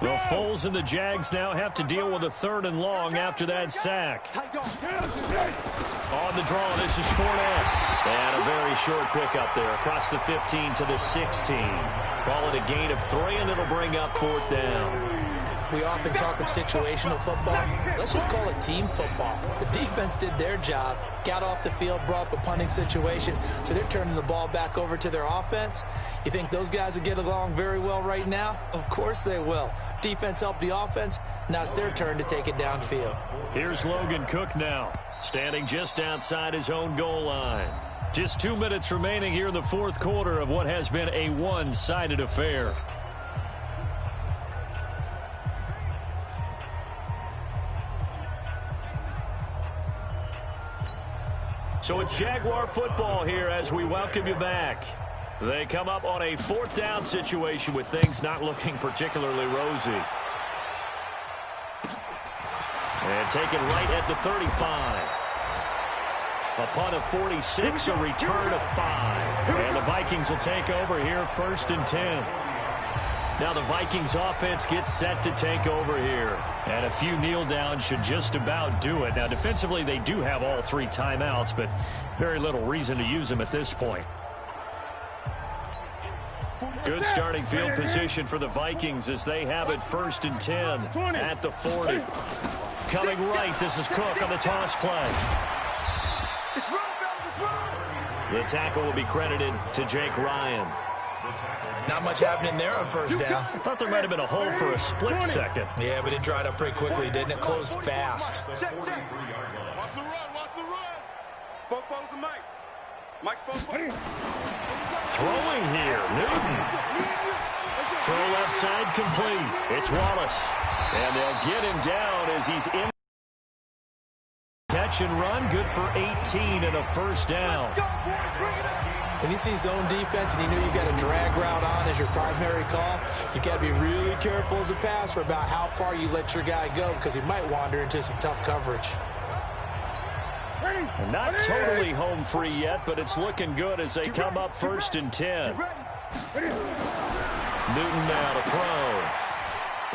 Well, Foles and the Jags now have to deal with a 3rd and long after that sack. On the draw, this is Fournette. And a very short pickup there across the 15 to the 16. Call it a gain of 3, and it'll bring up 4th down. We often talk of situational football. Let's just call it team football. The defense did their job, got off the field, brought up a punting situation, so they're turning the ball back over to their offense. You think those guys will get along very well right now? Of course they will. Defense helped the offense. Now it's their turn to take it downfield. Here's Logan Cook now, standing just outside his own goal line. Just 2 minutes remaining here in the 4th quarter of what has been a one-sided affair. So it's Jaguar football here as we welcome you back. They come up on a 4th down situation with things not looking particularly rosy. And taken right at the 35. A punt of 46, a return of 5. And the Vikings will take over here 1st and 10. Now the Vikings offense gets set to take over here. And a few kneel downs should just about do it. Now defensively they do have all 3 timeouts, but very little reason to use them at this point. Good starting field position for the Vikings as they have it 1st and 10 at the 40. Coming right, this is Cook on the toss play. The tackle will be credited to Jake Ryan. Not much happening there on 1st down. I thought there might have been a hole for a split second. Yeah, but it dried up pretty quickly, didn't it? Closed fast. Check. Watch the run. Football's the mic. Mike's football. Throwing here, Newton. Throw left side complete. It's Wallace. And they'll get him down as he's in. Catch and run, good for 18 and a 1st down. When you see zone defense and you know you've got a drag route on as your primary call, you've got to be really careful as a passer about how far you let your guy go because he might wander into some tough coverage. Not totally home free yet, but it's looking good as they come up 1st and 10. Newton now to throw.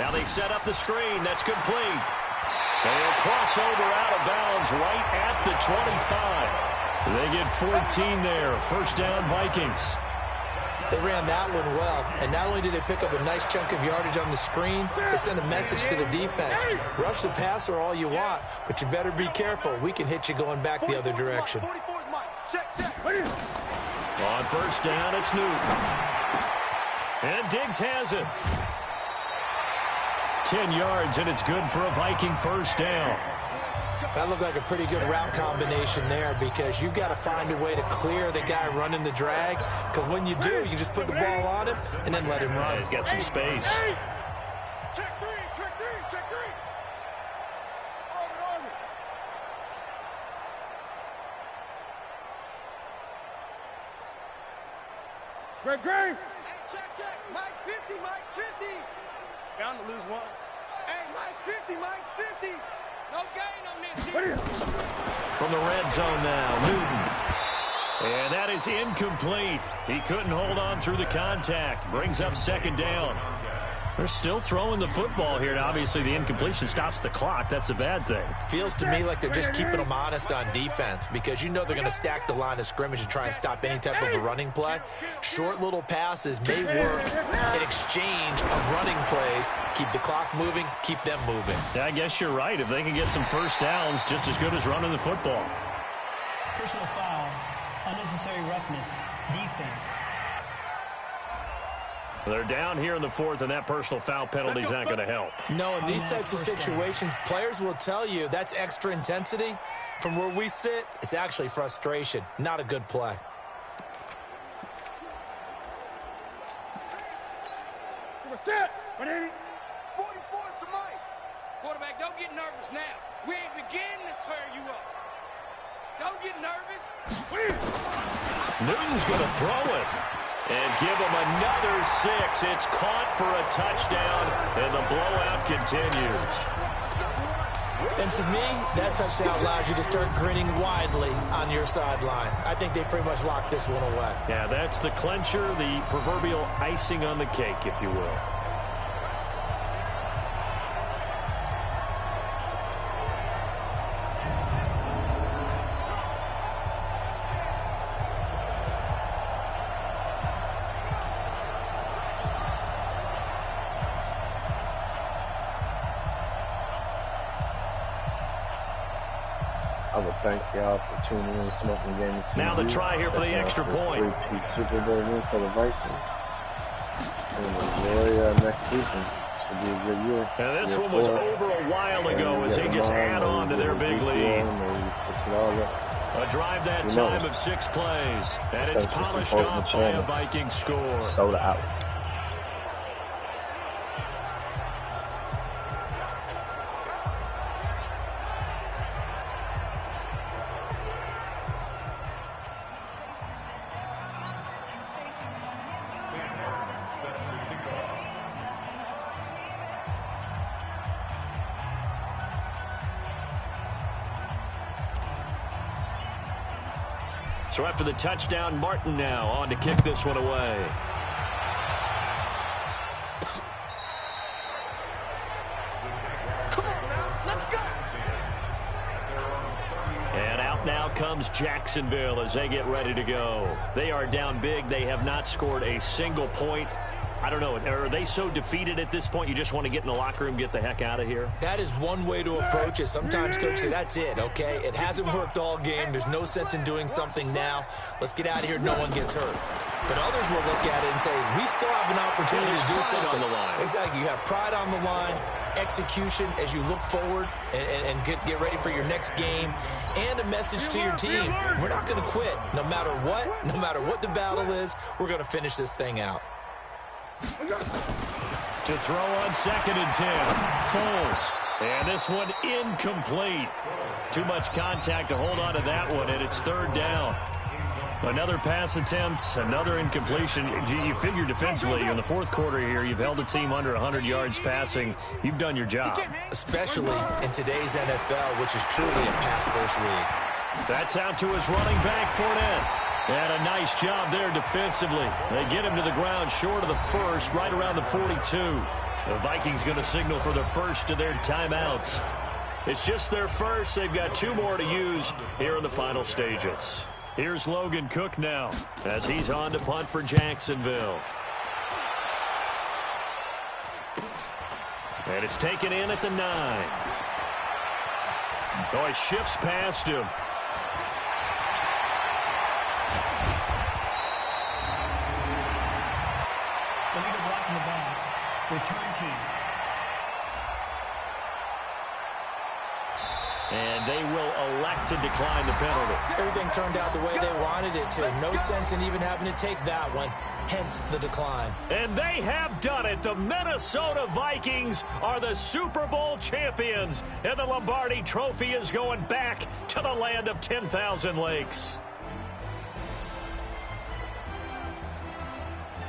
Now they set up the screen. That's complete. They'll cross over out of bounds right at the 25. They get 14 there. 1st down, Vikings. They ran that one well, and not only did they pick up a nice chunk of yardage on the screen, they sent a message to the defense. Rush the passer all you want, but you better be careful. We can hit you going back the other direction. On 1st down, it's Newton. And Diggs has it. 10 yards, and it's good for a Viking 1st down. That looked like a pretty good route combination there because you've got to find a way to clear the guy running the drag because when you do, you just put the ball on him and then let him run. Yeah, he's got some space. Check three. Orbit. Greg. Hey, check. Mike 50. Bound to lose one. Hey, Mike's 50. No gain on this. From the red zone now, Newton. And that is incomplete. He couldn't hold on through the contact. Brings up 2nd down. They're still throwing the football here, and obviously the incompletion stops the clock. That's a bad thing. Feels to me like they're just keeping them honest on defense because you know they're going to stack the line of scrimmage and try and stop any type of a running play. Short little passes may work in exchange of running plays. Keep the clock moving, keep them moving. Yeah, I guess you're right. If they can get some first downs, just as good as running the football. Personal foul, unnecessary roughness, defense. They're down here in the fourth, and that personal foul penalty is not going to help. No, in these types of situations, players will tell you that's extra intensity. From where we sit, it's actually frustration. Not a good play. Set. 180. 44 is the mic. Quarterback, don't get nervous now. We ain't beginning to tear you up. Don't get nervous. Newton's going to throw it. And give him another 6. It's caught for a touchdown, and the blowout continues. And to me, that touchdown allows you to start grinning widely on your sideline. I think they pretty much locked this one away. Yeah, that's the clincher, the proverbial icing on the cake, if you will. I would thank y'all for tuning in, Smoking Game TV. Now the try here for the extra point. Repeat Super Bowl win for the Vikings. And enjoy next season. Should be a good year. And this one was over a while ago as they just add on to their big lead. A drive that time of 6 plays. And it's polished off by a Vikings score. Sold out. So after the touchdown, Martin now on to kick this one away. Come on now, let's go. And out now comes Jacksonville as they get ready to go. They are down big. They have not scored a single point. I don't know. Are they so defeated at this point you just want to get in the locker room, get the heck out of here? That is one way to approach it. Sometimes, Coach, say, that's it, okay? It hasn't worked all game. There's no sense in doing something now. Let's get out of here. No one gets hurt. But others will look at it and say, we still have an opportunity to do something. On the line. Exactly. You have pride on the line, execution as you look forward and get ready for your next game, and a message to your team. We're not going to quit. No matter what the battle is, we're going to finish this thing out. To throw on 2nd and 10. Foles. And this one incomplete. Too much contact to hold on to that one, and it's 3rd down. Another pass attempt, another incompletion. Gee, you figure defensively in the 4th quarter here, you've held a team under 100 yards passing. You've done your job. Especially in today's NFL, which is truly a pass-first league. That's out to his running back, Fournette. And a nice job there defensively. They get him to the ground short of the 1st, right around the 42. The Vikings going to signal for the first of their timeouts. It's just their first. They've got 2 more to use here in the final stages. Here's Logan Cook now as he's on to punt for Jacksonville. And it's taken in at the 9. Oh, he shifts past him. Illegal block in the back. Return team. And they will elect to decline the penalty. Everything turned out the way they wanted it to. No sense in even having to take that one. Hence the decline. And they have done it. The Minnesota Vikings are the Super Bowl champions. And the Lombardi Trophy is going back to the land of 10,000 lakes.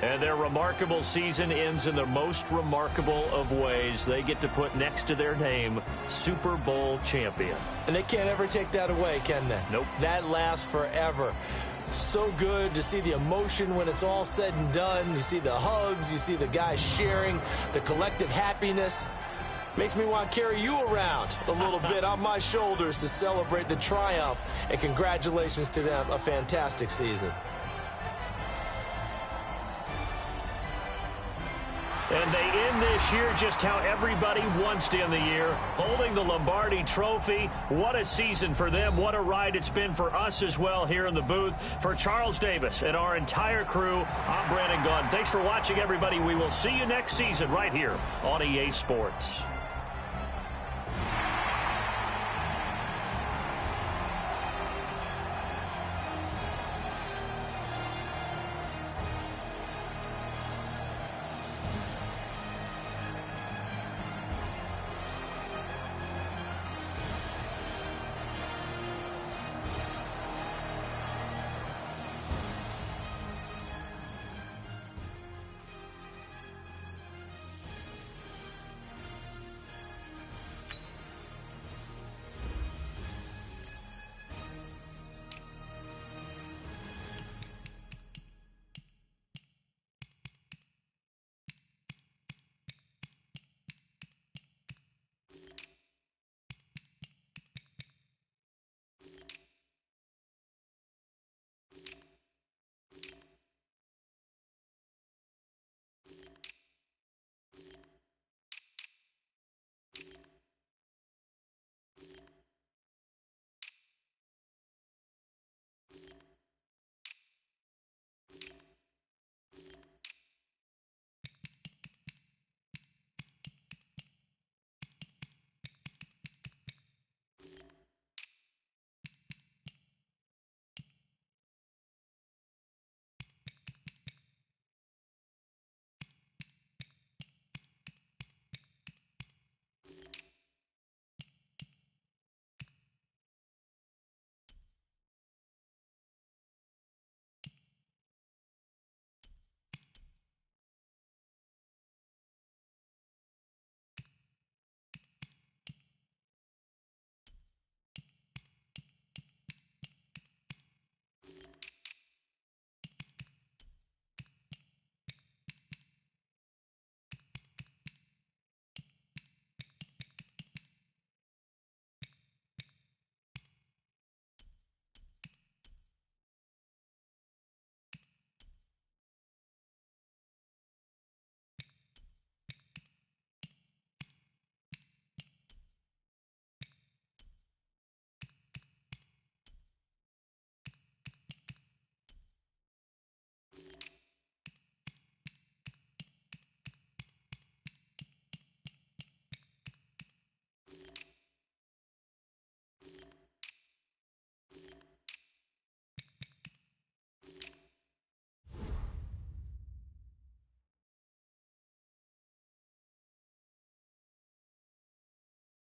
And their remarkable season ends in the most remarkable of ways. They get to put next to their name, Super Bowl champion. And they can't ever take that away, can they? Nope. That lasts forever. So good to see the emotion when it's all said and done. You see the hugs, you see the guys sharing, the collective happiness. Makes me want to carry you around a little bit on my shoulders to celebrate the triumph. And congratulations to them, a fantastic season. And they end this year just how everybody wants to end the year, holding the Lombardi Trophy. What a season for them. What a ride it's been for us as well here in the booth. For Charles Davis and our entire crew, I'm Brandon Gunn. Thanks for watching, everybody. We will see you next season right here on EA Sports.